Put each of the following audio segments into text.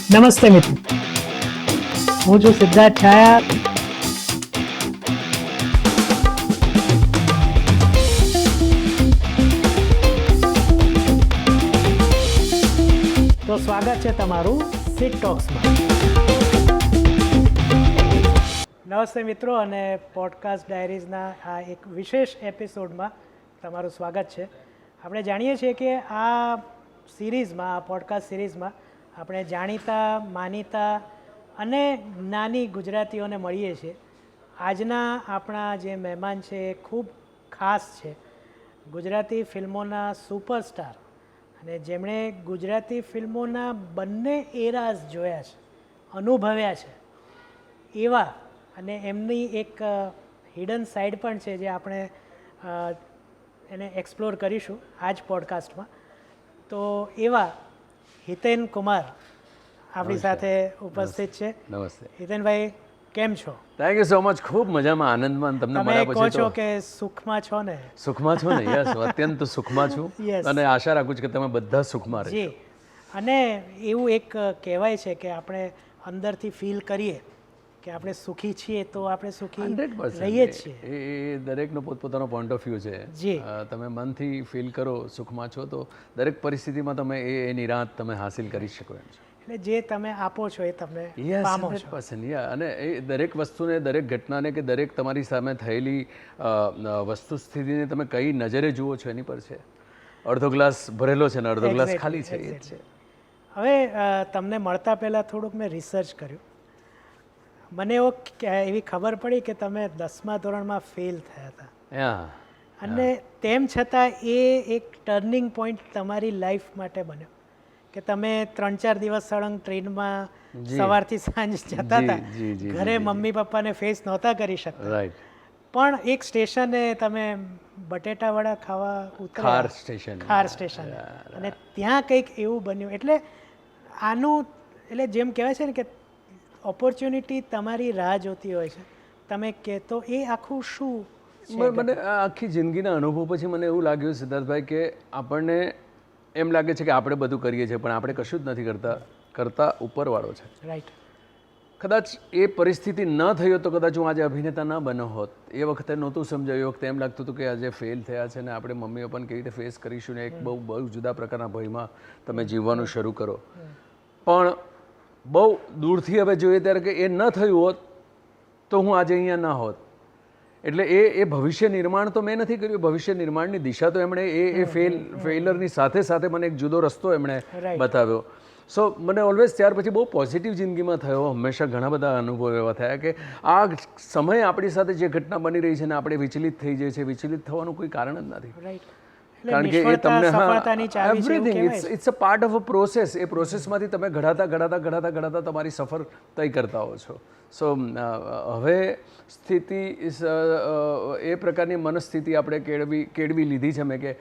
નમસ્તે મિત્રો, હું છું સિદ્ધાર્થ છાયા. તો સ્વાગત છે તમારું સિટ ટોક્સમાં. નમસ્તે મિત્રો, અને પોડકાસ્ટ ડાયરીઝના આ એક વિશેષ એપિસોડમાં તમારું સ્વાગત છે. આપણે જાણીએ છીએ કે આ સિરીઝમાં, આ પોડકાસ્ટ સિરીઝમાં આપણે જાણીતા, માનીતા અને જ્ઞાની ગુજરાતીઓને મળીએ છીએ. આજના આપણા જે મહેમાન છે એ ખૂબ ખાસ છે. ગુજરાતી ફિલ્મોના સુપરસ્ટાર અને જેમણે ગુજરાતી ફિલ્મોના બંને એરાઝ જોયા છે, અનુભવ્યા છે, એવા, અને એમની એક હિડન સાઈડ પણ છે જે આપણે એને એક્સપ્લોર કરીશું આ જ પોડકાસ્ટમાં. તો એવા હિતેન કુમાર આપણી સાથે ઉપસ્થિત છે. નમસ્તે હિતેનભાઈ, કેમ છો? Thank you so much. ખૂબ મજામાં, આનંદમાં. તમને તમે મળ્યા કહો પછી છો તો કે સુખમાં છો ને? સુખમાં છું ને, યસ, અત્યંત સુખમાં છું. Yes. અને આશા રાખું છું કે તમે બધા સુખમાં રહેજો. જી. અને એવું એક કહેવાય છે કે આપણે અંદરથી ફીલ કરીએ કે આપણે સુખી છીએ તો આપણે સુખી 100% રહીએ જ છીએ. એ દરેકનો પોતપોતાનો પોઈન્ટ ઓફ વ્યૂ છે. જી. તમે મનથી ફીલ કરો સુખમાં છો તો દરેક પરિસ્થિતિમાં તમે એ નિરાંત તમે હાસિલ કરી શકો એમ છો. એટલે જે તમે આપો છો એ તમે યસ, પામો છો. 100%. અને એ દરેક વસ્તુને, દરેક ઘટનાને કે દરેક તમારી સામે થયેલી વસ્તુ સ્થિતિને તમે કઈ નજરે જુઓ છો એની પર છે. અડધો ગ્લાસ ભરેલો છે ને અડધો ગ્લાસ ખાલી છે, એ જ છે. હવે તમને મળતા પહેલાં થોડુંક મેં રિસર્ચ કર્યું. મને એવી ખબર પડી કે તમે 10મા ધોરણમાં ફેલ થયા હતા, યા. અને તેમ છતાં એ એક ટર્નિંગ પોઈન્ટ તમારી લાઈફ માટે બન્યો કે તમે 3-4 દિવસ સળંગ ટ્રેનમાં સવારથી સાંજ જતા હતા. ઘરે મમ્મી પપ્પાને ફેસ નહોતા કરી શકતા, રાઈટ. પણ એક સ્ટેશને તમે બટેટા વડા ખાવા ઉતર્યા, ખાર સ્ટેશન, અને ત્યાં કંઈક એવું બન્યું. એટલે આનું, એટલે જેમ કહેવાય છે ને કે ઓપોર્ચ્યુનિટી તમારી રાહ જોતી હોય છે, તમે કહેતો એ આખું શું છે? મને આ આખી જિંદગીના અનુભવ પછી મને એવું લાગ્યું સિદ્ધાર્થભાઈ કે આપણને એમ લાગે છે કે આપણે બધું કરીએ છીએ પણ આપણે કશું જ નથી કરતા ઉપરવાળો છે. રાઈટ. કદાચ એ પરિસ્થિતિ ન થઈ હોત તો કદાચ હું આજે અભિનેતા ન બન્યો હોત. એ વખતે નહોતું સમજાયું. એ વખતે એમ લાગતું હતું કે આજે ફેલ થયા છે ને આપણે મમ્મી પપ્પાને કેવી રીતે ફેસ કરીશું ને એક બહુ જુદા પ્રકારના ભયમાં તમે જીવવાનું શરૂ કરો. પણ બહુ દૂરથી હવે જોઈએ ત્યારે કે એ ન થયું હોત તો હું આજે અહીંયા ના હોત. એટલે એ ભવિષ્ય નિર્માણ તો મેં નથી કર્યું. ભવિષ્ય નિર્માણની દિશા તો એમણે એ ફેઇલરની સાથે સાથે મને એક જુદો રસ્તો એમણે બતાવ્યો. સો મને ઓલવેઝ ત્યાર પછી બહુ પોઝિટિવ જિંદગીમાં થયો. હંમેશા ઘણા બધા અનુભવ એવા થયા કે આ સમયે આપણી સાથે જે ઘટના બની રહી છે ને આપણે વિચલિત થઈ જાય છે, વિચલિત થવાનું કોઈ કારણ જ નથી. કારણ કે એ તમને everything it's a part of a process. એ પ્રોસેસમાંથી તમે ઘડાતા તમારી સફર તય કરતા હો છો. સો હવે સ્થિતિ એ પ્રકારની મનસ્થિતિ આપણે કેળવી લીધી છે મેં કે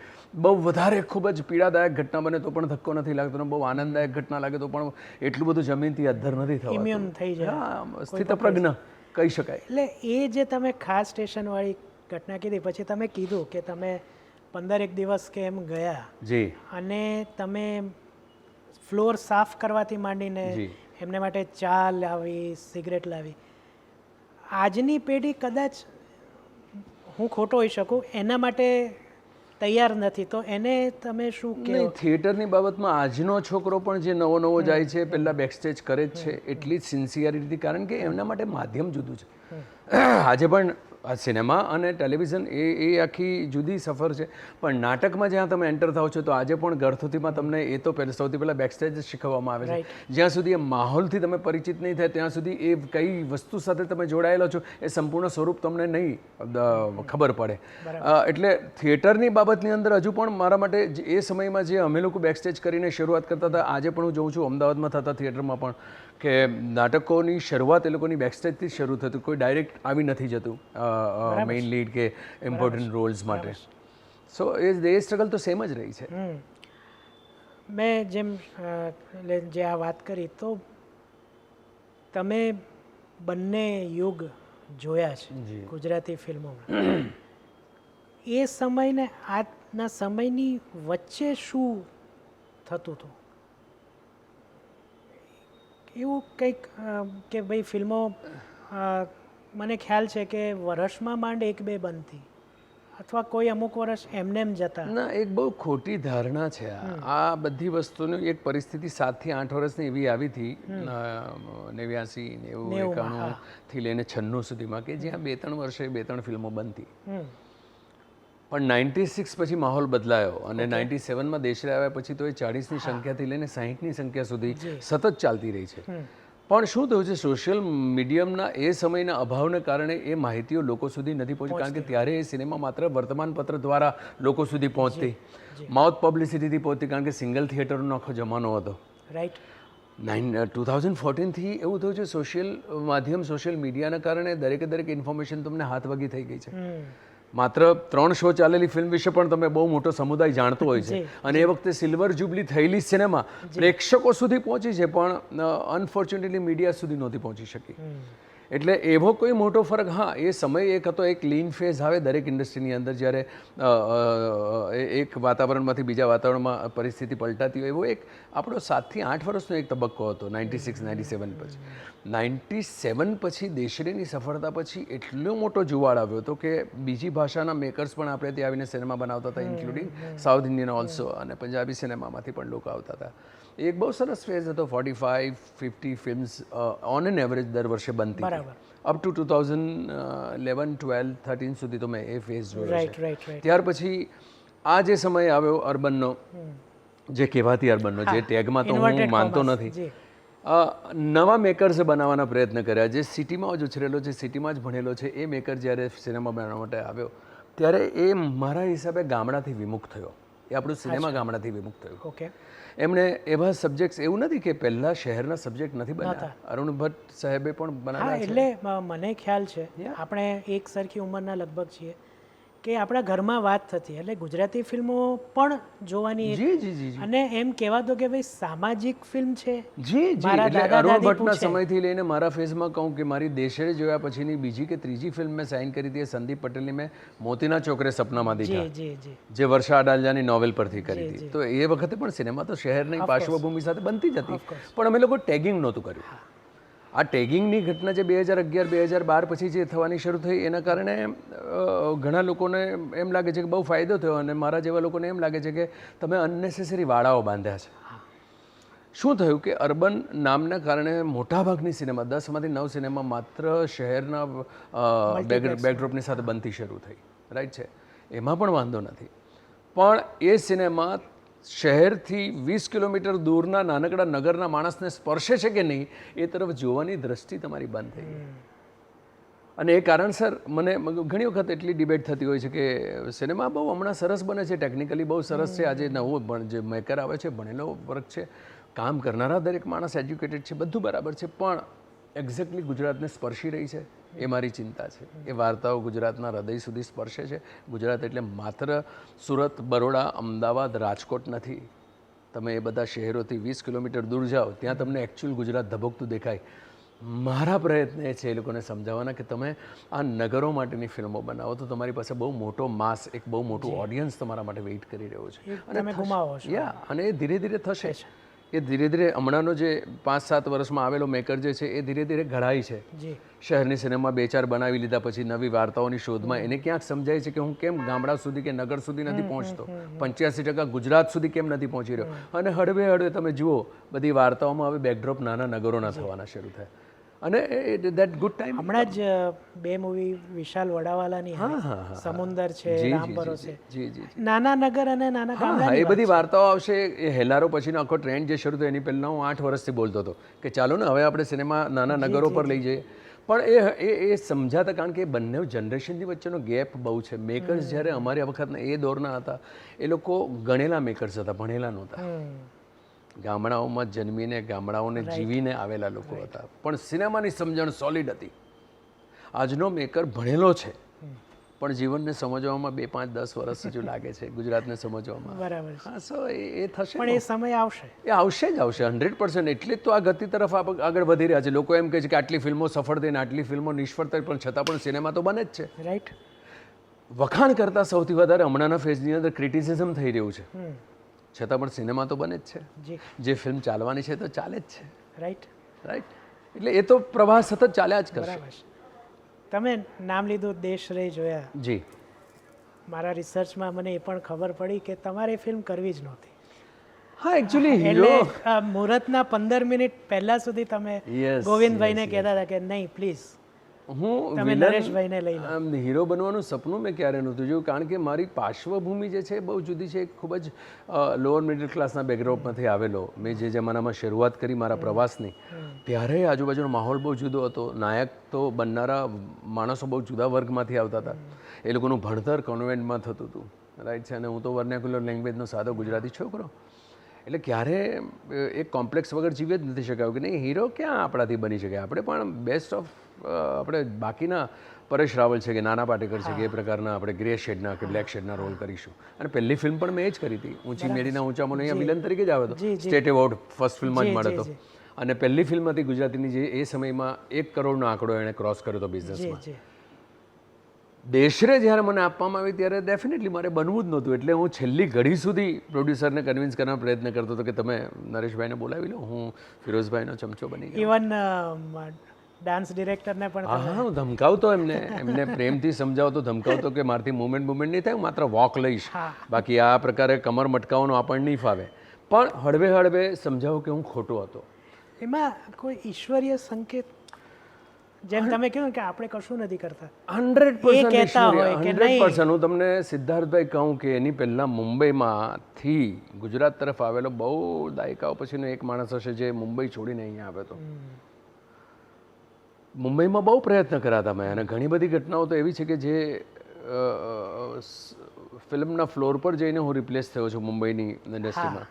બહુ વધારે ખૂબ જ પીડાદાયક ઘટના બને તો પણ ધક્કો નથી લાગતો, બહુ આનંદદાયક ઘટના લાગે તો પણ એટલું બધું જમીનથી અદ્ધર નથી થતું. ઇમ્યુન થઈ જાય, સ્થિતપ્રજ્ઞ કહી શકાય. એટલે એ જે તમે ખાસ સ્ટેશનવાળી ઘટના કીધી, પછી તમે કીધું કે તમે 15 દિવસ કે એમ ગયા જી, અને તમે ફ્લોર સાફ કરવાથી માંડીને એમને માટે ચા લાવી, સિગરેટ લાવી. આજની પેઢી કદાચ, હું ખોટો હોઈ શકું, એના માટે તૈયાર નથી, તો એને તમે શું કહો? થિયેટરની બાબતમાં આજનો છોકરો પણ જે નવો જાય છે પહેલાં બેકસ્ટેજ કરે જ છે એટલી જ સિન્સિયરિટી, કારણ કે એમના માટે માધ્યમ જુદું છે. આજે પણ આ સિનેમા અને ટેલિવિઝન એ આખી જુદી સફર છે. પણ નાટકમાં જ્યાં તમે એન્ટર થાવ છો તો આજે પણ ગળથુથીમાં તમને એ તો સૌથી પહેલાં બેકસ્ટેજ જ શીખવવામાં આવે છે. જ્યાં સુધી એ માહોલથી તમે પરિચિત નહીં થાય ત્યાં સુધી એ કઈ વસ્તુ સાથે તમે જોડાયેલો છો એ સંપૂર્ણ સ્વરૂપ તમને નહીં ખબર પડે. એટલે થિયેટરની બાબતની અંદર હજુ પણ મારા માટે એ સમયમાં જે અમે લોકો બેકસ્ટેજ કરીને શરૂઆત કરતા હતા, આજે પણ હું જોઉં છું અમદાવાદમાં થતા થિયેટરમાં પણ કે નાટકોની શરૂઆત એ લોકોની બેકસ્ટેજથી શરૂ થતું. કોઈ ડાયરેક્ટ આવી નથી જતું મેઇન લીડ કે ઇમ્પોર્ટન્ટ રોલ્સ માટે. સો એ સ્ટ્રગલ તો સેમ જ રહી છે. મેં જે આ વાત કરી, તો તમે બંને યુગ જોયા છે ગુજરાતી ફિલ્મોમાં. એ સમયને આજના સમયની વચ્ચે શું થતું હતું? એવું કંઈક કે ભાઈ ફિલ્મો મને ખ્યાલ છે કે વર્ષમાં માંડ 1-2 બનતી અથવા કોઈ અમુક વર્ષ એમને એમ જતા. ના, એક બહુ ખોટી ધારણા છે આ બધી વસ્તુની. એક પરિસ્થિતિ 7 થી 8 વર્ષની એવી આવી હતી 89, 90, 91 થી લઈને 96 સુધીમાં કે જ્યાં 2-3 વર્ષે 2-3 ફિલ્મો બનતી. પણ 96 પછી માહોલ બદલાયો અને 97માં દેશરે આવ્યા પછી તો એ 40ની સંખ્યાથી લઈને 60ની સંખ્યા સુધી સતત ચાલતી રહી છે. પણ શું થયું છે, સોશિયલ મીડિયમના એ સમયના અભાવને કારણે એ માહિતીઓ લોકો સુધી નથી પહોંચી. કારણ કે ત્યારે એ સિનેમા માત્ર વર્તમાનપત્ર દ્વારા લોકો સુધી પહોંચતી, માઉથ પબ્લિસિટીથી પહોંચતી, કારણ કે સિંગલ થિયેટરનો આખો જમાનો હતો. રાઈટ. 2014થી એવું થયું છે સોશિયલ માધ્યમ, સોશિયલ મીડિયાના કારણે દરેક ઇન્ફોર્મેશન તમને હાથવગી થઈ ગઈ છે. માત્ર 3 શો ચાલેલી ફિલ્મ વિશે પણ તમે બહુ મોટો સમુદાય જાણતો હોય છે. અને એ વખતે સિલ્વર જ્યુબલી થયેલી સિનેમા પ્રેક્ષકો સુધી પહોંચી છે, પણ અનફોર્ચ્યુનેટલી મીડિયા સુધી નહોતી પહોંચી શકી. એટલે એવો કોઈ મોટો ફરક, હા એ સમય એક હતો, એક લીન ફેઝ આવે દરેક ઇન્ડસ્ટ્રીની અંદર, જ્યારે એક વાતાવરણમાંથી બીજા વાતાવરણમાં પરિસ્થિતિ પલટાતી હોય. એવો એક આપણો 7 થી 8 વર્ષનો એક તબક્કો હતો 96, 97 પછી. 97 પછી દેશરેની સફળતા પછી એટલો મોટો જુવાળ આવ્યો હતો કે બીજી ભાષાના મેકર્સ પણ આપણે ત્યાં આવીને સિનેમા બનાવતા હતા, ઇન્ક્લુડિંગ સાઉથ ઇન્ડિયન ઓલ્સો, અને પંજાબી સિનેમામાંથી પણ લોકો આવતા હતા. એક બહુ સરસ ફેઝ હતો. 45-50 ફિલ્મ્સ ઓન એન એવરેજ દર વર્ષે બનતી અપ ટુ 2011, 12, 13 સુધી તો મેં એ ફેઝ જોયો છે. ત્યાર પછી આ જે સમય આવ્યો અર્બનનો, જે કહેવાતી અર્બનનો, જે ટેગમાં તો હું માનતો નથી, નવા મેકર્સે બનાવવાના પ્રયત્ન કર્યા. જે સિટીમાં જ ઉછરેલો છે, સિટીમાં જ ભણેલો છે, એ મેકર જ્યારે સિનેમા બનાવવા માટે આવ્યો ત્યારે એ મારા હિસાબે ગામડાથી વિમુખ થયો. એ આપણું સિનેમા ગામડાથી વિમુખ થયું. ઓકે. એમણે એવા સબ્જેક્ટ્સ, એવું નથી કે પહેલા શહેરના સબ્જેક્ટ નથી બનાવ્યા, અરુણ ભટ્ટ સાહેબે પણ બનાવ્યા છે. એટલે મને ખ્યાલ છે, આપણે એક સરખી ઉંમરના લગભગ છીએ, કે આપણા ઘરમાં વાત થતી એટલે ગુજરાતી ફિલ્મો પણ જોવાની. અને એમ કહેવાતો કે ભાઈ સામાજિક ફિલ્મ છે. એટલે અરુણ ભટ્ટના સમયથી લઈને મારા ફેઝમાં કહું કે મારી દેશરે જોયા પછીની બીજી કે ત્રીજી ફિલ્મ મેં સાઇન કરી હતી, સંદીપ પટેલની મેં મોતીના ચોકરે સપનામાં દીધા, જે વર્ષા અડાલજાની નોવેલ પરથી કરી હતી. તો એ વખતે પણ સિનેમા તો શહેરની પાર્શ્વભૂમિ સાથે બનતી જ હતી, પણ અમે લોકો ટેગિંગ નહોતું કર્યું. આ ટેગિંગની ઘટના જે 2011-2012 પછી જે થવાની શરૂ થઈ, એના કારણે ઘણા લોકોને એમ લાગે છે કે બહુ ફાયદો થયો, અને મારા જેવા લોકોને એમ લાગે છે કે તમે અનનેસેસરી વાડાઓ બાંધ્યા છે. શું થયું કે અર્બન નામના કારણે મોટાભાગની સિનેમા, 10માંથી 9 સિનેમા માત્ર શહેરના બેકડ્રોપની સાથે બનતી શરૂ થઈ. રાઈટ છે, એમાં પણ વાંધો નથી, પણ એ સિનેમા શહેરથી 20 કિલોમીટર દૂરના નાનકડા નગરના માણસને સ્પર્શે છે કે નહીં, એ તરફ જોવાની દ્રષ્ટિ તમારી બંધ થઈ ગઈ. અને એ કારણસર મને ઘણી વખત એટલી ડિબેટ થતી હોય છે કે સિનેમા બહુ હમણાં સરસ બને છે, ટેકનિકલી બહુ સરસ છે, આજે નવો જે મેકર આવે છે ભણેલો વર્ગ છે, કામ કરનારા દરેક માણસ એજ્યુકેટેડ છે, બધું બરાબર છે, પણ એક્ઝેક્ટલી ગુજરાતને સ્પર્શી રહી છે એ મારી ચિંતા છે. એ વાર્તાઓ ગુજરાતના હૃદય સુધી સ્પર્શે છે. ગુજરાત એટલે માત્ર સુરત, બરોડા, અમદાવાદ, રાજકોટ નથી. તમે એ બધા શહેરોથી 20 કિલોમીટર દૂર જાઓ, ત્યાં તમને એકચ્યુઅલ ગુજરાત ધબકતું દેખાય. મારા પ્રયત્ન એ છે એ લોકોને સમજાવવાના કે તમે આ નગરો માટેની ફિલ્મો બનાવો તો તમારી પાસે બહુ મોટો માસ, એક બહુ મોટું ઓડિયન્સ તમારા માટે વેઇટ કરી રહ્યો છે. અને એ ધીરે ધીરે થશે. એ ધીરે ધીરે હમણાંનો જે 5-7 વર્ષમાં આવેલો મેકર જે છે એ ધીરે ધીરે ઘડાય છે. શહેરની સિનેમા 2-4 બનાવી લીધા પછી નવી વાર્તાઓની શોધમાં એને ક્યાંક સમજાય છે કે હું કેમ ગામડા સુધી કે નગર સુધી નથી પહોંચતો, 85% ગુજરાત સુધી કેમ નથી પહોંચી રહ્યો. અને હળવે હળવે તમે જુઓ બધી વાર્તાઓમાં હવે બેકડ્રોપ નાના નગરોના થવાના શરૂ થયા. અને દેટ ગુડ ટાઈમ. હમણાં જ 2 મૂવી વિશાલ વડાવાલાની, સમુંદર છે, રામપરો છે, નાના નગર અને નાના ગામડા, એ બધી વાર્તાઓ આવશે. એ હેલારો પછીનો આખો ટ્રેન્ડ જે શરૂ થયો એની પહેલાં હું 8 વર્ષથી બોલતો હતો કે ચાલો ને હવે આપણે સિનેમા નાના નગરો પર લઈ જઈએ. પણ એ સમજાતા, કારણ કે એ બંને જનરેશનની વચ્ચેનો ગેપ બહુ છે. મેકર્સ જ્યારે અમારી વખતના એ દોરના હતા એ લોકો ગણેલા મેકર્સ હતા, ભણેલા નહોતા. ગામડાઓમાં જન્મીને ગામડાઓને જીવીને આવેલા લોકો હતા, પણ સિનેમાની સમજણ સોલિડ હતી. આજનો મેકર ભણેલો છે પણ જીવનને સમજવામાં 2, 5, 10 વર્ષ હજુ લાગે છે ગુજરાતને સમજવામાં. બરાબર. હા, સો એ થશે, પણ એ સમય આવશે. એ આવશે જ આવશે 100%. એટલે જ તો આ ગતિ તરફ આગળ વધી રહ્યા છે. લોકો એમ કહે છે કે આટલી ફિલ્મો સફળ થઈને આટલી ફિલ્મો નિષ્ફળ થઈ, પણ છતાં પણ સિનેમા તો બને જ છે. રાઈટ. વખાણ કરતાં સૌથી વધારે હમણાંના ફેઝની અંદર ક્રિટિસિઝમ થઈ રહ્યું છે, છતાં પણ સિનેમા તો બને જ છે. જે ફિલ્મ ચાલવાની છે તો ચાલે જ છે. રાઈટ. રાઈટ. એટલે એ તો પ્રવાહ સતત ચાલ્યા જ કરશે. બરાબર છે. તમે નામ લીધું દેશ રે જોયા. જી. મારા રિસર્ચમાં મને એ પણ ખબર પડી કે તમારે એ ફિલ્મ કરવી જ નહોતી. હા, એકચ્યુઅલી હીરો એટલે મુહૂર્તના 15 મિનિટ પહેલા સુધી તમે Yes, ગોવિંદભાઈને કહેતા હતા કે નહીં પ્લીઝ હું તમે નરેશભાઈને લઈ લો. હીરો બનવાનું સપનું મેં ક્યારે નહોતું જોયું, કારણ કે મારી પાર્શ્વભૂમિ જે છે બહુ જુદી છે. ખૂબ જ લોઅર મિડલ ક્લાસના બેકગ્રાઉન્ડમાંથી આવેલો. મેં જે જમાનામાં શરૂઆત કરી મારા પ્રવાસની, ત્યારે આજુબાજુનો માહોલ બહુ જુદો હતો. નાયક તો બનનારા માણસો બહુ જુદા વર્ગમાંથી આવતા હતા. એ લોકોનું ભણતર કોન્વેન્ટમાં થતું હતું, રાઈટ છે. અને હું તો વર્નેક્યુલર લેંગ્વેજનો સાદો ગુજરાતી છોકરો. એટલે ક્યારે એક કોમ્પ્લેક્સ વગર જીવી જ નથી શકાયું કે નહીં હીરો ક્યાં આપણાથી બની શકે. આપણે પણ બેસ્ટ ઓફ આપણે બાકીના પરેશ રાવલ છે કે નાના પાટેકર છે કે એ પ્રકારના આપણે ગ્રે શેડના કે બ્લેક શેડના રોલ કરીશું. અને પહેલી ફિલ્મ પણ મેં એ જ કરી હતી. ઊંચી મેડીના ઊંચા મને અહીંયા વિલન તરીકે જ આવ્યો હતો. સ્ટેટ એવોર્ડ ફર્સ્ટ ફિલ્મમાં જ મળ્યો હતો. અને પહેલી ફિલ્મ હતી ગુજરાતીની જે એ સમયમાં 1 કરોડનો આંકડો એણે ક્રોસ કર્યો હતો બિઝનેસમાં. દેશરે જ્યારે મને આપવામાં આવી ત્યારે ડેફિનેટલી મારે બનવું જ નહોતું. એટલે હું છેલ્લી ઘડી સુધી પ્રોડ્યુસરને કન્વિન્સ કરવાનો પ્રયત્ન કરતો હતો કે તમે નરેશભાઈને બોલાવી લો, હું ફિરોઝભાઈનો ચમચો બની ગયો. ઇવન ડાન્સ ડિરેક્ટરને પણ હા, હું ધમકાવતો એમને પ્રેમથી સમજાવતો, ધમકાવતો કે મારથી મુવમેન્ટ નહીં થાય, હું માત્ર વોક લઈશ, બાકી આ પ્રકારે કમર મટકાવવાનો આપણને નહીં ફાવે. પણ હળવે હળવે સમજાવું કે હું ખોટો હતો. એમાં કોઈ ઈશ્વરીય સંકેત, જેમ તમે કહ્યું કે આપણે કશું નથી કરતા, 100% હું તમને સિદ્ધાર્થભાઈ કહું કે એની પહેલાં મુંબઈમાંથી ગુજરાત તરફ આવેલો બહુ દાયકાઓ પછીનો એક માણસ હશે જે મુંબઈ છોડીને અહીંયા આવ્યો હતો. મુંબઈમાં બહુ પ્રયત્ન કર્યા હતા મેં, અને ઘણી બધી ઘટનાઓ તો એવી છે કે જે ફિલ્મના ફ્લોર પર જઈને હું રિપ્લેસ થયો છું મુંબઈની ઇન્ડસ્ટ્રીમાં.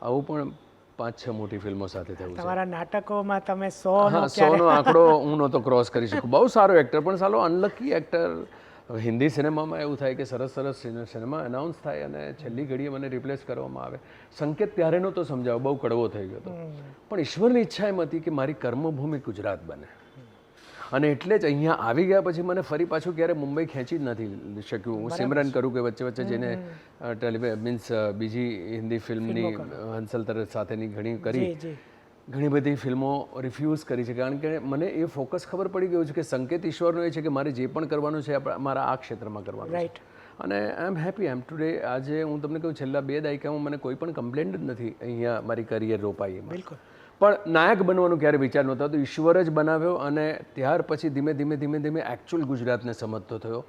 આવું પણ 5-6 મોટી ફિલ્મો સાથે થયું છે. તમારા નાટકોમાં તમે 100નો આંકડો હું નહોતો ક્રોસ કરી શકું. બહુ સારો એક્ટર પણ સાલો અનલકી એક્ટર. હિન્દી સિનેમામાં એવું થાય કે સરસ સિનેમા એનાઉન્સ થાય અને છેલ્લી ઘડીએ મને રિપ્લેસ કરવામાં આવે. સંકેત ત્યારે નહોતો સમજાવો, બહુ કડવો થઈ ગયો હતો. પણ ઈશ્વરની ઈચ્છા એમ હતી કે મારી કર્મભૂમિ ગુજરાત બને. અને એટલે જ અહીંયા આવી ગયા પછી મને ફરી પાછું ક્યારે મુંબઈ ખેંચી જ નથી શક્યું. હું સિમરન કરું કે વચ્ચે જેને મીન્સ બીજી હિન્દી ફિલ્મની હંસલ તરત સાથેની ઘણી બધી ફિલ્મો રિફ્યુઝ કરી છે. કારણ કે મને એ ફોકસ ખબર પડી ગયું છે કે સંકેત ઈશ્વરનો એ છે કે મારે જે પણ કરવાનું છે મારા આ ક્ષેત્રમાં કરવાનું છે. અને આઈ am happy, I M today. આજે હું તમને કહું છેલ્લા 2 દાયકામાં મને કોઈ પણ કમ્પ્લેન્ટ જ નથી અહીંયા મારી કરિયર રોપાઈ એમાં. બિલકુલ. પણ નાયક બનવાનું ક્યારે વિચાર નહોતો તો ઈશ્વર જ બનાવ્યો. અને ત્યાર પછી ધીમે ધીમે એકચ્યુઅલ ગુજરાતને સમજતો થયો,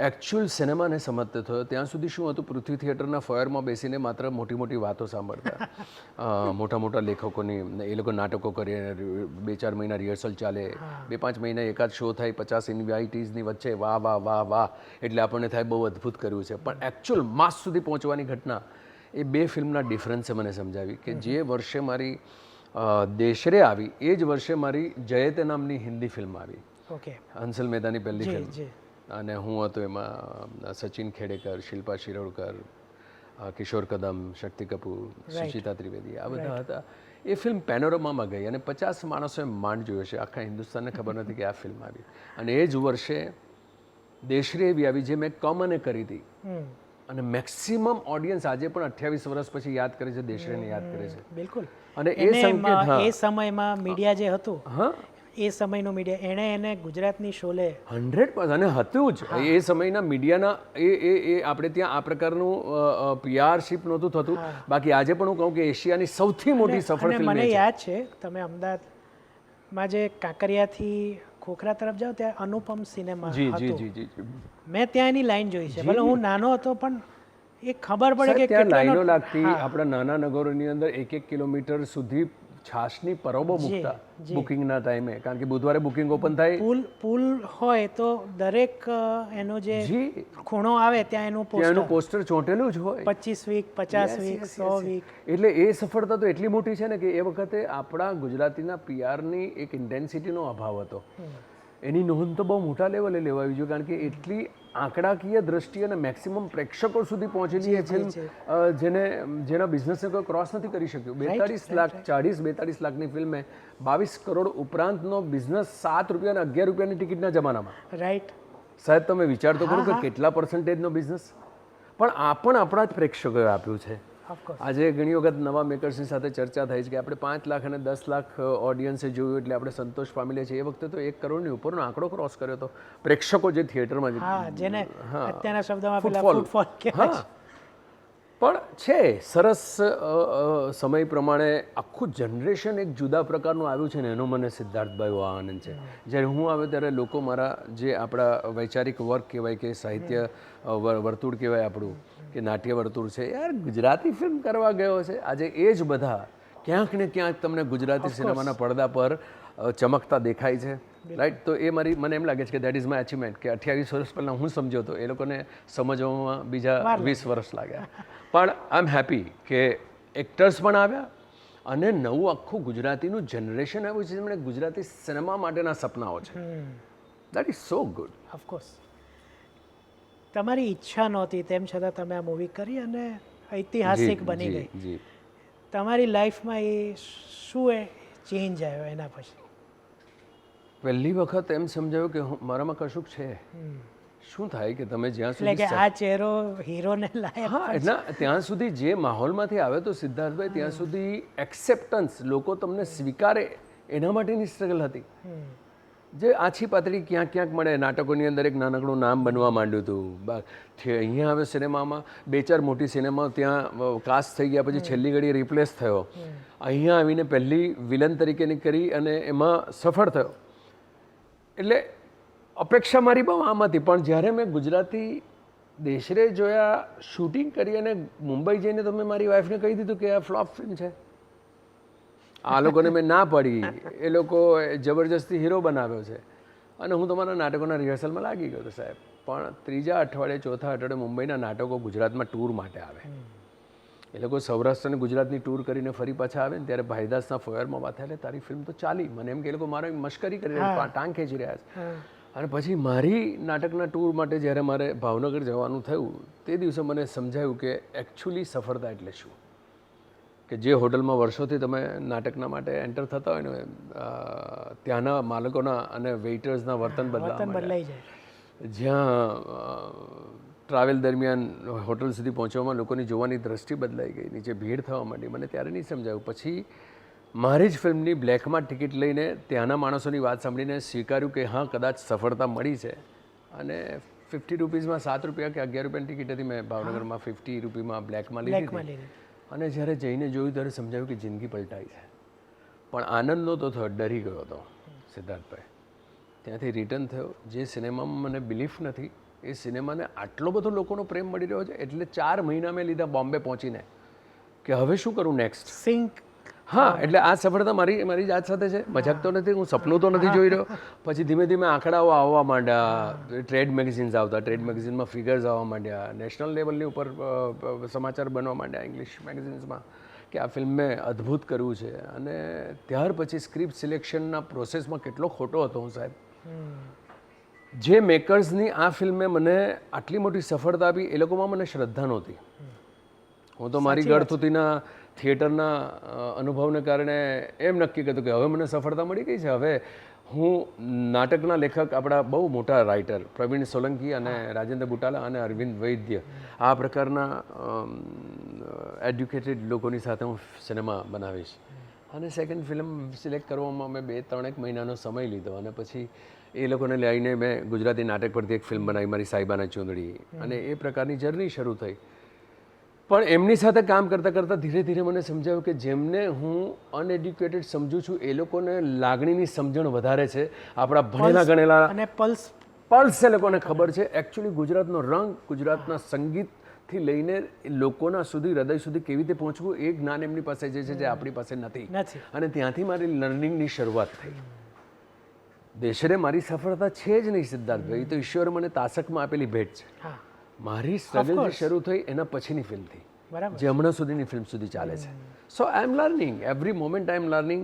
એકચ્યુઅલ સિનેમાને સમજતો થયો. ત્યાં સુધી શું હતું, પૃથ્વી થિયેટરના ફોયરમાં બેસીને માત્ર મોટી વાતો સાંભળતા, મોટા લેખકોની એ લોકો નાટકો કરે, 2-4 મહિના રિહર્સલ ચાલે, 2-5 મહિના એકાદ શો થાય, 50 ઇન્વાઇટીઝની વચ્ચે વાહ વાહ વાહ વાહ, એટલે આપણને થાય બહુ અદ્ભુત કર્યું છે. પણ એકચ્યુઅલ માસ સુધી પહોંચવાની ઘટના એ 2 ફિલ્મના ડિફરન્સે મને સમજાવી કે જે વર્ષે મારી દેશરે આવી એ જ વર્ષે મારી જયતે નામની હિન્દી ફિલ્મ આવી. હંસલ મહેતાની પહેલી ફિલ્મ. અને હું હતો એમાં સચિન ખેડેકર, શિલ્પા શિરોડકર, કિશોર કદમ, શક્તિ કપૂર, સુચિતા ત્રિવેદી, આ બધા હતા. એ ફિલ્મ પેનોરમામાં ગઈ અને 50 માણસોએ માંડ જોયો છે. આખા હિન્દુસ્તાનને ખબર નથી કે આ ફિલ્મ આવી. અને એ જ વર્ષે દેશરે એવી આવી જે મેં કોમને કરી હતી. અને મેક્સિમમ ઓડિયન્સ આજે પણ 28 વર્ષ પછી યાદ કરે છે, દેશરેને યાદ કરે છે. બિલકુલ. અને એ સમયમાં મીડિયા જે હતું, એ સમયનું મીડિયા એને ગુજરાતની શોલે 100% અને હતું જ. એ સમયના મીડિયાના એ આપણે ત્યાં આ પ્રકારનું પીઆરશીપ નહોતું થતું. બાકી આજે પણ હું કહું કે એશિયાની સૌથી મોટી સફળ ફિલ્મ મને યાદ છે, તમે અમદાવાદમાં જે કાંકરિયાથી ખોખરા તરફ જાઓ ત્યાં અનુપમ સિનેમા હતું. મેં ત્યાં એની લાઈન જોઈ છે. ભલે હું નાનો હતો પણ એ ખબર પડે કે ત્યાં લાઈનો લાગતી. આપણા નાના નગરોની અંદર 1 કિલોમીટર સુધી છાશની પરબો મૂકતા બુકિંગના ટાઈમે. કારણ કે બુધવારે બુકિંગ ઓપન થાય. પુલ હોય તો દરેક એનો જે ખૂણો આવે ત્યાં એનું પોસ્ટર ચોંટેલું જ હોય. 25 વીક, 50 વીક, 100 વીક. એટલે એ સફળતા તો એટલી મોટી છે ને કે એ વખતે આપણા ગુજરાતીના પીઆરની એક ઇન્ટેન્સિટીનો અભાવ હતો. એની નોંધ તો બહુ મોટા લેવલે લેવાવી જોઈએ. કારણ કે એટલી આંકડાકીય દ્રષ્ટિએ અને મેક્સિમમ પ્રેક્ષકો સુધી પહોંચેલી એ ફિલ્મ જેના બિઝનેસને કોઈ ક્રોસ નથી કરી શક્યું. 42 લાખની ફિલ્મે 22 કરોડ ઉપરાંતનો બિઝનેસ 7 રૂપિયા અને 11 રૂપિયાની ટિકિટના જમાનામાં. રાઈટ. સાહેબ તમે વિચાર તો કરો કે કેટલા પર્સન્ટેજનો બિઝનેસ. પણ આ પણ આપણા જ પ્રેક્ષકોએ આપ્યું છે. ઓફકોર્સ. આજે ઘણી વખત નવા મેકર્સની સાથે ચર્ચા થાય છે કે આપણે 5 લાખ અને 10 લાખ ઓડિયન્સે જોયું એટલે આપણે સંતોષ પામી લે છે. એ વખતે તો 1 કરોડની ઉપરનો આંકડો ક્રોસ કર્યો હતો પ્રેક્ષકો જે થિયેટરમાં હા, જેને અત્યારના શબ્દોમાં પેલા ફૂટફોલ. ફૂટફોલ કહેવાય હા પણ છે સરસ સમય પ્રમાણે આખું જનરેશન એક જુદા પ્રકારનું આવ્યું છે ને એનો મને સિદ્ધાર્થભાઈ બહુ આનંદ છે. જ્યારે હું આવ્યો ત્યારે લોકો મારા જે આપણા વૈચારિક વર્ગ કહેવાય કે સાહિત્ય વર્તુળ કહેવાય આપણું કે નાટ્ય વર્તુળ છે, યાર ગુજરાતી ફિલ્મ કરવા ગયો છે. આજે એ જ બધા ક્યાંક ને ક્યાંક તમને ગુજરાતી સિનેમાના પડદા પર ચમકતા દેખાય છે, રાઈટ. તો એ મને એમ લાગે છે કે દેટ ઇઝ માય અચીવમેન્ટ કે 28 વર્ષ પહેલાં હું સમજ્યો હતો, એ લોકોને સમજવામાં બીજા 20 વર્ષ લાગ્યા. પણ આઈ એમ હેપી કે એક્ટર્સ પણ આવ્યા અને નવું આખું ગુજરાતીનું જનરેશન આવ્યું છે જેમણે ગુજરાતી સિનેમા માટેના સપનાઓ છે. That is so good. Of course. તમારી ઈચ્છા નહોતી તેમ છતાં તમે આ મૂવી કરી અને ઐતિહાસિક બની ગઈ. જી. તમારી લાઈફમાં એ શું એ ચેન્જ આવ્યો એના પછી? પહેલી વખત એમ સમજાયું કે મારામાં કશુંક છે. શું થાય કે તમે જ્યાં એટલે સુધી કે આ ચહેરો હીરોને લાયક. હા એટલે ત્યાં સુધી જે માહોલમાંથી આવે તો સિદ્ધાર્થભાઈ ત્યાં સુધી એક્સેપ્ટન્સ લોકો તમને સ્વીકારે એના માટેની સ્ટ્રગલ હતી. જે આછી પાતળી ક્યાંક ક્યાંક મળે. નાટકોની અંદર એક નાનકડું નામ બનવા માંડ્યું હતું. અહીંયા હવે સિનેમામાં 2-4 મોટી સિનેમા ત્યાં કાસ્ટ થઈ ગયા પછી છેલ્લી ઘડી રિપ્લેસ થયો. અહીંયા આવીને પહેલી વિલન તરીકેની કરી અને એમાં સફળ થયો. એટલે અપેક્ષા મારી બહુ આમ હતી. પણ જ્યારે મેં ગુજરાતી દેશરે જોયા, શૂટિંગ કરી અને મુંબઈ જઈને તો મેં મારી વાઈફને કહી દીધું કે આ ફ્લોપ ફિલ્મ છે. આ લોકોને મેં ના પાડી, એ લોકો જબરજસ્તી હીરો બનાવ્યો છે અને હું તમારા નાટકોના રિહર્સલમાં લાગી ગયો હતો સાહેબ. પણ 3જા અઠવાડિયે 4થા અઠવાડિયે મુંબઈના નાટકો ગુજરાતમાં ટૂર માટે આવે. એ લોકો સૌરાષ્ટ્ર અને ગુજરાતની ટૂર કરીને ફરી પાછા આવે ને ત્યારે ભાઈદાસના ફોયરમાં વાત થાય એટલે તારી ફિલ્મ તો ચાલી. મને એમ કે એ લોકો મારો મશ્કરી કરી રહ્યા, ટાંગ ખેંચી રહ્યા છે. અને પછી મારી નાટકના ટૂર માટે જ્યારે મારે ભાવનગર જવાનું થયું તે દિવસે મને સમજાયું કે એકચ્યુઅલી સફળતા એટલે શું. કે જે હોટલમાં વર્ષોથી તમે નાટકના માટે એન્ટર થતા હોય ને ત્યાંના માલિકોના અને વેઇટર્સના વર્તન બદલાઈ જાય. જ્યાં ટ્રાવેલ દરમિયાન હોટલ સુધી પહોંચવામાં લોકોની જોવાની દ્રષ્ટિ બદલાઈ ગઈ, નીચે ભીડ થવા માંડી. મને ત્યારે નહીં સમજાયું. પછી મારી જ ફિલ્મની બ્લેકમાં ટિકિટ લઈને ત્યાંના માણસોની વાત સાંભળીને સ્વીકાર્યું કે હા કદાચ સફળતા મળી છે. અને 50 રૂપીઝમાં 7 રૂપિયા કે 11 રૂપિયાની ટિકિટ હતી, મેં ભાવનગરમાં 50 રૂપિયામાં બ્લેકમાં લીધી. અને જ્યારે જઈને જોયું ત્યારે સમજાયું કે જિંદગી પલટાઈ છે. પણ આનંદ નહોતો થયો, ડરી ગયો હતો સિદ્ધાર્થભાઈ. ત્યાંથી રિટર્ન થયો. જે સિનેમામાં મને બિલીફ નથી એ સિનેમાને આટલો બધો લોકોનો પ્રેમ મળી રહ્યો છે. એટલે 4 મહિના મેં લીધા બોમ્બે પહોંચીને કે હવે શું કરું નેક્સ્ટ. સિંક. હા એટલે આ સફળતા મારી જાત સાથે છે, મજાક તો નથી, હું સપનું તો નથી જોઈ રહ્યો. પછી ધીમે ધીમે આંકડાઓ આવવા માંડ્યા, ટ્રેડ મેગઝિન્સ આવતા, ટ્રેડ મેગઝિનમાં ફિગર્સ આવવા માંડ્યા, નેશનલ લેવલની ઉપર સમાચાર બનવા માંડ્યા ઇંગ્લિશ મેગઝિન્સમાં કે આ ફિલ્મ મેં અદ્ભુત કર્યું છે. અને ત્યાર પછી સ્ક્રિપ્ટ સિલેક્શનના પ્રોસેસમાં કેટલો ખોટો હતો હું સાહેબ. જે મેકર્સની આ ફિલ્મે મને આટલી મોટી સફળતા આપી એ લોકોમાં મને શ્રદ્ધા નહોતી. હું તો મારી ગળથુથીના થિયેટરના અનુભવને કારણે એમ નક્કી કર્યું કે હવે મને સફળતા મળી ગઈ છે. હવે હું નાટકના લેખક આપણા બહુ મોટા રાઇટર પ્રવીણ સોલંકી અને રાજેન્દ્ર બુટાલા અને અરવિંદ વૈદ્ય આ પ્રકારના એડ્યુકેટેડ લોકોની સાથે હું સિનેમા બનાવીશ. અને સેકન્ડ ફિલ્મ સિલેક્ટ કરવામાં મેં 2-3 મહિનાનો સમય લીધો. અને પછી એ લોકોને લઈને મેં ગુજરાતી નાટક પરથી એક ફિલ્મ બનાવી, મારી સાહેબાના ચૂંદડી. અને એ પ્રકારની જર્ની શરૂ થઈ. પણ એમની સાથે કામ કરતાં કરતાં ધીરે ધીરે મને સમજાયું કે જેમને હું અનએડ્યુકેટેડ સમજું છું એ લોકોને લાગણીની સમજણ વધારે છે. આપણા ભણેલા ગણેલા અને પલ્સ એ લોકોને ખબર છે. એકચ્યુઅલી ગુજરાતનો રંગ, ગુજરાતના સંગીતથી લઈને લોકોના સુધી, હૃદય સુધી કેવી રીતે પહોંચવું એ જ્ઞાન એમની પાસે જે છે જે આપણી પાસે નથી. અને ત્યાંથી મારી લર્નિંગની શરૂઆત થઈ. દેશરે મારી સફળતા છે જ નહીં સિદ્ધાર્થભાઈ, તો ઈશ્વરે મને તાસકમાં આપેલી ભેટ છે. મારી સ્ટ્રગલ જે શરૂ થઈ એના પછીની ફિલ્મથી, જે હમણાં સુધીની ફિલ્મ સુધી ચાલે છે. સો આઈ એમ લર્નિંગ, એવરી મોમેન્ટ આઈ એમ લર્નિંગ.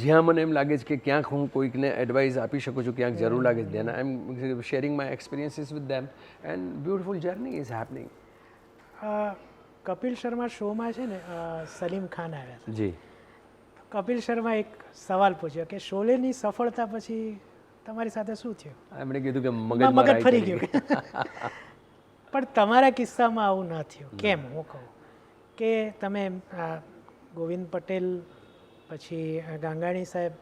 જ્યાં મને એમ લાગે છે કે ક્યાંક હું કોઈકને એડવાઇસ આપી શકું છું, ક્યાંક જરૂર લાગે છે, then I am sharing my experiences with them and beautiful journey is happening. Kapil Sharma શોમાં છે ને સલીમ ખાન આવ્યા હતા. જી. કપિલ શર્મા એક સવાલ પૂછ્યો કે શોલેની સફળતા પછી તમારી સાથે શું થયું? એમણે કીધું કે મગજ ફરી ગયું. પણ તમારા કિસ્સામાં આવું ન થયું. કેમ? હું કહું કે તમે ગોવિંદ પટેલ પછી ગાંગાણી સાહેબ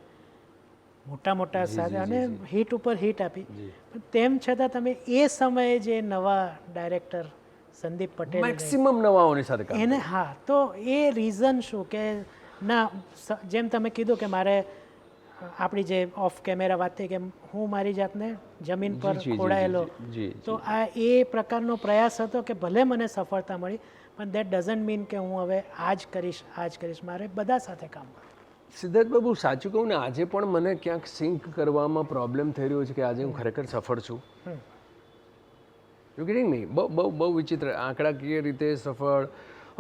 મોટા મોટા સાથે અને હિટ ઉપર હિટ આપી, પણ તેમ છતાં તમે એ સમયે જે નવા ડાયરેક્ટર સંદીપ પટેલ મેક્સિમમ નવાઓની સાથે કામ એને હા, તો એ રીઝન શું કે ના જેમ તમે કીધું કે મારે આપણી જે ઓફ કેમેરા વાત થઈ કે હું મારી જાતને જમીન પર ખોડાયેલો, તો આ એ પ્રકારનો પ્રયાસ હતો કે ભલે મને સફળતા મળી પણ દેટ ડઝન્ટ મીન કે હું હવે આ જ કરીશ, મારે બધા સાથે કામ કરવું. સિદ્ધાર્થ બાબુ સાચું કહું ને, આજે પણ મને ક્યાંક સિંક કરવામાં પ્રોબ્લેમ થઈ રહ્યો છે કે આજે હું ખરેખર સફળ છું. યુ ગેટિંગ મી? બહુ વિચિત્ર આંકડાકીય રીતે સફળ,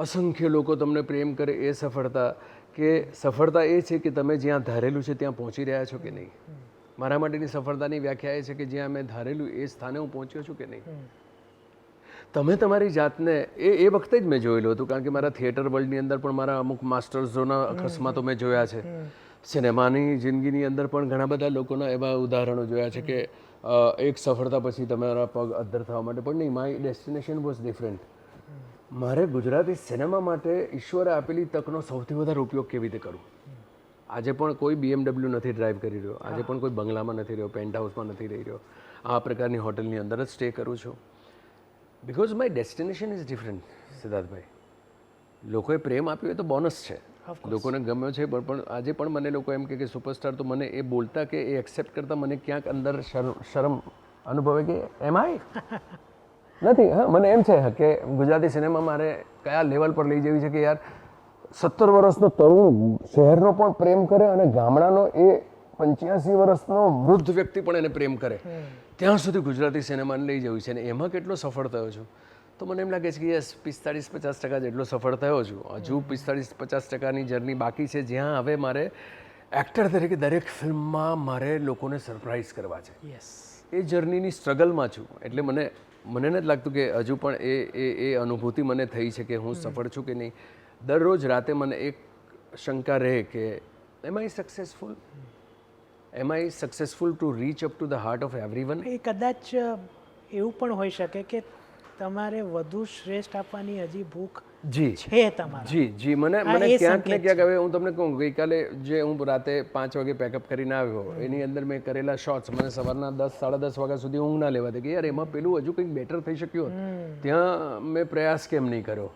અસંખ્ય લોકો તમને પ્રેમ કરે એ સફળતા, કે સફળતા એ છે કે તમે જ્યાં ધારેલું છે ત્યાં પહોંચી રહ્યા છો કે નહીં. મારા માટેની સફળતાની વ્યાખ્યા એ છે કે જ્યાં મેં ધારેલું એ સ્થાને હું પહોંચ્યો છું કે નહીં. તમે તમારી જાતને એ વખતે જ મેં જોયેલું હતું, કારણ કે મારા થિયેટર વર્લ્ડની અંદર પણ મારા અમુક માસ્ટર્સોના અકસ્માતો મેં જોયા છે. સિનેમાની જિંદગીની અંદર પણ ઘણા બધા લોકોના એવા ઉદાહરણો જોયા છે કે એક સફળતા પછી તમારા પગ અદ્ધર થવા માટે પણ નહીં. My destination was different. મારે ગુજરાતી સિનેમા માટે ઈશ્વરે આપેલી તકનો સૌથી વધારે ઉપયોગ કેવી રીતે કરું. આજે પણ કોઈ BMW નથી ડ્રાઈવ કરી રહ્યો, આજે પણ કોઈ બંગલામાં નથી રહ્યો, પેન્ટ હાઉસમાં નથી રહી રહ્યો, આ પ્રકારની હોટલની અંદર જ સ્ટે કરું છું. Because my destination is different. સિદ્ધાર્થભાઈ, લોકોએ પ્રેમ આપ્યો એ તો બોનસ છે, લોકોને ગમ્યો છે, પણ આજે પણ મને લોકો એમ કે સુપરસ્ટાર, તો મને એ બોલતા કે એ એક્સેપ્ટ કરતા મને ક્યાંક અંદર શરમ અનુભવે કે એમ આઈ નથી. હા, મને એમ છે કે ગુજરાતી સિનેમા મારે કયા લેવલ પર લઈ જવી છે કે યાર 17 વર્ષનો તરુણ શહેરનો પણ પ્રેમ કરે અને ગામડાનો એ 85 વર્ષનો વૃદ્ધ વ્યક્તિ પણ એને પ્રેમ કરે, ત્યાં સુધી ગુજરાતી સિનેમાને લઈ જવું છે. અને એમાં કેટલો સફળ થયો છું, તો મને એમ લાગે છે કે યસ 45-50% જેટલો સફળ થયો છું. હજુ 45-50%ની જર્ની બાકી છે, જ્યાં હવે મારે એક્ટર તરીકે દરેક ફિલ્મમાં મારે લોકોને સરપ્રાઈઝ કરવા છે. એ જર્નીની સ્ટ્રગલમાં છું. એટલે મને નથી લાગતું કે હજુ પણ એ અનુભૂતિ મને થઈ છે કે હું સફળ છું કે નહીં. દરરોજ રાતે મને એક શંકા રહે કે am I successful, am I successful to reach up to the heart of everyone. એ કદાચ એવું પણ હોઈ શકે કે તમારે વધુ શ્રેષ્ઠ આપવાની હજી ભૂખ છે તમારી. જી મને ક્યાંક ને ક્યાંક, હવે હું તમને કહું, ગઈકાલે જે હું રાતે 5 વાગે પેકઅપ કરીને આવ્યો, એની અંદર મેં કરેલા શોર્ટ્સ મને સવારના 10-10:30 વાગ્યા સુધી ઊંઘ ના લેવા દે કે યાર એમાં પેલું હજુ કંઈક બેટર થઈ શક્યું હોત, ત્યાં મેં પ્રયાસ કેમ નહીં કર્યો.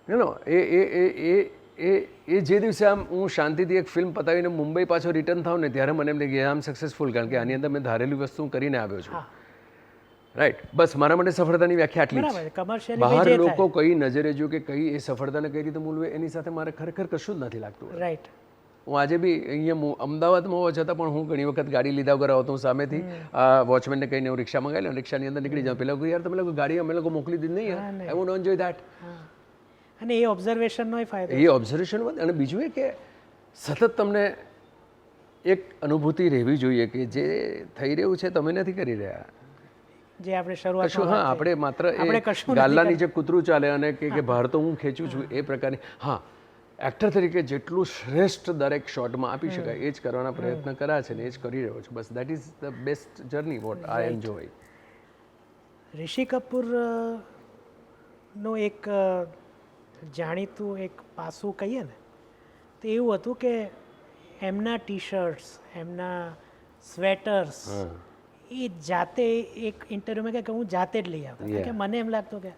યુ નો એ જે દિવસે આમ હું શાંતિથી એક ફિલ્મ પતાવીને મુંબઈ પાછો રિટર્ન થાવ ને, ત્યારે મને એમ લાગે આમ સક્સેસફુલ, કારણ કે આની અંદર મેં ધારેલી વસ્તુ હું કરીને આવ્યો છું. રાઈટ, બસ મારા માટે સફળતાની વ્યાખ્યા આટલી છે. બહાર લોકો કઈ નજરે જો કે કઈ એ સફળતાને કઈ રીતે મૂલવે, એની સાથે મારે ખરેખર કશું જ નથી લાગતું. રાઈટ, હું આજે બી અહીંયા અમદાવાદમાં હોવા છતાં પણ હું ઘણી વખત ગાડી લીધા વગર આવતો હું સામેથી આ વોચમેનને કહીને હું રિક્ષા મંગાવી લઉં, રિક્ષાની અંદર નીકળી જાઉં. પેલા યાર તમે લોકો ગાડી અમે લોકો મોકલી દીધી નહીં, I want to enjoy that. અને એ ઓબ્ઝર્વેશનનો ફાયદો, એ ઓબ્ઝર્વેશન વધે. અને બીજું એ કે સતત તમને એક અનુભૂતિ રહેવી જોઈએ કે જે થઈ રહ્યું છે તમે નથી કરી રહ્યા. જે આપણે શરૂઆતમાં, હા, આપણે માત્ર ગાલ્લા નીચે કૂતરું ચાલે અને કે બહાર તો હું ખેંચું છું એ પ્રકારની. હા, એક્ટર તરીકે જેટલું શ્રેષ્ઠ દરેક શોટમાં આપી શકાય એ જ કરવાના પ્રયત્ન કર્યા છે ને એ જ કરી રહ્યો છું. બસ that is the best journey what I enjoy. Rishi Kapoor નો એક જાણીતું એક પાસું કહીએ ને, તો એવું હતું કે એમના ટી શર્ટ્સ, એમના સ્વેટર્સ એ જાતે એક ઇન્ટરવ્યુમાં કે હું જાતે જ લઈ આવતા, કે મને એમ લાગતું કે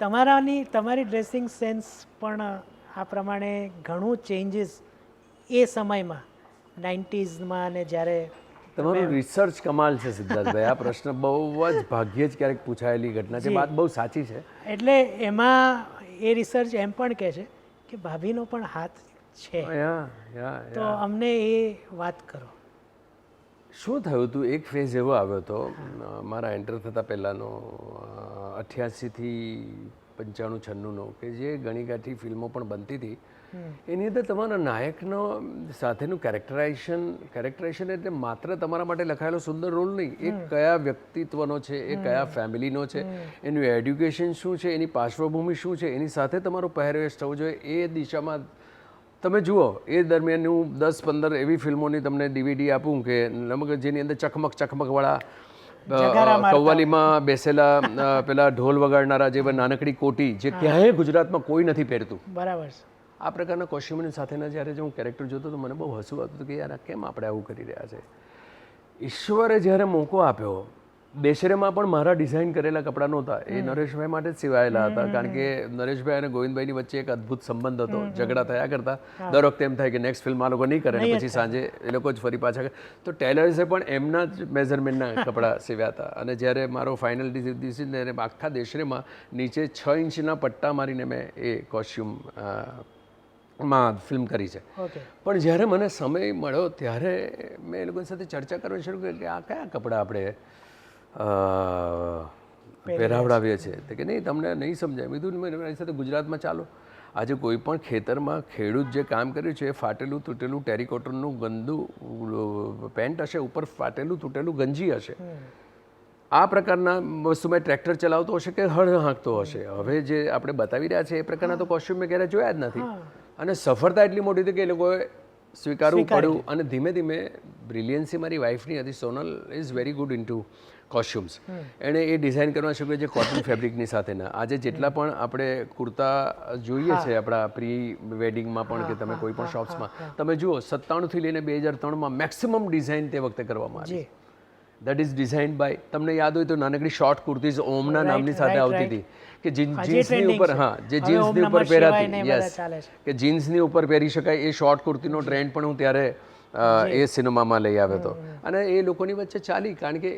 તમારી ડ્રેસિંગ સેન્સ પણ આ પ્રમાણે ઘણું ચેન્જીસ એ સમયમાં 90sમાં અને જ્યારે તમારું રિસર્ચ કમાલ છે સિદ્ધાર્થભાઈ. આ પ્રશ્ન બહુ જ ભાગ્યે જ ક્યારેક પૂછાયેલી ઘટના છે, વાત બહુ સાચી છે. એટલે એમાં એ રિસર્ચ એમ પણ કહે છે કે ભાભીનો પણ હાથ છે, તો અમને એ વાત કરો. શું થયું હતું, એક ફેઝ એવો આવ્યો હતો મારા એન્ટર થતાં પહેલાંનો 88 થી 95-96નો, કે જે ગણીગાંઠી ફિલ્મો પણ બનતી હતી. એની અંદર તમારા નાયકનો સાથેનું કેરેક્ટરાઇઝેશન એટલે માત્ર તમારા માટે લખાયેલો સુંદર રોલ નહીં, એ કયા વ્યક્તિત્વનો છે, એ કયા ફેમિલીનો છે, એનું એડ્યુકેશન શું છે, એની પાર્શ્વભૂમિ શું છે, એની સાથે તમારો પહેરવેશ થવો જોઈએ. એ દિશામાં તમે જુઓ, એ દરમિયાન હું 10-15 એવી ફિલ્મોની તમને DVD આપું કે જેની અંદર ચકમકવાળા કવ્વાલીમાં બેસેલા પેલા ઢોલ વગાડનારા જે નાનકડી કોટી જે ક્યાંય ગુજરાતમાં કોઈ નથી પહેરતું. બરાબર. આ પ્રકારના કોસ્ચ્યુમની સાથેના જ્યારે હું કેરેક્ટર જોતો તો મને બહુ હસવું આવતું હતું કે યાર કેમ આપણે આવું કરી રહ્યા છે. ઈશ્વરે જ્યારે મોકો આપ્યો, બેશરેમાં પણ મારા ડિઝાઇન કરેલા કપડાં નહોતા, એ નરેશભાઈ માટે જ સિવાયેલા હતા. કારણ કે નરેશભાઈ અને ગોવિંદભાઈની વચ્ચે એક અદ્ભુત સંબંધ હતો, ઝઘડા થયા કરતા. દર વખતે એમ થાય કે નેક્સ્ટ ફિલ્મ આ લોકો નહીં કરે, પછી સાંજે એ લોકો જ ફરી પાછા. તો ટેલર્સે પણ એમના જ મેઝરમેન્ટના કપડાં સીવ્યા હતા. અને જ્યારે મારો ફાઇનલ ડિસિઝન આખા દેશરેમાં નીચે 6 ઇંચના પટ્ટા મારીને મેં એ કોસ્ચ્યુમ માં ફિલ્મ કરી છે. પણ જ્યારે મને સમય મળ્યો ત્યારે મેં એ લોકોની સાથે ચર્ચા કરવાની શરૂ કરી કે આ કયા કપડાં આપણે પહેરાવડાવીએ છીએ. તો કે નહીં તમને નહીં સમજાય. મેં કીધું મારી સાથે ગુજરાતમાં ચાલો. આજે કોઈ પણ ખેતરમાં ખેડૂત જે કામ કર્યું છે એ ફાટેલું તૂટેલું ટેરિકોટનનું ગંદુ પેન્ટ હશે, ઉપર ફાટેલું તૂટેલું ગંજી હશે. આ પ્રકારના વસ્તુ મેં ટ્રેક્ટર ચલાવતો હશે કે હળ હાંકતો હશે. હવે જે આપણે બતાવી રહ્યા છે એ પ્રકારના તો કોસ્ચ્યુમ મેં ક્યારે જોયા જ નથી. અને સફળતા એટલી મોટી હતી કે એ લોકોએ સ્વીકારવું પડ્યું. અને ધીમે ધીમે બ્રિલિયન્સી મારી વાઈફની હતી. Sonal is very good in to costumes. એણે એ ડિઝાઇન કરવા શરૂ કર્યું છે કોટન ફેબ્રિકની સાથેના. આજે જેટલા પણ આપણે કુર્તા જોઈએ છે આપણા પ્રી વેડિંગમાં પણ કે તમે કોઈ પણ શોપ્સમાં તમે જુઓ 97 થી લઈને 2003માં મેક્સિમમ ડિઝાઇન તે વખતે કરવામાં આવી. દેટ ઇઝ ડિઝાઇન બાય, તમને યાદ હોય તો નાનકડી શોર્ટ કુર્તીઝ ઓમના નામની સાથે આવતી હતી કે જીન્સની ઉપર, હા, જે જીન્સની ઉપર પહેરાતી, યસ, કે જીન્સની ઉપર પહેરી શકાય. એ શોર્ટ કુર્તીનો ટ્રેન્ડ પણ હું ત્યારે એ સિનેમામાં લઈ આવ્યો હતો. અને એ લોકોની વચ્ચે ચાલી, કારણ કે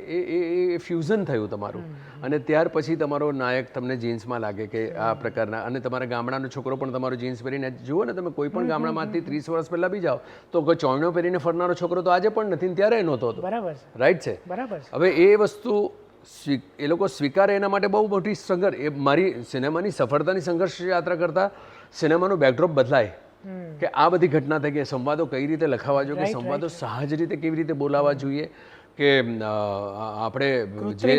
એ ફ્યુઝન થયું તમારું. અને ત્યાર પછી તમારો નાયક તમને જીન્સમાં લાગે કે આ પ્રકારના. અને તમારા ગામડાનો છોકરો પણ તમારો જીન્સ પહેરીને જુઓ ને, તમે કોઈ પણ ગામડામાંથી 30 વર્ષ પહેલાં બી જાઓ તો કોઈ ચોયણો પહેરીને ફરનારો છોકરો તો આજે પણ નથી, ત્યારે નહોતો. બરાબર, રાઈટ છે. બરાબર. હવે એ વસ્તુ એ લોકો સ્વીકારે એના માટે બહુ મોટી સંઘર્ષ. એ મારી સિનેમાની સફળતાની સંઘર્ષ યાત્રા કરતાં સિનેમાનું બેકડ્રોપ બદલાય કે આ બધી ઘટના થઈ કે સંવાદો કઈ રીતે લખાવા જોઈએ, કે સંવાદો સહજ રીતે કેવી રીતે બોલાવવા જોઈએ, કે આપણે જે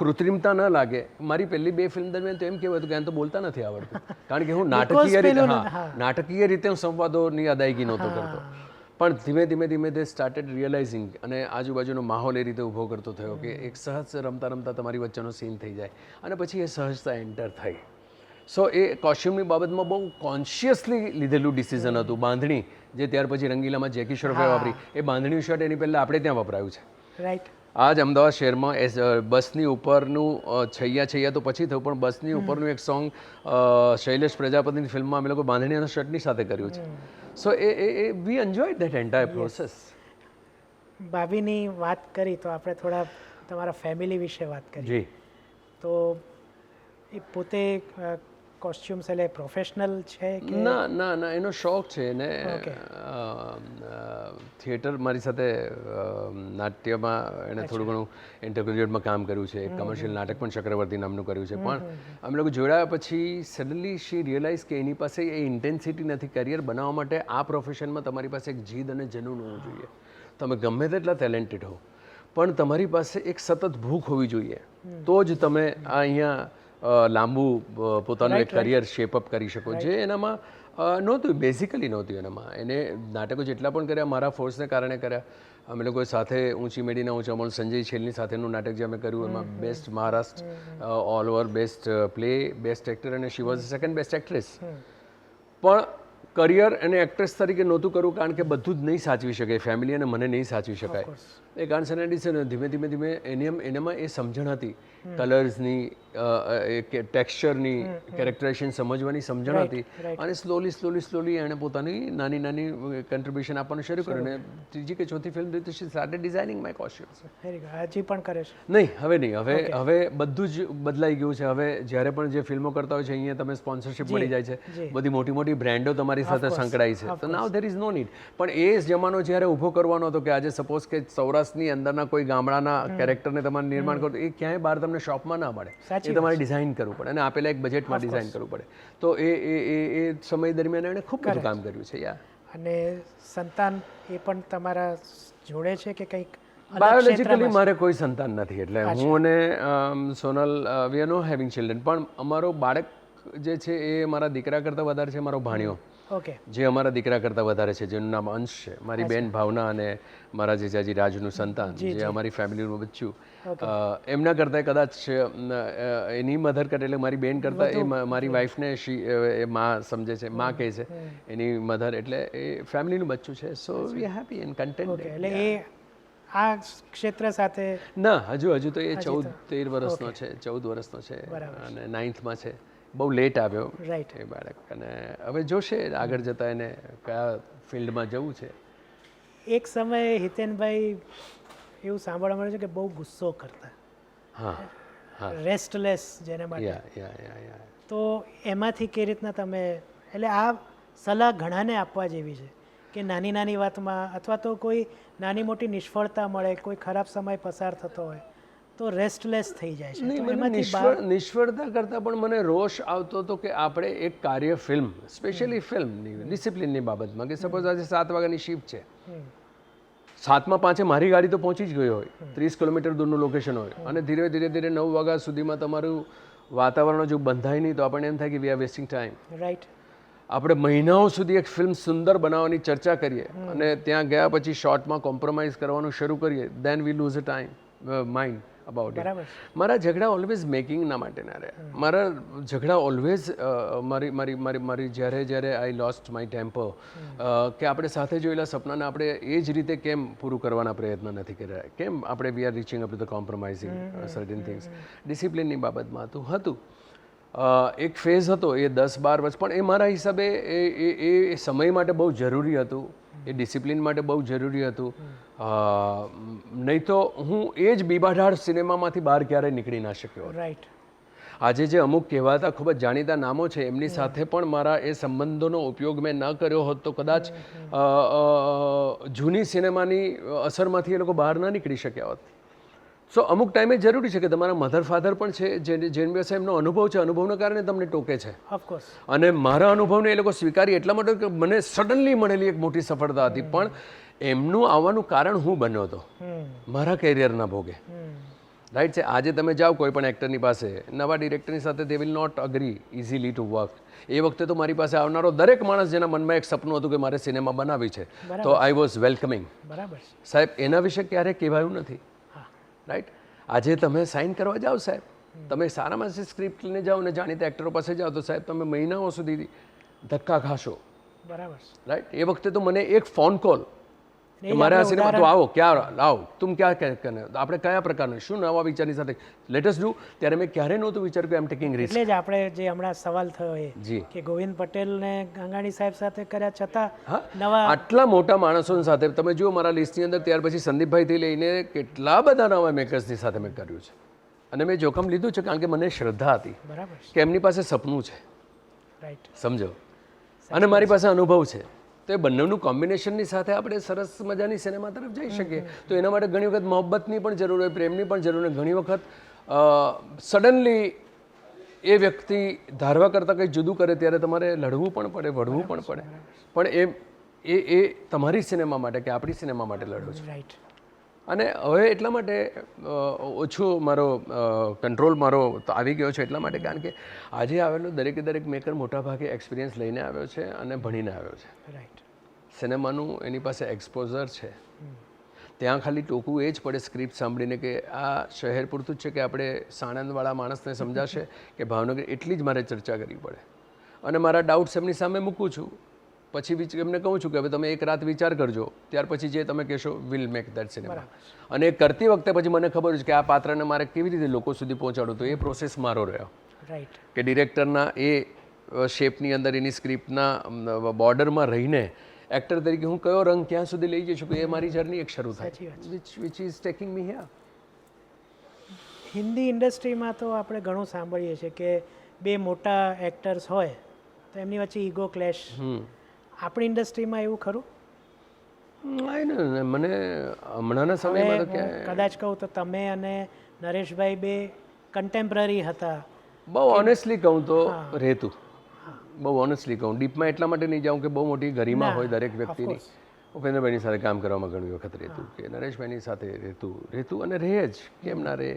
કૃત્રિમતા ન લાગે. મારી પહેલી 2 ફિલ્મ દરમિયાન તો એમ કહેવાય હતું કે એમ તો બોલતા નથી આવડતું, કારણ કે હું નાટકીય રીતે હું સંવાદોની અદાયગી નહોતો કરતો. પણ ધીમે ધીમે ધીમે તે સ્ટાર્ટેડ રિયલાઇઝિંગ, અને આજુબાજુનો માહોલ એ રીતે ઊભો કરતો થયો કે એક સહજ રમતા રમતા તમારી વચ્ચેનો સીન થઈ જાય. અને પછી એ સહજતા એન્ટર થઈ. સો એ કોસ્ચ્યુમની બાબતમાં બહુ કોન્શિયસલી લીધેલું ડિસિઝન હતું. બાંધણી જે ત્યાર પછી રંગીલામાં જેકી શ્રોફે વાપરી, એ બાંધણી શર્ટ એની પહેલાં આપણે ત્યાં વપરાયું છે. રાઈટ. આ જ અમદાવાદ શહેરમાં બસની ઉપરનું છૈયા તો પછી થયું, પણ બસની ઉપરનું એક સોંગ શૈલેષ પ્રજાપતિની ફિલ્મમાં અમે લોકો બાંધણીના શર્ટની સાથે કર્યું છે. સો એ we enjoy that entire process. ભાભીની વાત કરી તો આપણે થોડા તમારા ફેમિલી વિશે વાત કરી. જી. તો એ પોતે કોસ્ચ્યુમ્સ એટલે પ્રોફેશનલ છે કે ના ના ના, એનો શોખ છે એને. થિયેટર મારી સાથે નાટ્યમાં એણે થોડું ઘણું ઇન્ટરગ્રેજ્યુએટમાં કામ કર્યું છે. એક કમર્શિયલ નાટક પણ ચક્રવર્તી નામનું કર્યું છે. પણ અમે લોકો જોડાયા પછી સડનલી શી રિયલાઇઝ કે એની પાસે એ ઇન્ટેન્સિટી નથી. કરિયર બનાવવા માટે આ પ્રોફેશનમાં તમારી પાસે એક જીદ અને જનૂન હોવું જોઈએ. તમે ગમે તેટલા ટેલેન્ટેડ હો, પણ તમારી પાસે એક સતત ભૂખ હોવી જોઈએ. તો જ તમે અહીંયા લાંબુ પોતાનું એક કરિયર શેપઅપ કરી શકો. જે એનામાં નહોતું, બેઝિકલી નહોતું એનામાં. એને નાટકો જેટલા પણ કર્યા મારા ફોર્સને કારણે કર્યા. અમે લોકો સાથે ઊંચી મેડીના ઊંચા મોલ સંજય છેલની સાથેનું નાટક જે અમે કર્યું એમાં best Maharashtra all over best play, best actor, અને she was second best actress. પણ કરિયર અને એક્ટ્રેસ તરીકે નહોતું કરવું, કારણ કે બધું જ નહીં સાચવી શકે, ફેમિલી અને મને નહીં સાચવી શકાય. એ કારણ છે ને ધીમે ધીમે ધીમે એનામાં એ સમજણ હતી, કલર્સની, ટેક્સચરની, કેરેક્ટરાઇઝેશન સમજવાની સમજણ હતી. અને સ્લોલી એણે પોતાની નાની નાની કન્ટ્રીબ્યુશન આપવાનું શરૂ કર્યું. અને ત્રીજી કે ચોથી ફિલ્મ હતી શી સ્ટાર્ટેડ ડિઝાઇનિંગ માય કોસ્ચ્યુમ્સ. હજી પણ કરે છે? નહીં, હવે નહીં. હવે બધું જ બદલાઈ ગયું છે. હવે જ્યારે પણ જે ફિલ્મો કરતા હોય છે અહીંયા તમે સ્પોન્સરશિપ મળી જાય છે, બધી મોટી મોટી બ્રાન્ડો તમારી સાથે સંકળાય છે. તો નાવ ધેર ઇઝ નો નીડ. પણ એ જમાનો જ્યારે ઊભો કરવાનો હતો કે આજે સપોઝ કે સૌરાષ્ટ્રની અંદરના કોઈ ગામડાના કેરેક્ટરને તમારે નિર્માણ કરો, એ ક્યાંય બહાર તમને શોપમાં ના મળે. એ તમારે ડિઝાઇન કરવું પડે, અને આપેલા એક બજેટમાં ડિઝાઇન કરવું પડે. તો એ સમય દરમિયાન એણે ખૂબ બધું કામ કર્યું છે. યાર. અને સંતાન એ પણ તમારા જોડે છે કે કંઈક? બાયોલોજિકલી મારે કોઈ સંતાન નથી, એટલે હું અને Sonal we are no having children. પણ અમારો બાળક જે છે એ મારા દીકરા કરતાં વધારે છે મારો ભાણિયો. ઓકે, જે અમારા દીકરા કરતાં વધારે છે, જેનું નામ અંશ છે, મારી બેન ભાવના અને મારા જીજાજી રાજનું સંતાન, જે અમારી ફેમિલીનું બચ્ચું, એમના કરતાં કદાચ એની મધર કરતા, એટલે મારી બેન કરતાં એ મારી વાઈફને એ માં સમજે છે, માં કહે છે એની મધર, એટલે એ ફેમિલીનું બચ્ચું છે. So we are happy and content. એટલે એ આ ક્ષેત્ર સાથે ના, હજુ તો એ 14-13 વર્ષનો છે, 14 વર્ષનો છે અને 9thમાં છે. બહુ લેટ આવ્યો રાઈટ. એ બાળક, અને હવે જોશે આગળ જતા એને કયા ફિલ્ડમાં જવું છે. એક સમયે હિતેનભાઈ એવું સાંભળવા મળે છે કે બહુ ગુસ્સો કરતા, હા, રેસ્ટલેસ જેને માટે, યા. તો એમાંથી કઈ રીતના તમે, એટલે આ સલાહ ઘણાને આપવા જેવી છે કે નાની નાની વાતમાં અથવા તો કોઈ નાની મોટી નિષ્ફળતા મળે, કોઈ ખરાબ સમય પસાર થતો હોય તો રેસ્ટલેસ થઈ જાય છે. નહીં, તો મને એમાંથી બહાર નિષ્ફળતા કરતાં પણ મને રોષ આવતો હતો કે આપણે એક કાર્ય ફિલ્મ, સ્પેશિયલી ફિલ્મની ડિસિપ્લિનની બાબતમાં, કે સપોઝ આજે 7 વાગ્યાની શિફ્ટ છે, 7:05 મારી ગાડી તો પહોંચી જ ગઈ હોય, 30 કિલોમીટર દૂરનું લોકેશન હોય, અને ધીરે ધીરે 9 વાગ્યા સુધીમાં તમારું વાતાવરણ જો બંધાય નહીં તો આપણને એમ થાય કે we are wasting time. Right. આપણે મહિનાઓ સુધી એક ફિલ્મ સુંદર બનાવવાની ચર્ચા કરીએ અને ત્યાં ગયા પછી શોર્ટમાં કોમ્પ્રોમાઇઝ કરવાનું શરૂ કરીએ, then we lose a time mind about it. બરાબર. મારા ઝઘડા ઓલવેઝ મેકિંગના માટે ના રહ્યા. મારા ઝઘડા ઓલવેઝ મારી જ્યારે આઈ લોસ્ટ માય ટેમ્પર, કે આપણે સાથે જોયેલા સપનાને આપણે એ જ રીતે કેમ પૂરું કરવાના પ્રયત્ન નથી કરી રહ્યા, કેમ આપણે we are reaching up to the compromising certain things. ડિસિપ્લિનની બાબતમાં હતું. એક ફેઝ હતો એ 10-12 વર્ષ, પણ એ મારા હિસાબે એ સમય માટે બહુ જરૂરી હતું, એ ડિસિપ્લિન માટે બહુ જરૂરી હતું. નહીં તો હું એ જ બીબાઢાળ સિનેમામાંથી બહાર ક્યારેય નીકળી ના શક્યો. રાઈટ. આજે જે અમુક કહેવાતા ખૂબ જ જાણીતા નામો છે, એમની સાથે પણ મારા એ સંબંધોનો ઉપયોગ મેં ન કર્યો હોત તો કદાચ જૂની સિનેમાની અસરમાંથી એ લોકો બહાર ન નીકળી શક્યા હોત. સો અમુક ટાઈમે જરૂરી છે કે તમારા મધર ફાધર પણ છે, જેની પાસે એમનો અનુભવ છે, અનુભવના કારણે તમને ટોકે છે. ઓફકોર્સ. અને મારા અનુભવને એ લોકો સ્વીકારી એટલા માટે કે મને સડનલી મળેલી એક મોટી સફળતા હતી, પણ એમનું આવવાનું કારણ હું બન્યો હતો મારા કેરિયરના ભોગે. રાઈટ છે. આજે તમે જાઓ કોઈ પણ એક્ટરની પાસે, નવા ડિરેક્ટરની સાથે they will not agree easily to work. એ વખતે તો મારી પાસે આવનારો દરેક માણસ જેના મનમાં એક સપનું હતું કે મારે સિનેમા બનાવી છે, તો આઈ વોઝ વેલકમિંગ. બરાબર. સાહેબ, એના વિશે ક્યારેય કહેવાયું નથી. રાઈટ. આજે તમે સાઇન કરવા જાઓ સાહેબ, તમે સારામાં સ્ક્રિપ્ટ લઈને જાઓ ને જાણીતા એક્ટરો પાસે જાઓ તો સાહેબ તમે મહિનાઓ સુધી ધક્કા ખાશો. બરાબર. રાઈટ. એ વખતે તો મને એક ફોન કોલ, મારે આ સિનેમા તો આવો, ક્યાં આવો, તુમ ક્યાં આપણે કયા પ્રકારનું, શું નવા વિચારની સાથે લેટ અસ ડુ. ત્યારે મેં ક્યારે નહોતું વિચાર્યું કે આઈ એમ ટેકિંગ રિસ્ક. એટલે જ આપણે જે હમણાં સવાલ થયો એ જી, કે ગોવિંદ પટેલને ગંગાણી સાહેબ સાથે કર્યા છતાં નવા આટલા મોટા માણસો સાથે તમે જુઓ મારા લિસ્ટની અંદર, ત્યાર પછી સંદીપભાઈથી લઈને કેટલા બધા નવા મેકર્સની સાથે મેં કર્યું છે. અને મેં જોખમ લીધું છે કારણ કે મને શ્રદ્ધા હતી કે એમની પાસે સપનું છે. રાઈટ. સમજો. અને મારી પાસે અનુભવ છે, તો એ બંનેનું કોમ્બિનેશનની સાથે આપણે સરસ મજાની સિનેમા તરફ જઈ શકીએ. તો એના માટે ઘણી વખત મોહબ્બતની પણ જરૂર હોય, પ્રેમની પણ જરૂર હોય. ઘણી વખત સડનલી એ વ્યક્તિ ધારવા કરતાં કંઈ જુદું કરે ત્યારે તમારે લડવું પણ પડે, વળવું પણ પડે. પણ એ તમારી સિનેમા માટે કે આપણી સિનેમા માટે લડો છો. રાઈટ. અને હવે એટલા માટે ઓછો મારો કંટ્રોલ મારો આવી ગયો છે, એટલા માટે કારણ કે આજે આવેલો દરેક મેકર મોટાભાગે એક્સપિરિયન્સ લઈને આવ્યો છે અને ભણીને આવ્યો છે. રાઈટ. સિનેમાનું એની પાસે એક્સપોઝર છે. ત્યાં ખાલી ટોકવું એ જ પડે સ્ક્રિપ્ટ સાંભળીને કે આ શહેર પૂરતું જ છે કે આપણે સાણંદવાળા માણસને સમજાશે કે ભાવનગર, એટલી જ મારે ચર્ચા કરવી પડે. અને મારા ડાઉટ્સ એમની સામે મૂકું છું, પછી એમને કહું છું કે હવે તમે એક રાત વિચાર કરજો, ત્યાર પછી જે તમે કહેશો વિલ મેક દેટ સિનેમા. અને એ કરતી વખતે પછી મને ખબર છે કે આ પાત્રને મારે કેવી રીતે લોકો સુધી પહોંચાડું, તો એ પ્રોસેસ મારો રહ્યો. રાઈટ. કે ડિરેક્ટરના એ શેપની અંદર એની સ્ક્રિપ્ટના બોર્ડરમાં રહીને એક્ટર તરીકે હું કયો રંગ ક્યાં સુધી લઈ જઈ શકું, એ મારી જર્ની એક શરૂ થાય, which is taking me here. Hindi ઇન્ડસ્ટ્રીમાં તો આપણે ઘણું સાંભળીએ છીએ કે બે મોટા એક્ટર્સ હોય તો એમની વચ્ચે ઈગો ક્લેશ. આપણી ઇન્ડસ્ટ્રીમાં એવું ખરું? મને હમણાંના સમયમાં તો કદાચ કહું તો તમે અને નરેશભાઈ બે કન્ટેમ્પરરી હતા. બહુ ઓનેસ્ટલી કહું તો રહેતું, બહુ ઓનેસ્ટલી કહું, ડીપમાં એટલા માટે નહીં જાઉં કે બહુ મોટી ગરિમા હોય દરેક વ્યક્તિની. ઉપેન્દ્રભાઈની સાથે કામ કરવામાં ઘણી વખત રહેતું, કે નરેશભાઈની સાથે રહેતું અને રહે જ, કેમ ના રહે,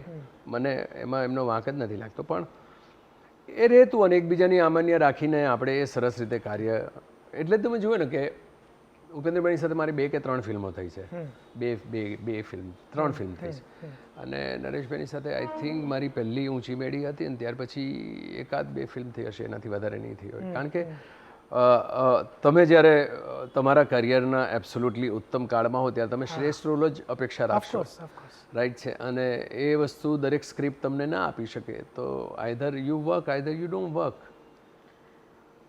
મને એમાં એમનો વાંક જ નથી લાગતો. પણ એ રહેતું અને એકબીજાની આમાન્ય રાખીને આપણે એ સરસ રીતે કાર્ય એટલે જ તમે જુઓ ને કે ઉપેન્દ્રભાઈની સાથે મારી 2 કે 3 ફિલ્મો થઈ છે, બે ફિલ્મ 3 ફિલ્મ થઈ છે. અને નરેશભાઈની સાથે આઈ થિંક મારી પહેલી ઊંચી મેડી હતી ને ત્યાર પછી 1-2 ફિલ્મ થઈ હશે, એનાથી વધારે નહીં થઈ હોય. કારણ કે તમે જ્યારે તમારા કરિયરના એબ્સોલ્યુટલી ઉત્તમ કાળમાં હો ત્યારે તમે શ્રેષ્ઠ રોલ જ અપેક્ષા રાખશો, રાઈટ છે. અને એ વસ્તુ દરેક સ્ક્રિપ્ટ તમને ના આપી શકે, તો either you work either you don't work.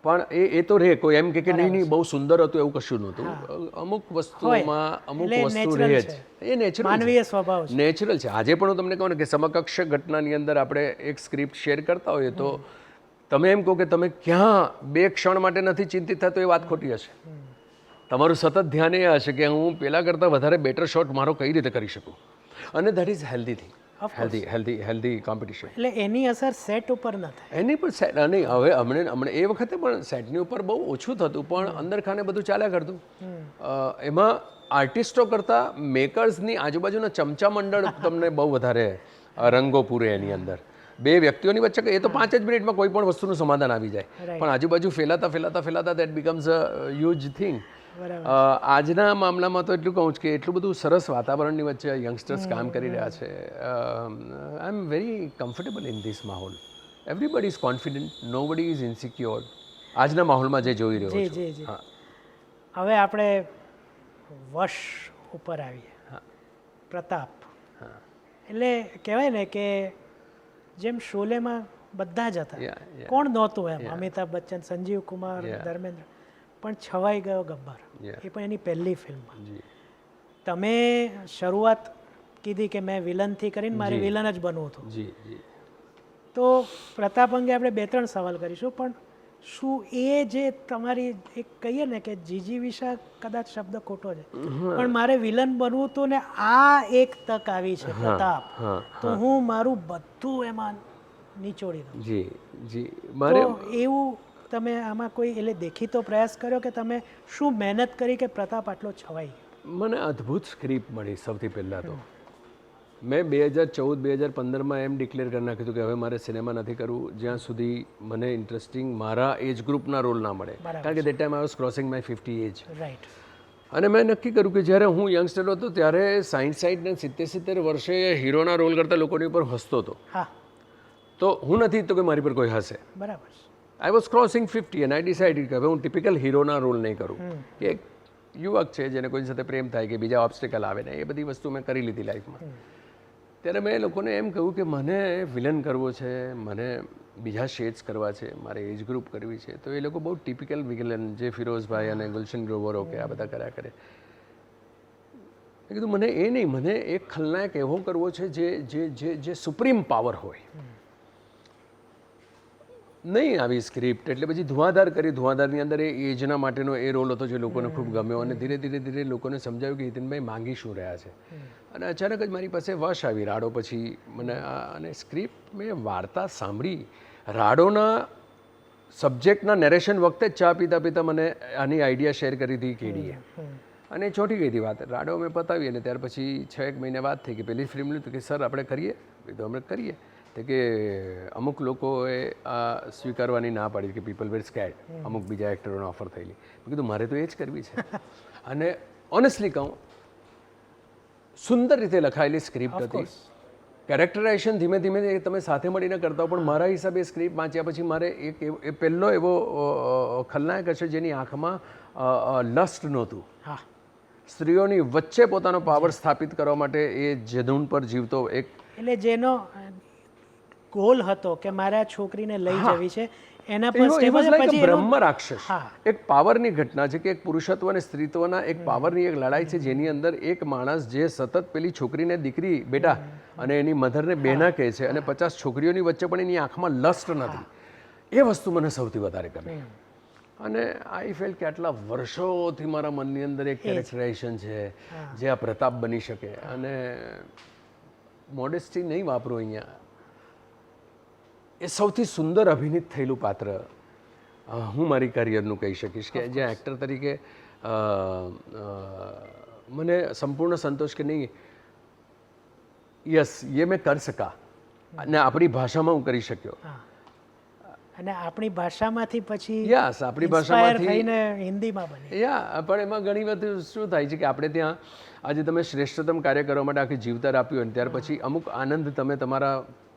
પણ એ તો રહે, કોઈ એમ કે નહીં બહુ સુંદર હતું એવું કશું નહોતું. અમુક વસ્તુમાં અમુક વસ્તુ રહે જ, એ નેચરલ છે. આજે પણ હું તમને કહું ને કે સમકક્ષ ઘટનાની અંદર આપણે એક સ્ક્રિપ્ટ શેર કરતા હોઈએ તો તમે એમ કહો કે તમે ક્યાં 2 ક્ષણ માટે નથી ચિંતિત થતો, એ વાત ખોટી હશે. તમારું સતત ધ્યાન એ હશે કે હું પેલા કરતાં વધારે બેટર શોટ મારો કઈ રીતે કરી શકું, અને that is healthy thing, healthy competition. એટલે એની અસર સેટ ઉપર ન થાય. એની પણ સેટ નહીં, હવે હમણાં એ વખતે પણ સેટની ઉપર બહુ ઓછું થતું, પણ અંદર ખાને બધું ચાલ્યા કરતું. એમાં આર્ટિસ્ટો કરતાં મેકર્સની આજુબાજુના ચમચા મંડળ તમને બહુ વધારે રંગો પૂરે એની અંદર. 2 વ્યક્તિઓની વચ્ચે એ તો 5 જ મિનિટમાં કોઈ પણ વસ્તુનું સમાધાન આવી જાય, પણ આજુબાજુ ફેલાતા that becomes a huge thing. આજના મામલામાં તો એટલું કહું છું કે એટલું બધું સરસ વાતાવરણની વચ્ચે યંગસ્ટર્સ કામ કરી રહ્યા છે. I am very comfortable in this માહોલ. Everybody is confident, nobody is insecure. આજના માહોલમાં જે જોઈ રહ્યો છું. હા, હવે આપણે વશ ઉપર આવીએ. પ્રતાપ. એટલે કહેવાય ને કે જેમ શોલેમાં બધા જ હતા, કોણ નહોતું એમ, અમિતાભ બચ્ચન, સંજીવ કુમાર, ધર્મેન્દ્ર, પણ છવાઈ ગયો ગબ્બર, એ પણ એની પહેલી ફિલ્મમાં. તમે શરૂઆત કીધી કે મેં વિલનથી કરીને મારે વિલન જ બનવું હતું. તો પ્રતાપ અંગે આપણે 2-3 સવાલ કરીશું, પણ શું એ જે તમારી એક કહીએ ને કે જીજીવિષા, કદાચ શબ્દ ખોટો છે, પણ મારે વિલન બનવું હતું ને આ એક તક આવી છે પ્રતાપ, તો હું મારું બધું એમાં નીચોડી દઉં. જી મારે એવું તમે આમાં કોઈ એટલે દેખીતો પ્રયાસ કર્યો કે તમે શું મહેનત કરી કે પ્રતાપ આટલો છવાઈ? મને અદ્ભુત સ્ક્રિપ્ટ મળી. સૌથી પહેલાં તો મેં 2014-2015માં એમ ડિક્લેર કરી નાખ્યું કે હવે મારે સિનેમા નથી કરવું જ્યાં સુધી મને ઇન્ટરેસ્ટિંગ મારા એજ ગ્રુપના રોલ ના મળે, કારણ કે that time I was crossing my 50 age. Right. અને મેં નક્કી કર્યું કે જ્યારે હું યંગસ્ટર હતો ત્યારે 60 ને 70 વર્ષે હીરોના રોલ કરતા લોકોની ઉપર હસતો હતો. તો હું નથી ઈચ્છતો કે મારી પર કોઈ હસે. બરાબર. આઈ was crossing 50 and I decided કે હવે હું ટિપિકલ હીરોના રોલ નહીં કરું, કે એક યુવક છે જેને કોઈની સાથે પ્રેમ થાય કે બીજા ઓબ્સ્ટેકલ આવે ને, એ બધી વસ્તુ મેં કરી લીધી લાઈફમાં. ત્યારે મેં લોકોને એમ કહ્યું કે મને વિલન કરવો છે, મને બીજા શેડ્સ કરવા છે, મારે એજ ગ્રુપ કરવી છે. તો એ લોકો બહુ ટિપિકલ વિલન જે ફિરોઝભાઈ અને ગુલશન ગ્રોવરો કે આ બધા કર્યા કરે. મેં કીધું મને એ નહીં, મને એક ખલનાયક એવો કરવો છે જે સુપ્રીમ પાવર હોય. નહીં આવી સ્ક્રિપ્ટ, એટલે પછી ધુઆધાર કરી. ધુઆધારની અંદર એ એજના માટેનો એ રોલ હતો જે લોકોને ખૂબ ગમ્યો, અને ધીરે ધીરે લોકોને સમજાવ્યું કે હિતેનભાઈ માંગી શું રહ્યા છે. અને અચાનક જ મારી પાસે વશ આવી રાડો પછી મને અને સ્ક્રિપ્ટ મેં વાર્તા સાંભળી. રાડોના સબ્જેક્ટના નેરેશન વખતે જ ચા પીતા પીતા મને આની આઈડિયા શેર કરી હતી કેડીએ, અને ચોંટી ગઈ હતી વાત. રાડો મેં પતાવી અને ત્યાર પછી 6-1 મહિને વાત થઈ કે પેલી ફિલ્મની તો કે સર આપણે કરીએ. તો અમે કરીએ કે અમુક લોકોએ આ સ્વીકારવાની ના પાડી કે પીપલ વેર સ્કેર્ડ, અમુક બીજા એક્ટરોને ઓફર થયેલી. મેં કીધું મારે તો એ જ કરવી છે. અને ઓનેસ્ટલી કહું, સુંદર રીતે લખાયેલી સ્ક્રિપ્ટ હતી. કેરેક્ટરાઇઝેશન ધીમે ધીમે તમે સાથે મળીને કરતા હો, પણ મારા હિસાબે સ્ક્રિપ્ટ વાંચ્યા પછી મારે એક પહેલો એવો ખલનાયક હશે જેની આંખમાં લસ્ટ નહોતું. સ્ત્રીઓની વચ્ચે પોતાનો પાવર સ્થાપિત કરવા માટે એ જધૂન પર જીવતો એક, એટલે જેનો ગોલ હતો કે મારા છોકરીને લઈ જવી છે, એના પર બ્રહ્મ રાક્ષસ. એક પાવરની ઘટના છે કે એક પુરુષત્વ અને સ્ત્રીત્વના એક પાવરની એક લડાઈ છે, જેની અંદર એક માણસ જે સતત પેલી છોકરીને દીકરી બેટા અને એની મધરને બેના કહે છે, અને 50 છોકરીઓની વચ્ચે પણ એની આંખમાં લસ્ટ નથી. એ વસ્તુ મને સૌથી વધારે ગમી. અને આઈ ફીલ કે આટલા વર્ષોથી મારા મનની અંદર એક કેરેક્ટરાઇઝેશન છે જે આ પ્રતાપ બની શકે. અને મોડેસ્ટી નહીં વાપરો અહીંયા, એ સૌથી સુંદર અભિનીત થયેલું પાત્ર હું મારી કરિયરનું કહી શકીશ, કે જ્યાં એક્ટર તરીકે મને સંપૂર્ણ સંતોષ કે નહીં, યસ ये मैं कर सका અને આપણી ભાષામાં હું કરી શક્યો. અને આપણી ભાષામાંથી પછી યસ આપણી inspire ભાષામાંથી થઈને હિન્દીમાં બને. યા પણ એમાં ઘણી વખત શું થાય છે કે આપણે ત્યાં આજે તમે શ્રેષ્ઠતમ કાર્ય કરવા માટે આખી જીવતર આપ્યું હોય ને ત્યાર પછી અમુક આનંદ તમે તમારા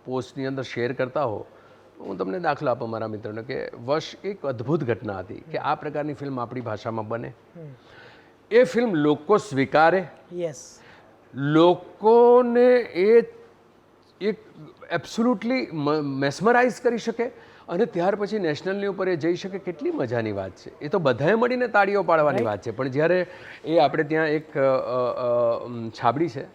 પોસ્ટની અંદર શેર કરતા હો. હું તમને દાખલો આપું મારા મિત્રને કે વર્ષ એક અદ્ભુત ઘટના હતી કે આ પ્રકારની ફિલ્મ આપણી ભાષામાં બને, એ ફિલ્મ લોકો સ્વીકારે, યસ, લોકોને એ એક એબ્સોલ્યુટલી મેસ્મરાઇઝ કરી શકે અને ત્યાર પછી નેશનલની ઉપર એ જઈ શકે. કેટલી મજાની વાત છે. એ તો બધાએ મળીને તાળીઓ પાડવાની વાત છે. પણ જ્યારે એ આપણે ત્યાં એક છાબડી છે,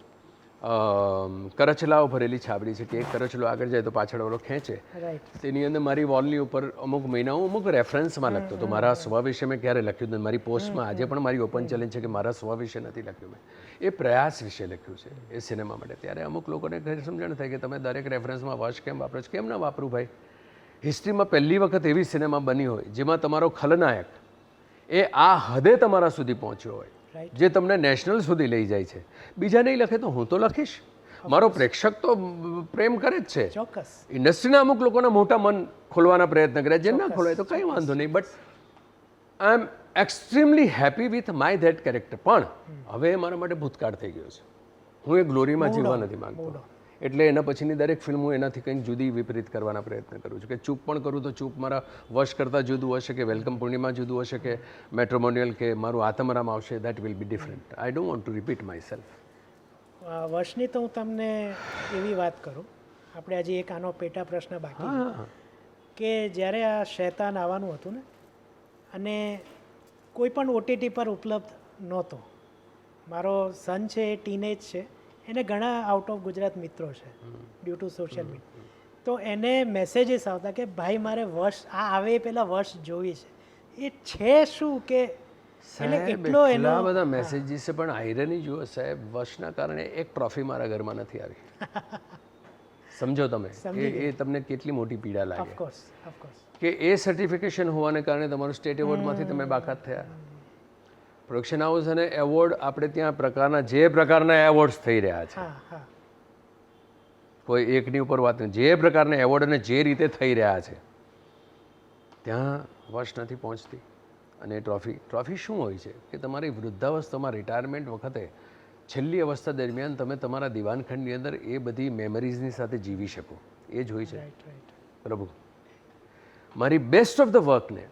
કરચલાઓ ભરેલી છાબડી છે કે એક કરચલો આગળ જાય તો પાછળ ઓલો ખેંચે, રાઈટ, તેની અંદર મારી વોલની ઉપર અમુક મહિના હું અમુક રેફરન્સમાં લખતો હતો. મારા સ્વ વિશે મેં ક્યારે લખ્યું નથી. મારી પોસ્ટમાં આજે પણ મારી ઓપન ચેલેન્જ છે કે મારા સ્વ વિશે નથી લખ્યું મેં, એ પ્રયાસ વિશે લખ્યું છે એ સિનેમા માટે. ત્યારે અમુક લોકોને સમજણ થાય કે તમે દરેક રેફરન્સમાં વર્ષ કેમ વાપરો છો. કેમ ના વાપરું ભાઈ? હિસ્ટ્રીમાં પહેલી વખત એવી સિનેમા બની હોય જેમાં તમારો ખલનાયક એ આ હદે તમારા સુધી પહોંચ્યો હોય જે તમને નેશનલ સુધી લઈ જાય છે. બીજા નહીં લખે તો હું તો લખીશ. મારો પ્રેક્ષક તો પ્રેમ કરે જ છે. ચોક્કસ. ઇન્ડસ્ટ્રીના અમુક લોકોના મોટા મન ખોલવાના પ્રયત્ન કર્યા, જે ના ખોલાય તો કંઈ વાંધો નહીં. But I am extremely happy with my that character. પણ હવે મારા માટે ભૂતકાળ થઈ ગયો છે. હું એ ગ્લોરીમાં જીવવા નથી માંગતો. એટલે એના પછીની દરેક ફિલ્મ હું એનાથી કંઈક જુદી વિપરીત કરવાના પ્રયત્ન કરું છું. કે ચૂપ પણ કરું તો ચૂપ મારા વર્ષ કરતાં જુદું હશે, કે વેલકમ પૂર્ણિમા જુદું હશે, કે મેટ્રોમોનિયલ કે મારું આત્મરામ આવશે. That will be different. I don't want to repeat my self. વર્ષની તો હું તમને એવી વાત કરું, આપણે હજી એક આનો પેટા પ્રશ્ન બાકી છે કે જ્યારે આ શૈતાન આવવાનું હતું ને અને કોઈ પણ ઓટીટી પર ઉપલબ્ધ નહોતો. મારો સન છે એ ટીનેજ છે, એને ઘણા આઉટ ઓફ ગુજરાત મિત્રો છે ડ્યુ ટુ સોશિયલ મીડિયા. તો એને મેસેજીસ આવતા કે ભાઈ મારે વર્ષ આ આવે એ પહેલાં વર્ષ જોવી છે. એ છે શું કે એટલે એટલો એનો એટલા બધા મેસેજીસ છે. પણ આયરની જુઓ સાહેબ, વર્ષના કારણે એક ટ્રોફી મારા ઘરમાં નથી આવી. સમજો તમે એ તમને કેટલી મોટી પીડા લાગે ઓફકોર્સ, ઓફકોર્સ, કે એ સર્ટિફિકેશન હોવાને કારણે તમારું સ્ટેટ એવોર્ડમાંથી તમે બાકાત થયા. પ્રોડક્શન હાઉસ અને એવોર્ડ આપણે ત્યાં પ્રકારના જે પ્રકારના એવોર્ડ્સ થઈ રહ્યા છે, હા હા, કોઈ એકની ઉપર વાત નહીં, જે પ્રકારના એવોર્ડ અને જે રીતે થઈ રહ્યા છે ત્યાં વર્ષ નથી પહોંચતી. અને ટ્રોફી શું હોય છે કે તમારી વૃદ્ધાવસ્થામાં રિટાયરમેન્ટ વખતે છેલ્લી અવસ્થા દરમિયાન તમે તમારા દિવાનખંડની અંદર એ બધી મેમરીઝની સાથે જીવી શકો. એ જ હોય છે. રાઈટ, રાઈટ, પ્રભુ મારી બેસ્ટ ઓફ ધ વર્કને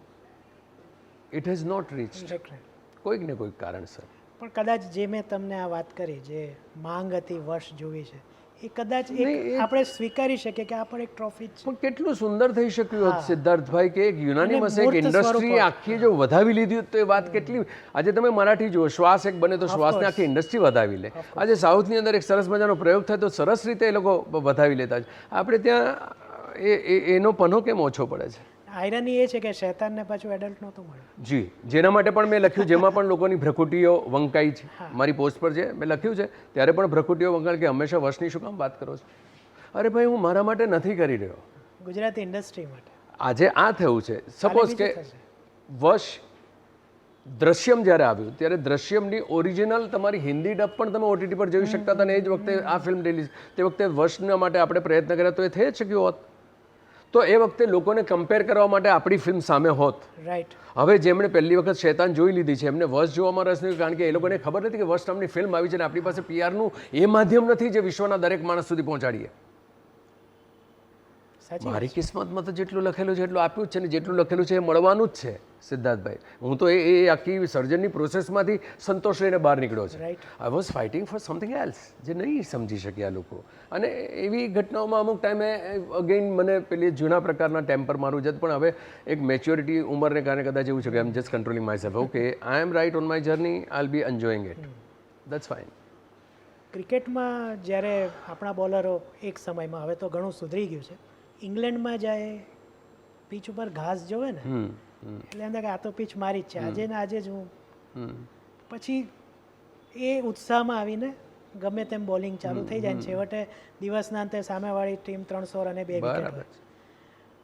it has not reach right, right. કોઈક ને કોઈક કારણસર. પણ કદાચ જે મેં તમને આ વાત કરી, જે માંગ હતી વર્ષ જોવી છે, એ કદાચ એક આપણે સ્વીકારી શકીએ કે આ પણ એક ટ્રોફી જ છે. પણ કેટલું સુંદર થઈ શક્યું હોત સિદ્ધાર્થભાઈ કે એક યુનાનિમસ એક મૂર્ત ઇન્ડસ્ટ્રી સ્વરૂપ આખી જો વધાવી લીધી હોત તો એ વાત કેટલી. આજે તમે મરાઠી જુઓ, શ્વાસ એક બને તો શ્વાસને આખી ઇન્ડસ્ટ્રી વધાવી લે. આજે સાઉથની અંદર એક સરસ મજાનો પ્રયોગ થાય તો સરસ રીતે એ લોકો વધાવી લેતા છે. આપણે ત્યાં એનો પનો કેમ ઓછો પડે છે? આયરની એ છે કે શૈતાનને પાછું એડલ્ટ નહોતું મળ્યું. જી, જેના માટે પણ મેં લખ્યું, જેમાં પણ લોકોની ભ્રકુટીઓ વંકાઈ છે. મારી પોસ્ટ પર જે મેં લખ્યું છે ત્યારે પણ ભ્રકુટીઓ વંકાઈ કે હંમેશા વર્ષની શું કામ વાત કરો છો? અરે ભાઈ, હું મારા માટે નથી કરી રહ્યો, ગુજરાતી ઇન્ડસ્ટ્રી માટે. આજે આ થયું છે. સપોઝ કે વર્ષ દ્રશ્યમ જ્યારે આવ્યું ત્યારે દ્રશ્યમની ઓરિજિનલ તમારી હિન્દી ડબ પણ તમે ઓટીટી પર જોઈ શકતા હતા. અને એ જ વખતે આ ફિલ્મ રિલીઝ, તે વખતે વર્ષના માટે આપણે પ્રયત્ન કર્યા તો એ થઈ જ શક્યું હોત. તો એ વખતે લોકોને કમ્પેર કરવા માટે આપણી ફિલ્મ સામે હોત. રાઈટ. હવે જેમણે પહેલી વખત શૈતાન જોઈ લીધી છે એમને વર્ષ જોવામાં રસ નથી, કારણ કે એ લોકોને ખબર નથી કે વર્ષ નામની ફિલ્મ આવી છે અને આપણી પાસે પીઆરનું એ માધ્યમ નથી જે વિશ્વના દરેક માણસ સુધી પહોંચાડીએ. મારી કિસ્મતમાં તો જેટલું લખેલું છે એટલું આપ્યું જ છે ને જેટલું લખેલું છે એ મળવાનું જ છે સિદ્ધાર્થભાઈ. હું તો એ આખી સર્જનની પ્રોસેસમાંથી સંતોષ લઈને બહાર નીકળ્યો છે. I was fighting for something else જે નહીં સમજી શક્યા લોકો. અને એવી ઘટનાઓમાં અમુક ટાઈમે અગેઇન મને પેલી જૂના પ્રકારના ટેમ્પર મારું જત. પણ હવે એક મેચ્યોરિટી ઉંમરને કારણે કદાચ એવું છે કે I am just controlling my self. Okay, I am right on my journey, I will be enjoying it, that's fine. ક્રિકેટમાં જ્યારે આપણા બોલરો એક સમયમાં, હવે તો ઘણું સુધરી ગયું છે, ઇંગ્લેન્ડમાં જાય પીચ ઉપર ઘાસ જોવે ને એટલે એમ કે આ તો પીચ મારી જ છે, આજે ને આજે જ હું, પછી એ ઉત્સાહમાં આવીને ગમે તેમ બોલિંગ ચાલુ થઈ જાય ને છેવટે દિવસના અંતે સામેવાળી ટીમ 300 રને 2 વિકેટ.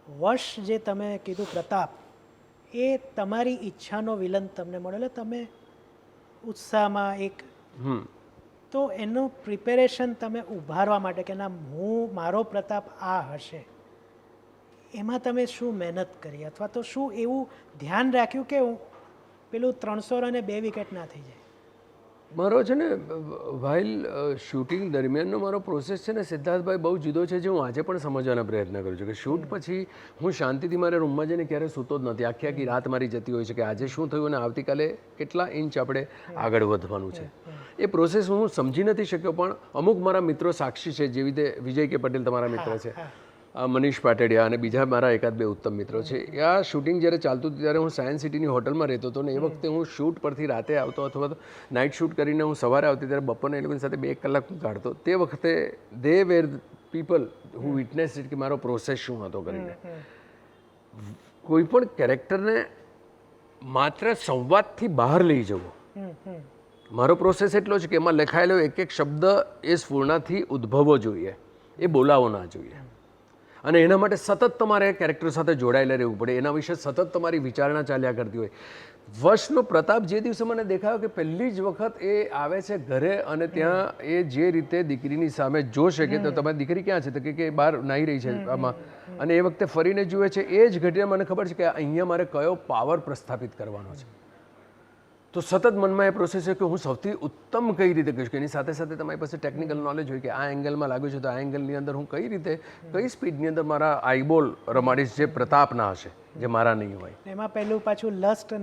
વર્ષ જે તમે કીધું પ્રતાપ, એ તમારી ઈચ્છાનો વિલન તમને મળે એટલે તમે ઉત્સાહમાં એક, તો એનું પ્રિપેરેશન તમે ઉભારવા માટે કે ના હું મારો પ્રતાપ આ હશે, એમાં તમે શું મહેનત કરી અથવા તો શું એવું ધ્યાન રાખ્યું કે પેલું 300 રને 2 વિકેટ ના થઈ જાય? મારો છે ને વાઇલ શૂટિંગ દરમિયાનનો મારો પ્રોસેસ છે ને સિદ્ધાર્થભાઈ બહુ જુદો છે જે હું આજે પણ સમજવાનો પ્રયત્ન કરું છું કે શૂટ પછી હું શાંતિથી મારા રૂમમાં જઈને ક્યારે સૂતો જ નથી. આખી આખી રાત મારી જતી હોય છે કે આજે શું થયું અને આવતીકાલે કેટલા ઇંચ આપણે આગળ વધવાનું છે. એ પ્રોસેસ હું સમજી નથી શક્યો, પણ અમુક મારા મિત્રો સાક્ષી છે, જેવી રીતે વિજય કે પટેલ તમારા મિત્ર છે, મનીષ પાટડિયા અને બીજા મારા એકાદ બે ઉત્તમ મિત્રો છે. આ શૂટિંગ જ્યારે ચાલતું હતું ત્યારે હું સાયન્સ સિટીની હોટલમાં રહેતો હતો ને એ વખતે હું શૂટ પરથી રાતે આવતો અથવા તો નાઇટ શૂટ કરીને હું સવારે આવતી ત્યારે બપોરને એ લોકોની સાથે 2 કલાક હું કાઢતો. તે વખતે દે વેર પીપલ હુ વિટનેસ ઇટ કે મારો પ્રોસેસ શું હતો કરીને. કોઈ પણ કેરેક્ટરને માત્ર સંવાદથી બહાર લઈ જવો મારો પ્રોસેસ એટલો છે કે એમાં લખાયેલો એક એક શબ્દ એ સ્ફૂર્ણાથી ઉદ્ભવવો જોઈએ, એ બોલાવો ના જોઈએ. અને એના માટે સતત તમારે કેરેક્ટર સાથે જોડાયેલા રહેવું પડે, એના વિશે સતત તમારી વિચારણા ચાલ્યા કરતી હોય. વશનો પ્રતાપ જે દિવસે મને દેખાયો કે પહેલી જ વખત એ આવે છે ઘરે અને ત્યાં એ જે રીતે દીકરીની સામે જોશે કે તો તમારી દીકરી ક્યાં છે, તો કે બહાર નાહી રહી છે આમાં, અને એ વખતે ફરીને જુએ છે, એ જ ઘટના મને ખબર છે કે અહીંયા મારે કયો પાવર પ્રસ્થાપિત કરવાનો છે. તો સતત મનમાં એ પ્રોસેસ છે કે હું સૌથી ઉત્તમ કઈ રીતે કહીશ, કે એની સાથે સાથે તમારી પાસે ટેકનિકલ નોલેજ હોય કે આ એંગલમાં લાગ્યું છે તો આ એંગલની અંદર હું કઈ રીતે કઈ સ્પીડની અંદર મારા આઈબોલ રમાડીશ જે પ્રતાપના હશે, જે મારા નહીં હોય. એમાં પહેલું પાછું લસ્ટ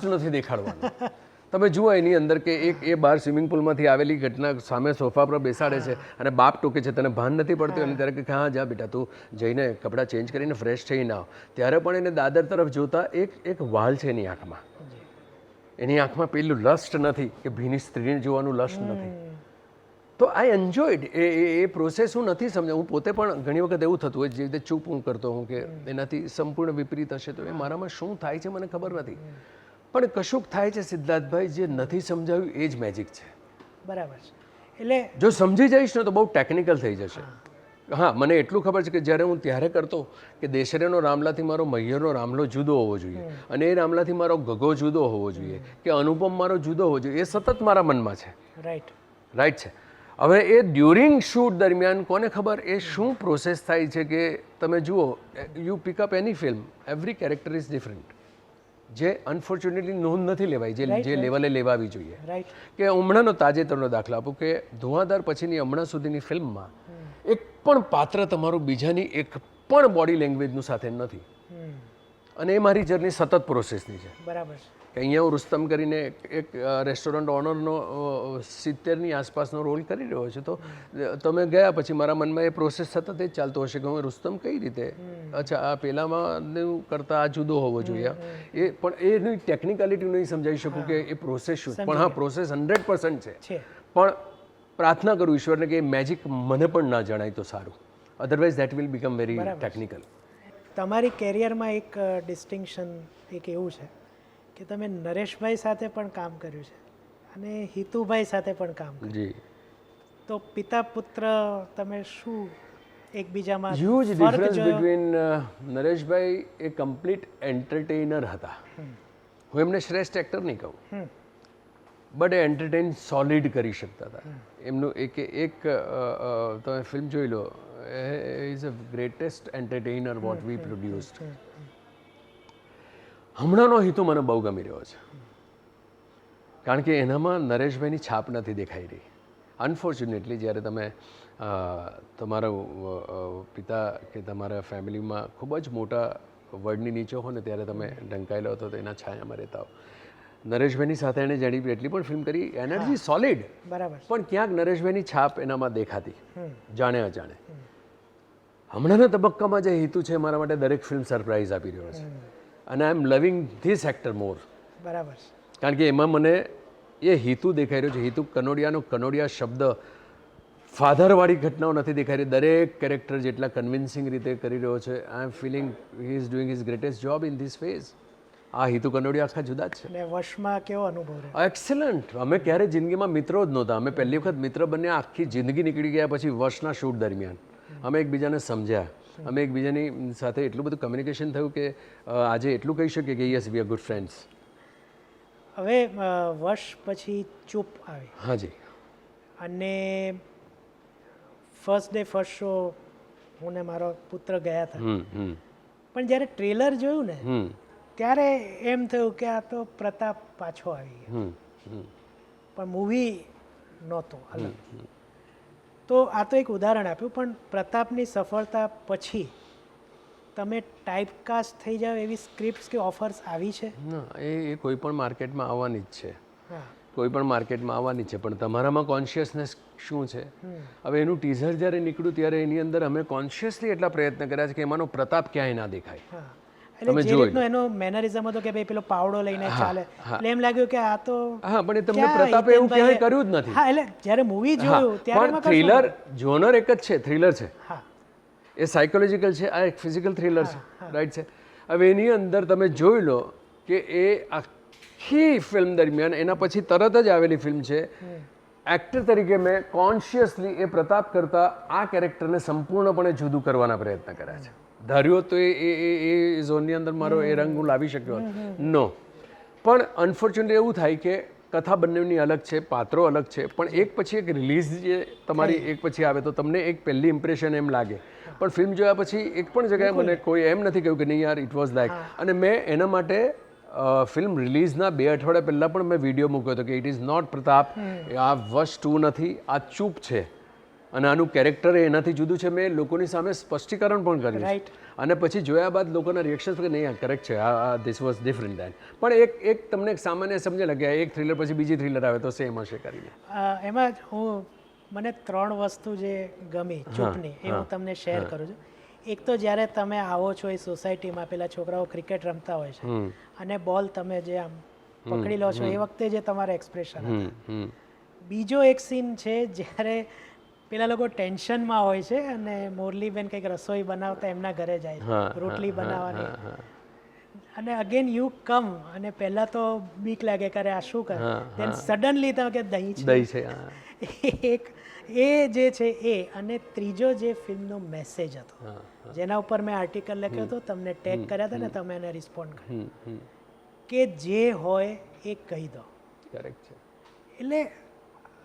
નથી દેખાડવાનું. તમે જુઓ એની અંદર કે એ બાર સ્વિમિંગ પુલમાંથી આવેલી ઘટના સામે સોફા પર બેસાડે છે અને બાપ ટોકે છે, તને ભાન નથી પડતું, અને ત્યારે કે હા જા બેટા તું જઈને કપડાં ચેન્જ કરીને ફ્રેશ થઈને આવ. ત્યારે પણ એને દાદર તરફ જોતા એક વાલ છે એની આંખમાં, એની આંખમાં પેલું લસ્ટ નથી કે ભીની સ્ત્રીને જોવાનું લસ્ટ નથી. તો આઈ એન્જોયડ એ પ્રોસેસ. હું નથી સમજ્યા, હું પોતે પણ ઘણી વખત એવું થતું હોય જે રીતે ચૂપ હું કરતો હું કે એનાથી સંપૂર્ણ વિપરીત હશે તો એ મારામાં શું થાય છે મને ખબર નથી, પણ કશુંક થાય છે સિદ્ધાર્થભાઈ જે નથી સમજાવ્યું એ જ મેજિક છે. બરાબર છે. એટલે જો સમજી જઈશ ને તો બહુ ટેકનિકલ થઈ જશે. હા, મને એટલું ખબર છે કે જ્યારે હું ત્યારે કરતો કે દેશરેનો રામલાથી મારો મૈયરનો રામલો જુદો હોવો જોઈએ અને એ રામલાથી મારો ગગો જુદો હોવો જોઈએ કે અનુપમ મારો જુદો હોવો જોઈએ, એ સતત મારા મનમાં છે. રાઈટ છે. હવે એ ડ્યુરિંગ શૂટ દરમિયાન કોને ખબર એ શું પ્રોસેસ થાય છે કે તમે જુઓ, you pick up any film, every character is different, જે અનફોર્ચ્યુનેટલી નોંધ નથી લેવાય જે લેવલે લેવાવી જોઈએ. કે હમણાંનો તાજેતરનો દાખલો આપું કે ધુઆંધાર પછીની હમણાં સુધીની ફિલ્મમાં એક પણ પાત્ર તમારું બીજાની એક પણ બોડી લેંગ્વેજનું સાથે નથી, અને એ મારી જર્ની સતત પ્રોસેસની છે. બરાબર. કે અહીંયા હું રુસ્તમ કરીને એક રેસ્ટોરન્ટ ઓનરનો 70ની આસપાસનો રોલ કરી રહ્યો છું, તો તમે ગયા પછી મારા મનમાં એ પ્રોસેસ સતત જ ચાલતો હશે કે હું રુસ્તમ કઈ રીતે, અચ્છા આ પહેલામાં કરતાં આ જુદો હોવો જોઈએ, એ પણ એની ટેકનિકાલિટી નહીં સમજાવી શકું કે એ પ્રોસેસ શું. પણ હા, પ્રોસેસ 100% છે, પણ પ્રાર્થના કરું ઈશ્વરને કે મેજિક મને પણ ના જણાય તો સારું, otherwise that will become very technical. તમારી કેરિયરમાં એક ડિસ્ટિંક્શન એક એવું છે કે તમે નરેશભાઈ સાથે પણ કામ કર્યું છે અને હિતુભાઈ સાથે પણ કામ કર્યું. જી. તો પિતા પુત્ર તમે શું એકબીજામાં હ્યુજ ડિફરન્સ બિટવીન નરેશભાઈ એ કમ્પ્લીટ એન્ટરટેઇનર હતા. હું એમને શ્રેષ્ઠ એક્ટર નહીં કહું, બટ એ એન્ટરટેઇન સોલિડ કરી શકતા હતા. એમનું એક તમે ફિલ્મ જોઈ લો, is a greatest entertainer what we produced. હમણાંનો હિતુ મને બહુ ગમી રહ્યો છે, કારણ કે એનામાં નરેશભાઈની છાપ નથી દેખાઈ રહી. અનફોર્ચ્યુનેટલી જ્યારે તમે તમારા પિતા કે તમારા ફેમિલીમાં ખૂબ જ મોટા વર્ડની નીચે હો ને ત્યારે તમે ઢંકાયેલો હતો તો એના છાયામાં રહેતા હો. નરેશભાઈની સાથે એણે જાણી એટલી પણ ફિલ્મ કરી, એનર્જી સોલિડ, બરાબર, પણ ક્યાંક નરેશભાઈની છાપ એનામાં દેખાતી જાણે અજાણે. હમણાંના તબક્કામાં જે હિતુ છે મારા માટે દરેક ફિલ્મ સરપ્રાઈઝ આપી રહ્યો છે, અને આઈ એમ લવિંગ ધીસ એક્ટર મોર. બરાબર, કારણ કે એમાં મને એ હિતુ દેખાઈ રહ્યો છે. હિતુ કનોડિયાનો કનોડિયા શબ્દ ફાધરવાળી ઘટનાઓ નથી દેખાઈ રહી, દરેક કેરેક્ટર જેટલા કન્વિન્સિંગ રીતે કરી રહ્યો છે. I am feeling he is doing his greatest job in this phase. આ હિતુ કનોડિયા આખા જુદા જ છે. અને વશમાં કેવો અનુભવ રહ્યો? એક્સેલન્ટ. અમે ક્યારે જિંદગીમાં મિત્રો જ નહોતા, અમે પહેલી વખત મિત્ર બન્યા આખી જિંદગી નીકળી ગયા પછી વશના શૂટ દરમિયાન અમે એકબીજાને સમજ્યા, અમે એકબીજાની સાથે એટલું બધું કમ્યુનિકેશન થયું કે આજે એટલું કહી શકીએ કે yes we are good friends. હવે વર્ષ પછી ચૂપ આવી. હાજી. અને ફર્સ્ટ ડે ફર્સ્ટ શો હું ને મારો પુત્ર ગયા હતા. હમ પણ જ્યારે ટ્રેલર જોયું ને હમ ત્યારે એમ થયું કે આ તો પ્રતાપ પાછો આવી ગયો, હમ પણ મૂવી નહોતું અલગ. તો આ તો એક ઉદાહરણ આપ્યું, પણ પ્રતાપની સફળતા પછી તમે ટાઈપકાસ્ટ થઈ જાવ એવી સ્ક્રિપ્ટ્સ કે ઓફર્સ આવી છે? ના, એ કોઈ પણ માર્કેટમાં આવવાની જ છે, હા, કોઈ પણ માર્કેટમાં આવવાની છે, પણ તમારામાં કોન્શિયસનેસ શું છે? હવે એનું ટીઝર જ્યારે નીકળ્યું ત્યારે એની અંદર અમે કોન્શિયસલી એટલા પ્રયત્ન કર્યા છે કે એમાંનો પ્રતાપ ક્યાંય ના દેખાય. હા. એટલે જે રીતનો એનો મેનરિઝમ હતો કે ભાઈ પેલો પાવડો લઈને ચાલે, એટલે એમ લાગ્યું કે આ તો હા, પણ એ તમને પ્રતાપે એવું ક્યાંય કર્યું જ નથી. હા, એટલે જ્યારે મૂવી જોયું ત્યારે પણ થ્રિલર જોનર એક જ છે, થ્રિલર છે. હા, એ સાયકોલોજીકલ છે, આ એક ફિઝિકલ થ્રિલર છે, રાઈટ છે. હવે એની અંદર તમે જોઈ લો કે એ આખી ફિલ્મ દરમિયાન એના પછી તરત જ આવેલી ફિલ્મ છે. એક્ટર તરીકે મેં કોન્શિયસલી એ પ્રતાપ કરતાં આ કેરેક્ટરને સંપૂર્ણપણે જુદું કરવાના પ્રયત્ન કર્યા છે. ધાર્યો તો એ ઝોનની અંદર મારો એ રંગ હું લાવી શક્યો નો, પણ અનફોર્ચ્યુનેટલી એવું થાય કે કથા બંનેની અલગ છે, પાત્રો અલગ છે, પણ એક પછી એક રિલીઝ જે તમારી એક પછી આવે તો તમને એક પહેલી ઇમ્પ્રેશન એમ લાગે, પણ ફિલ્મ જોયા પછી એક પણ જગ્યાએ મને કોઈ એમ નથી કહ્યું કે નહીં યાર ઇટ વોઝ લાઈક. અને મેં એના માટે ફિલ્મ રિલીઝના 2 અઠવાડિયા પહેલાં પણ મેં વિડીયો મૂક્યો હતો કે ઇટ ઇઝ નોટ પ્રતાપ, આ વશ 2 નથી, આ ચૂપ છે અને આનું કેરેક્ટર એનાથી જુદું છે. મેં લોકોની સામે સ્પષ્ટીકરણ પણ કર્યું રાઈટ. અને પછી જોયા બાદ લોકોના રિએક્શન્સ કે નહીં આ કરેક્ટ છે, આ ધીસ વોઝ ડિફરન્ટ દેન. પણ એક તમને એક સામાન્ય સમજે લાગ્યા એક થ્રિલર પછી બીજી થ્રિલર આવે તો સેમ હશે કરીને. એમાં મને 3 વસ્તુ જે ગમી ચૂપની એ હું તમને શેર કરું છું. એક તો જ્યારે તમે આવો છો એ સોસાયટીમાં, પેલા છોકરાઓ ક્રિકેટ રમતા હોય છે અને બોલ તમે જે આમ પકડી લો છો એ વખતે જે તમારા એક્સપ્રેશન હતા. બીજો એક સીન છે જ્યારે પેલા લોકો ટેન્શનમાં હોય છે અને મોરલીબેન કંઈક રસોઈ બનાવતા એમના ઘરે જાય છે રોટલી બનાવવાની, અને અગેન યુ કમ અને પહેલાં તો બીક લાગે કરે આ શું કરે, દેન સડનલી તમે કે દહીં છે. એક એ જે છે એ, અને ત્રીજો જે ફિલ્મનો મેસેજ હતો જેના ઉપર મેં આર્ટિકલ લખ્યો હતો, તમને ટેગ કર્યા હતા ને તમે એને રિસ્પોન્ડ કર્યો કે જે હોય એ કહી દો. કરેક્ટ છે. એટલે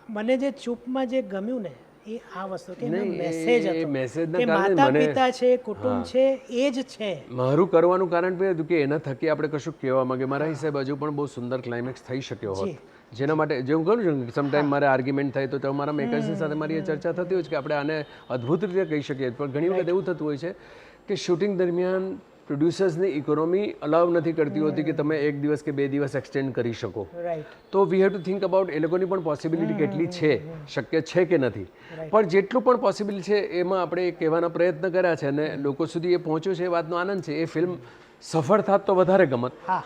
મને જે ચૂપમાં જે ગમ્યું ને એ આ વસ્તુ કે મેસેજ હતો કે માતા પિતા છે, કુટુંબ છે, એ જ છે. મારું કરવાનું કારણ પણ હતું કે એના થકી આપણે કશું કહેવા માંગે. મારા હિસાબે હજુ પણ બહુ સુંદર ક્લાઇમેક્સ થઈ શક્યો હોત, જેના માટે જે હું કહું છું સમટાઈમ મારે આર્ગ્યુમેન્ટ થાય તો મારા મેકર્સની સાથે મારી એ ચર્ચા થતી હોય છે કે આપણે આને અદ્ભુત રીતે કહી શકીએ, પણ ઘણી વખત એવું થતું હોય છે કે શૂટિંગ દરમિયાન પ્રોડ્યુસર્સની ઇકોનોમી અલાવ નથી કરતી હોતી કે તમે 1 દિવસ કે 2 દિવસ એક્સટેન્ડ કરી શકો. તો we have to think about એ લોકોની પણ પોસિબિલિટી કેટલી છે, શક્ય છે કે નથી. પણ જેટલું પણ પોસિબલ છે એમાં આપણે કહેવાના પ્રયત્ન કર્યા છે અને લોકો સુધી એ પહોંચ્યો છે, એ વાતનો આનંદ છે. એ ફિલ્મ સફળ થાત તો વધારે ગમત. હા,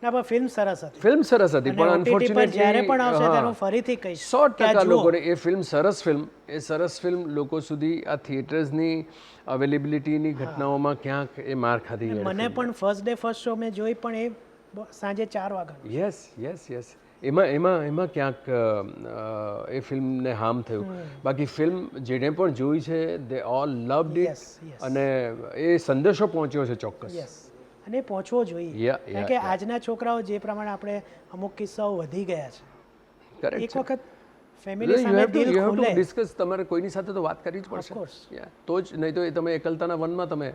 ના પણ ફિલ્મ સરસ હતી. ફિલ્મ સરસ હતી, પણ અનફોર્ચ્યુનેટલી જ્યારે પણ આવશે ત્યારે હું ફરીથી કહીશ 100% લોકોને એ ફિલ્મ સરસ ફિલ્મ, એ સરસ ફિલ્મ લોકો સુધી આ થિયેટર્સની અવેલેબિલિટીની ઘટનાઓમાં ક્યાંક એ માર ખાધી. મને પણ ફર્સ્ટ ડે ફર્સ્ટ શો મેં જોઈ, પણ એ સાંજે 4 વાગ્યા. યસ એમાં ક્યાંક એ ફિલ્મને હાર્મ થયું. બાકી ફિલ્મ જેને પણ જોઈ છે દે ઓલ લવ્ડ ઇટ, અને એ સંદેશો પહોંચ્યો છે ચોક્કસ, અને પહોંચવો જોઈએ. કારણ કે આજના છોકરાઓ જે પ્રમાણે આપણે અમુક કિસ્સાઓ વધી ગયા છે, એક વખત ફેમિલી સામે દિલ ખોલે, ડિસ્કસ તમારે કોઈની સાથે તો વાત કરવી જ પડશે, તો જ, નહીં તો તમે એકલતાના વનમાં તમે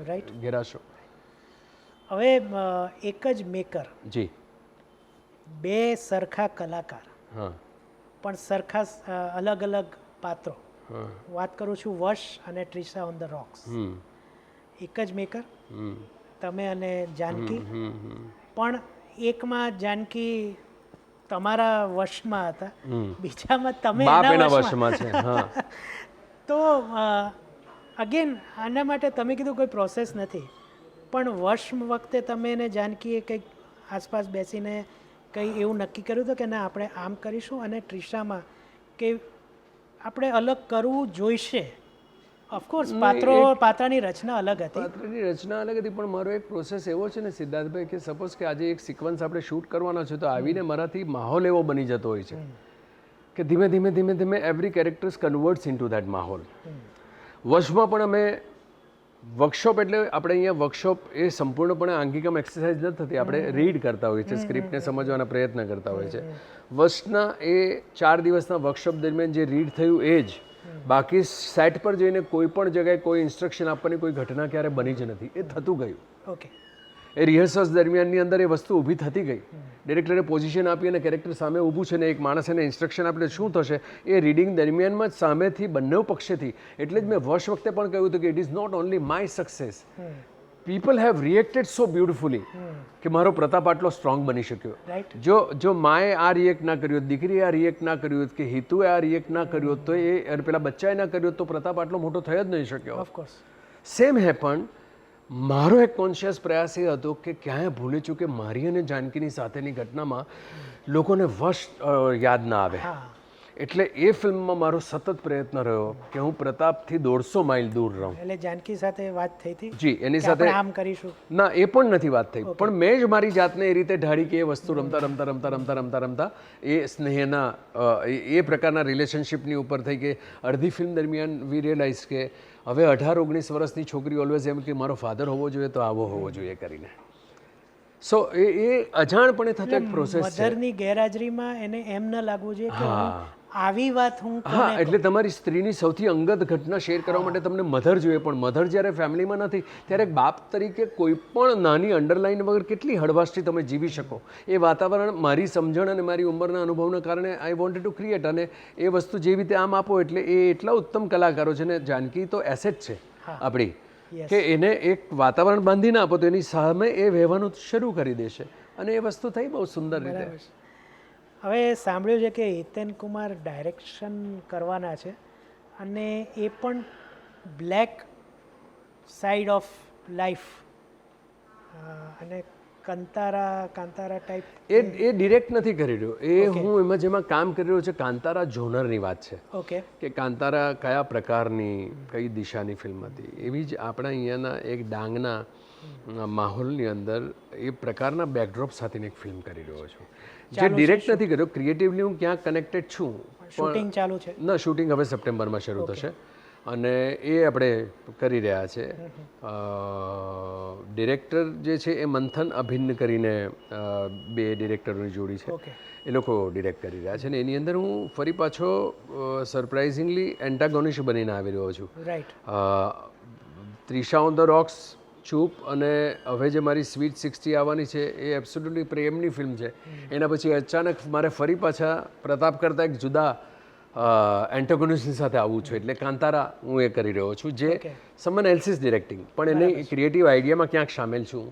ઘેરાશો. હવે એક જ મેકર, જી, 2 સરખા કલાકાર, પણ સરખા અલગ અલગ પાત્રો. વાત કરું છું વશ અને ટ્રિશા ઓન ધ રોક્સ. એક જ મેકર, તમે અને જાનકી, પણ એકમાં જાનકી તમારા વશમાં હતા, બીજામાં તમે એના વશમાં છે. તો અગેન આના માટે તમે કીધું કોઈ પ્રોસેસ નથી, પણ વશ વખતે તમે એને જાનકીએ કંઈક આસપાસ બેસીને કંઈ એવું નક્કી કર્યું હતું કે ના આપણે આમ કરીશું, અને ટ્રિશામાં કે આપણે અલગ કરવું જોઈશે. ઓફકોર્સ પાત્રની રચના અલગ હતી, પણ મારો એક પ્રોસેસ એવો છે ને સિદ્ધાર્થભાઈ કે સપોઝ કે આજે એક સિક્વન્સ આપણે શૂટ કરવાનો છે તો આવીને મારાથી માહોલ એવો બની જતો હોય છે કે ધીમે ધીમે ધીમે ધીમે every characters converts in two that માહોલ. વશમાં પણ અમે વર્કશોપ, એટલે આપણે અહીંયા વર્કશોપ એ સંપૂર્ણપણે આંગિકમ એક્સરસાઇઝ નથી થતી, આપણે રીડ કરતા હોઈએ છીએ, સ્ક્રિપ્ટને સમજવાના પ્રયત્ન કરતા હોઈએ છીએ. વશના એ 4 દિવસના વર્કશોપ દરમિયાન જે રીડ થયું એ જ બાકી સેટ પર જઈને કોઈ પણ જગ્યાએ કોઈ ઇન્સ્ટ્રક્શન આપવાની કોઈ ઘટના ક્યારે બની જ નથી. એ થતું ગયું. ઓકે. એ રિહર્સલ્સ દરમિયાનની અંદર એ વસ્તુ ઊભી થતી ગઈ. ડિરેક્ટરે પોઝિશન આપી અને કેરેક્ટર સામે ઊભું છે ને એક માણસ એને ઇન્સ્ટ્રક્શન આપીને શું થશે એ રીડિંગ દરમિયાનમાં જ સામેથી બંને પક્ષેથી. એટલે જ મેં વર્ષ વખતે પણ કહ્યું હતું કે it is not only my success, people have reacted so beautifully કે મારો પ્રતાપ આટલો સ્ટ્રોંગ બની શક્યો. જો માએ આ રિએક્ટ ના કર્યો, દીકરીએ આ રિએક્ટ ના કર્યું, કે હિતુએ આ રિએક્ટ ના કર્યો, તો એ પેલા બચ્ચાએ ના કર્યો, તો પ્રતાપ આટલો મોટો થઈ જ નહીં શક્યો. ઓફકોર્સ. Same happen. મારો એક કોન્શિયસ પ્રયાસ એ હતો કે ક્યાંય ભૂલી ચૂકે મારી અને જાનકીની સાથેની ઘટનામાં લોકોને યાદ ના આવે. એટલે એ ફિલ્મમાં મારો સતત પ્રયત્ન રહ્યો કે હું પ્રતાપથી 150 માઇલ દૂર રહું. એટલે જાનકી સાથે વાત થઈ હતી? જી, એની સાથે આમ કરીશું ના, એ પણ નથી વાત થઈ. પણ મેં જ મારી જાતને એ રીતે ઢાળી કે એ વસ્તુ રમતા રમતા રમતા રમતા રમતા રમતા એ સ્નેહના એ પ્રકારના રિલેશનશિપની ઉપર થઈ કે અડધી ફિલ્મ દરમિયાન વી રિયલાઇઝ કે હવે 18-19 વર્ષની છોકરી ઓલવેઝ એમ કે મારો ફાધર હોવો જોઈએ તો આવો હોવો જોઈએ કરીને. સો એ અજાણપણે થતો એક પ્રોસેસ છે. મધરની ગેરહાજરીમાં એને એમ ન લાગવું જોઈએ કે આવી વાત હું હા, એટલે તમારી સ્ત્રીની સૌથી અંગત ઘટના શેર કરવા માટે તમને મધર જોઈએ, પણ મધર જ્યારે ફેમિલીમાં નથી ત્યારે બાપ તરીકે કોઈ પણ નાની અંડરલાઈન વગર કેટલી હળવાશથી તમે જીવી શકો. એ વાતાવરણ મારી સમજણ અને મારી ઉંમરના અનુભવના કારણે આઈ વોન્ટેડ ટુ ક્રિએટ. અને એ વસ્તુ જેવી રીતે આમ આપો એટલે એ એટલા ઉત્તમ કલાકારો છે ને જાનકી તો એસેટ છે આપણી કે એને એક વાતાવરણ બાંધીને આપો તો એની સામે એ વહેવાનું શરૂ કરી દેશે. અને એ વસ્તુ થઈ બહુ સુંદર રીતે. હવે સાંભળ્યું છે કે હિતેન કુમાર ડાયરેક્શન કરવાના છે અને એ પણ બ્લેક સાઈડ ઓફ લાઈફ અને કાંતારા ટાઈપ. એ ડિરેક્ટ નથી કરી રહ્યો. એ હું એમાં જેમાં કામ કરી રહ્યો છે કાંતારા જોનરની વાત છે. ઓકે. કે કાંતારા કયા પ્રકારની કઈ દિશાની ફિલ્મ હતી એવી જ આપણા અહીંયાના એક ડાંગના માહોલની અંદર એ પ્રકારના બેકડ્રોપ સાથેની એક ફિલ્મ કરી રહ્યો છું. જે ડિરેક્ટ નથી કર્યો, ક્રિએટિવલી હું ક્યાંક કનેક્ટેડ છું. શૂટિંગ ચાલુ છે? ના, શૂટિંગ હવે સપ્ટેમ્બરમાં શરૂ થશે અને એ આપણે કરી રહ્યા છે. ડિરેક્ટર જે છે એ મંથન અભિન્ન કરીને 2 ડિરેક્ટરોની જોડી છે, એ લોકો ડિરેક્ટ કરી રહ્યા છે. અને એની અંદર હું ફરી પાછો સરપ્રાઇઝિંગલી એન્ટાગોનિસ્ટ બનીને આવી રહ્યો છું. Right. Trisha on the rocks, ચૂપ અને હવે જે મારી સ્વીટ 60 આવવાની છે એ એબ્સોલ્યુટલી પ્રેમની ફિલ્મ છે. એના પછી અચાનક મારે ફરી પાછા પ્રતાપ કરતાં એક જુદા એન્ટાગોનિસ્ટની સાથે આવવું છું. એટલે કાંતારા હું એ કરી રહ્યો છું જે સમન એલ્સિસ ડિરેક્ટિંગ, પણ એની ક્રિએટિવ આઈડિયામાં ક્યાંક સામેલ છું.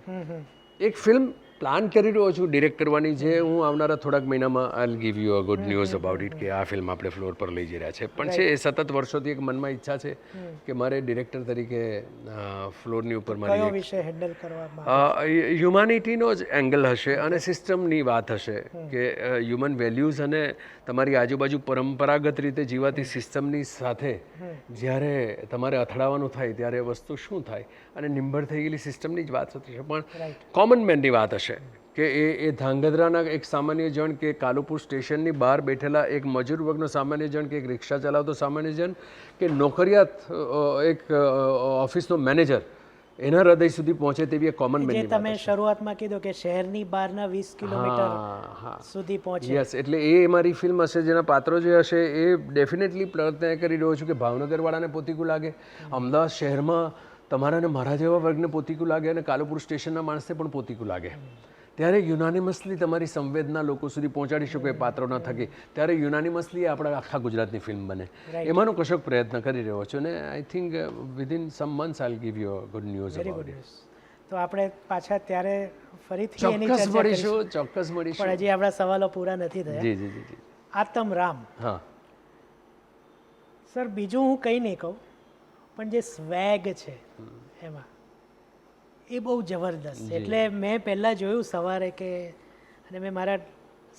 એક ફિલ્મ પ્લાન કરી રહ્યો છું ડિરેક્ટ કરવાની, જે હું આવનારા થોડાક મહિનામાં આઈ will give you a good news about it કે આ ફિલ્મ આપણે ફ્લોર પર લઈ જઈ રહ્યા છે. પણ છે એ સતત વર્ષોથી એક મનમાં ઈચ્છા છે કે મારે ડિરેક્ટર તરીકે ફ્લોરની ઉપર મારી વિષય હેન્ડલ કરવામાં હ્યુમાનિટીનો જ એંગલ હશે અને સિસ્ટમની વાત હશે કે હ્યુમન વેલ્યુઝ અને તમારી આજુબાજુ પરંપરાગત રીતે જીવાતી સિસ્ટમની સાથે જ્યારે તમારે અથડાવવાનું થાય ત્યારે વસ્તુ શું થાય અને નિંભર થઈ ગયેલી સિસ્ટમની જ વાત થતી છે. પણ કોમન મેનની વાત હશે કે એ ધાંગધ્રાના એક સામાન્ય જણ કે કાલુપુર સ્ટેશનની બહાર બેઠેલા એક મજૂર વર્ગનો સામાન્ય જણ કે એક રિક્ષા ચલાવતો સામાન્ય જણ કે નોકરિયાત એક ઓફિસનો મેનેજર એના હૃદય સુધી પહોંચે તેવી એક કોમન મેનની વાત. તમે શરૂઆતમાં કીધું કે શહેરની બહારના 20 કિલોમીટર સુધી પહોંચે. યસ, એટલે એ મારી ફિલ્મ હશે જેના પાત્રો જે હશે એ ડેફિનેટલી પ્રયત્ન કરી રહ્યો છું કે ભાવનગરવાળાને પોતીકું લાગે, અમદાવાદ શહેરમાં તમારા અને મારા જેવા વર્ગને પોતીકું લાગે અને કાલુપુર સ્ટેશનના માણસને પણ પોતીકું લાગે. ત્યારે યુનાનિમસલી તમારી સંવેદના લોકો સુધી પહોંચાડી શકો એ પાત્રોના થકી. ત્યારે યુનાનિમસલી આપણા આખા ગુજરાતની ફિલ્મ બને એમાંનો કશોક પ્રયત્ન કરી રહ્યો છું અને I think within some months I will give you a good news about it. તો આપણે પાછા ત્યારે ફરીથી એની ચોક્કસ મળીશું, ચોક્કસ મળીશું. પણ હજી આપણા સવાલો પૂરા નથી થયા. જી જી જી. આતમરામ. હા સર, બીજું હું કંઈ નહીં કહું, પણ જે સ્વેગ છે એમાં એ બહુ જબરદસ્ત. એટલે મેં પહેલાં જોયું સવારે કે, અને મેં મારા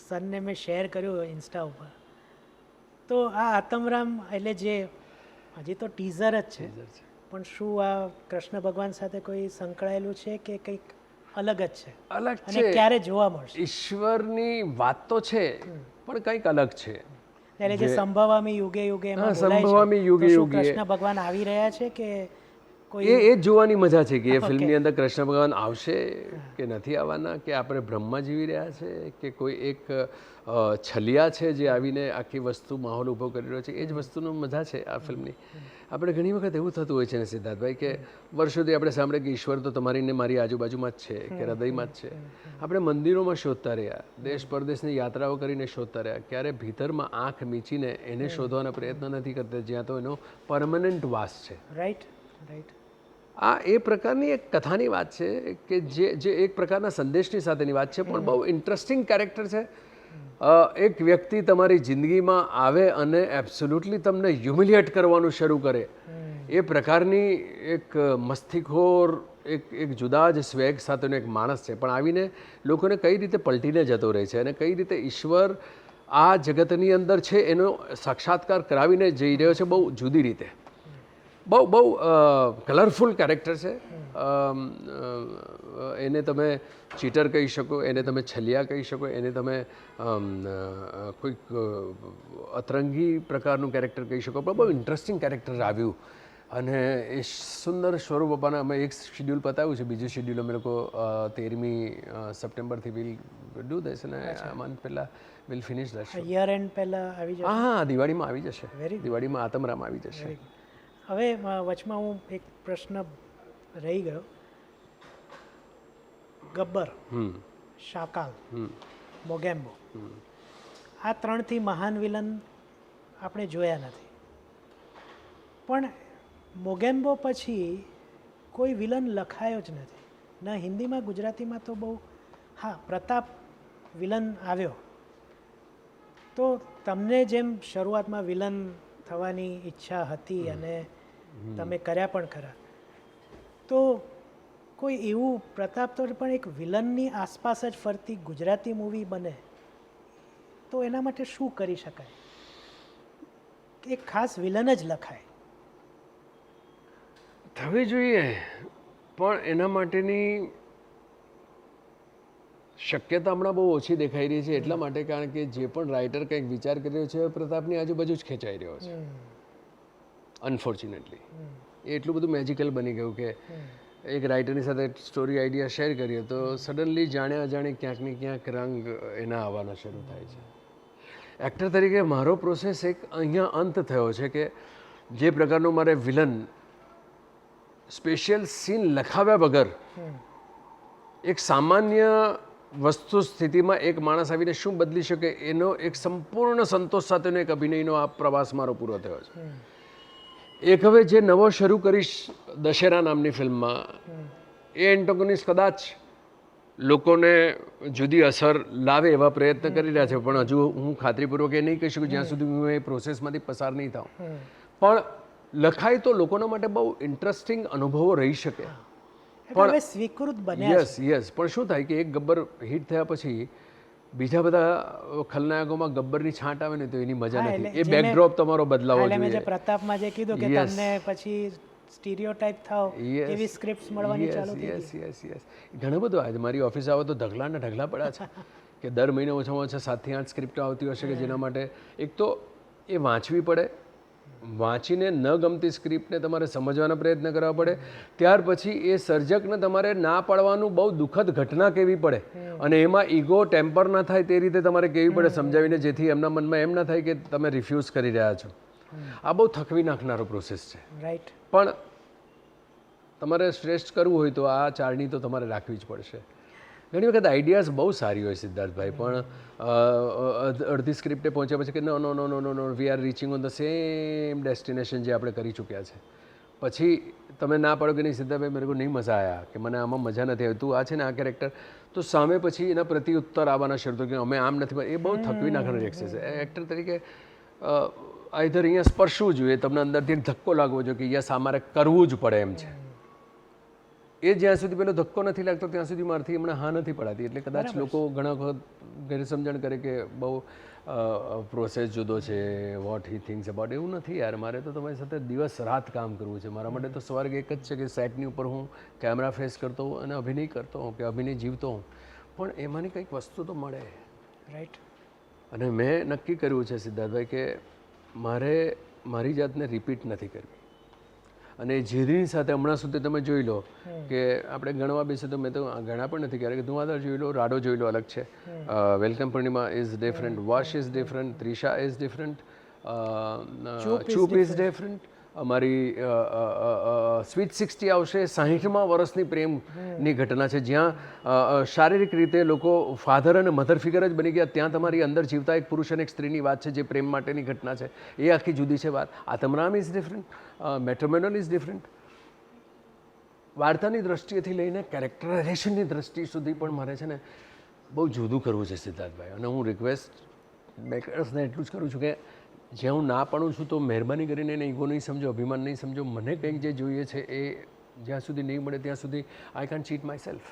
સનને મેં શેર કર્યું ઇન્સ્ટા ઉપર, તો આ આતમરામ એટલે જે હજી તો ટીઝર જ છે, પણ શું આ કૃષ્ણ ભગવાન સાથે કોઈ સંકળાયેલું છે કે કંઈક અલગ જ છે? અલગ છે. અને ક્યારે જોવા મળશે? ઈશ્વરની વાત તો છે પણ કંઈક અલગ છે. એટલે જે સંભવામી યુગે યુગે એમાં સંભવામી યુગે યુગે કૃષ્ણ ભગવાન આવી રહ્યા છે કે કોઈ એ જ જોવાની મજા છે કે એ ફિલ્મની અંદર કૃષ્ણ ભગવાન આવશે કે નથી આવવાના, કે આપણે બ્રહ્મમાં જીવી રહ્યા છે કે કોઈ એક છલિયા છે જે આવીને આખી વસ્તુ માહોલ ઊભો કરી રહ્યો છે. એ જ વસ્તુનો મજા છે આ ફિલ્મની. આપણે ઘણી વખત એવું થતું હોય છે ને સિદ્ધાર્થભાઈ કે વર્ષોથી આપણે સાંભળે કે ઈશ્વર તો તમારી ને મારી આજુબાજુમાં જ છે કે હૃદયમાં જ છે. આપણે મંદિરોમાં શોધતા રહ્યા, દેશ પરદેશની યાત્રાઓ કરીને શોધતા રહ્યા, ક્યારે ભીતરમાં આંખ મીચીને એને શોધવાના પ્રયત્ન નથી કરતા જ્યાં તો એનો પરમનન્ટ વાસ છે. Right right. આ એ પ્રકારની એક કથાની વાત છે કે જે એક પ્રકારના સંદેશની સાથેની વાત છે, પણ બહુ ઇન્ટરેસ્ટિંગ કેરેક્ટર છે. એક વ્યક્તિ તમારી જિંદગીમાં આવે અને એબ્સોલ્યુટલી તમને હ્યુમિલિએટ કરવાનું શરૂ કરે, એ પ્રકારની એક મસ્તીખોર એક જુદા જ સ્વેગ સાથેનો એક માણસ છે, પણ આવીને લોકોને કઈ રીતે પલટીને જતો રહે છે અને કઈ રીતે ઈશ્વર આ જગતની અંદર છે એનો સાક્ષાત્કાર કરાવીને જઈ રહ્યો છે બહુ જુદી રીતે. બહુ કલરફુલ કેરેક્ટર છે. એને તમે ચીટર કહી શકો, એને તમે છલિયા કહી શકો, એને તમે કોઈક અતરંગી પ્રકારનું કેરેક્ટર કહી શકો, પણ બહુ ઇન્ટરેસ્ટિંગ કેરેક્ટર આવ્યું. અને એ સુંદર સ્વરૂપ બાપાના અમે એક શિડ્યુલ પતાવ્યું છે, બીજું શિડ્યુલ અમે લોકો 13મી સપ્ટેમ્બરથી વિલ ડુ દેશ અને આ મંથ પહેલાં વિલ ફિનિશ દેશ. યર એન્ડ પહેલાં આવી જશે. હા, દિવાળીમાં આવી જશે. દિવાળીમાં આતમરામ આવી જશે. હવે વચમાં હું એક પ્રશ્ન રહી ગયો. ગબ્બર, શાકાલ, મોગેમ્બો, આ ત્રણથી મહાન વિલન આપણે જોયા નથી, પણ મોગેમ્બો પછી કોઈ વિલન લખાયો જ નથી. ન હિન્દીમાં, ગુજરાતીમાં તો બહુ, હા પ્રતાપ વિલન આવ્યો. તો તમને જેમ શરૂઆતમાં વિલન થવાની ઈચ્છા હતી અને તમે કર્યા પણ ખરા, તો કોઈ એવું પ્રતાપ તો પણ એક વિલનની આસપાસ જ ફરતી ગુજરાતી મૂવી બને તો એના માટે શું કરી શકાય? એક ખાસ વિલન જ લખાય. થવી જોઈએ, પણ એના માટેની શક્યતા હમણાં બહુ ઓછી દેખાઈ રહી છે. એટલા માટે કારણ કે જે પણ રાઇટર કંઈક વિચાર કરી રહ્યો છે પ્રતાપની આજુબાજુ જ ખેંચાઈ રહ્યો છે. અનફોર્ચ્યુનેટલી એ એટલું બધું મેજિકલ બની ગયું કે એક રાઇટરની સાથે સ્ટોરી આઈડિયા શેર કરીએ તો સડનલી જાણે અજાણે ક્યાંક ને ક્યાંક રંગ એના આવવાના શરૂ થાય છે. એક્ટર તરીકે મારો પ્રોસેસ એક અહીંયા અંત થયો છે કે જે પ્રકારનો મારે વિલન સ્પેશિયલ સીન લખાવ્યા વગર એક સામાન્ય વસ્તુ સ્થિતિમાં એક માણસ આવીને શું બદલી શકે એનો એક સંપૂર્ણ સંતોષ સાથેનો એક અભિનયનો આ પ્રવાસ મારો પૂરો થયો છે. એક હવે જે નવો શરૂ કરીશ દશેરા નામની ફિલ્મમાં, એ એન્ટોગોનિસ્ટ કદાચ લોકોને જુદી અસર લાવે એવા પ્રયત્ન કરી રહ્યા છે, પણ હજુ હું ખાતરીપૂર્વક એ નહીં કહી શકું જ્યાં સુધી હું એ પ્રોસેસમાંથી પસાર નહીં થાઉં. પણ લખાય તો લોકોના માટે બહુ ઇન્ટરેસ્ટિંગ અનુભવો રહી શકે. પણ સ્વીકૃત બન્યા. યસ પણ શું થાય કે એક ગબ્બર હિટ થયા પછી બીજા બધા ખલનાયકોમાં ગબ્બરની છાંટ આવે ને તો એની મજા નથી. એ બેકડ્રોપ તમારો બદલાવો જોઈએ. જે પ્રતાપમાં જે કીધું કે તમને પછી સ્ટીરિયોટાઇપ થાવ એવી સ્ક્રિપ્ટ્સ મળવાની ચાલુ થઈ. યસ ઘણું બધું આવે. મારી ઓફિસ આવો તો ઢગલા ને ઢગલા પડ્યા છે કે દર મહિને ઓછામાં ઓછા 7 થી 8 સ્ક્રિપ્ટો આવતી હશે કે જેના માટે એક તો એ વાંચવી પડે, વાંચીને ન ગમતી સ્ક્રિપ્ટને તમારે સમજવાનો પ્રયત્ન કરવા પડે, ત્યાર પછી એ સર્જકને તમારે ના પાડવાનું બહુ દુઃખદ ઘટના કહેવી પડે અને એમાં ઈગો ટેમ્પર ના થાય તે રીતે તમારે કહેવી પડે સમજાવીને, જેથી એમના મનમાં એમ ના થાય કે તમે રિફ્યુઝ કરી રહ્યા છો. આ બહુ થકવી નાખનારો પ્રોસેસ છે. રાઈટ. પણ તમારે શ્રેષ્ઠ કરવું હોય તો આ ચારણી તો તમારે રાખવી જ પડશે. ઘણી વખત આઈડિયાઝ બહુ સારી હોય સિદ્ધાર્થભાઈ, પણ અડધી સ્ક્રિપ્ટે પહોંચ્યા પછી કે no we are reaching on the same destination જે આપણે કરી ચૂક્યા છે. પછી તમે ના પાડો કે નહીં સિદ્ધાર્થભાઈ મેરે કો નહીં મજા આવ્યા, કે મને આમાં મજા નથી આવી, તું આ છે ને આ કેરેક્ટર, તો સામે પછી એના પ્રત્યુત્તર આવવાના શરૂ થયો કે અમે આમ નથી. એ બહુ થકવી નાખવાનો એક્સેસ છે. એક્ટર તરીકે આઈધર અહીંયા સ્પર્શવું જોઈએ, તમને અંદરથી ધક્કો લાગવો જોઈએ કે યસ આ મારે કરવું જ પડે એમ છે. એ જ્યાં સુધી પેલો ધક્કો નથી લાગતો ત્યાં સુધી મારાથી હમણાં હા નથી પડાતી. એટલે કદાચ લોકો ઘણા વખત ગેરસમજણ કરે કે બહુ પ્રોસેસ જુદો છે, વોટ હી થિંક્સ અબાઉટ. એવું નથી યાર, મારે તો તમારી સાથે દિવસ રાત કામ કરવું છે. મારા માટે તો સ્વર્ગ એક જ છે કે સેટની ઉપર હું કેમેરા ફેસ કરતો હોઉં અને અભિનય કરતો હોઉં કે અભિનય જીવતો હોઉં, પણ એમાંની કંઈક વસ્તુ તો મળે. રાઈટ. અને મેં નક્કી કર્યું છે સિદ્ધાર્થભાઈ કે મારે મારી જાતને રિપીટ નથી કરવી. અને જીદની સાથે હમણાં સુધી તમે જોઈ લો કે આપણે ગણવા બેસે તો મેં તો ગણા પણ નથી ક્યારેક ધુઆધાર જોઈ લો, રાડો જોઈ લો, અલગ છે, welcome Purnima is different, wash is different, Trisha is different, ચૂપ ઇઝ ડિફરન્ટ, અમારી સ્વીટ 60 આવશે, 60મા વર્ષની પ્રેમની ઘટના છે જ્યાં શારીરિક રીતે લોકો ફાધર અને મધર ફિગર જ બની ગયા, ત્યાં તમારી અંદર જીવતા એક પુરુષ અને એક સ્ત્રીની વાત છે જે પ્રેમ માટેની ઘટના છે, એ આખી જુદી છે વાત. આતમરામ ઇઝ ડિફરન્ટ, મેટ્રોમેનલ ઇઝ ડિફરન્ટ. વાર્તાની દ્રષ્ટિએથી લઈને કેરેક્ટરાઇઝેશનની દ્રષ્ટિ સુધી પણ મારે છે ને બહુ જુદું કરવું છે સિદ્ધાર્થભાઈ. અને હું રિક્વેસ્ટ મેકર્સને એટલું જ કરું છું કે જ્યાં હું ના પાડું છું તો મહેરબાની કરીને એને ઈગો નહીં સમજો, અભિમાન નહીં સમજો. મને કંઈક જે જોઈએ છે એ જ્યાં સુધી નહીં મળે ત્યાં સુધી I can't cheat myself.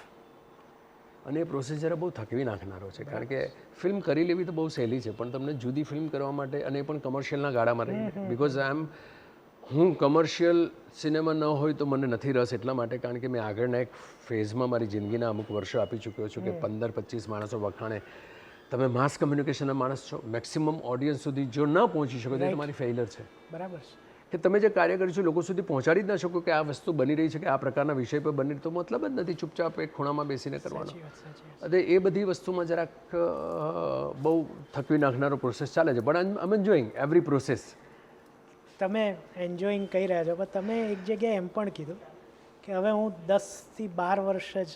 અને એ પ્રોસેસ જરા બહુ થકવી નાખનારો છે, કારણ કે ફિલ્મ કરી લેવી તો બહુ સહેલી છે, પણ તમને જુદી ફિલ્મ કરવા માટે, અને એ પણ કમર્શિયલના ગાળામાં રહીને, બિકોઝ હું કમર્શિયલ સિનેમા ન હોય તો મને નથી રસ એટલા માટે, કારણ કે મેં આગળના એક ફેઝમાં મારી જિંદગીના અમુક વર્ષો આપી ચૂક્યો છું કે 15-25 માણસો વખાણે. તમે માસ કમ્યુનિકેશનના માણસ છો, મેક્સિમમ ઓડિયન્સ સુધી જો ન પહોંચી શકો તો તમારી ફેઇલર છે. બરાબર છે કે તમે જે કાર્ય કર્યું છે લોકો સુધી પહોંચાડી જ ન શકો, કે આ વસ્તુ બની રહી છે કે આ પ્રકારના વિષય પર બની, તો મતલબ જ નથી ચૂપચાપ એક ખૂણામાં બેસીને કરવાનો. અને એ બધી વસ્તુમાં જરાક બહુ થકવી નાખનારો પ્રોસેસ ચાલે છે, પણ આઈ એમ એન્જોઈંગ એવરી પ્રોસેસ. તમે એન્જોઈંગ કહી રહ્યા છો, પણ તમે એક જગ્યાએ એમ પણ કીધું કે હવે હું 10 થી 12 વર્ષ જ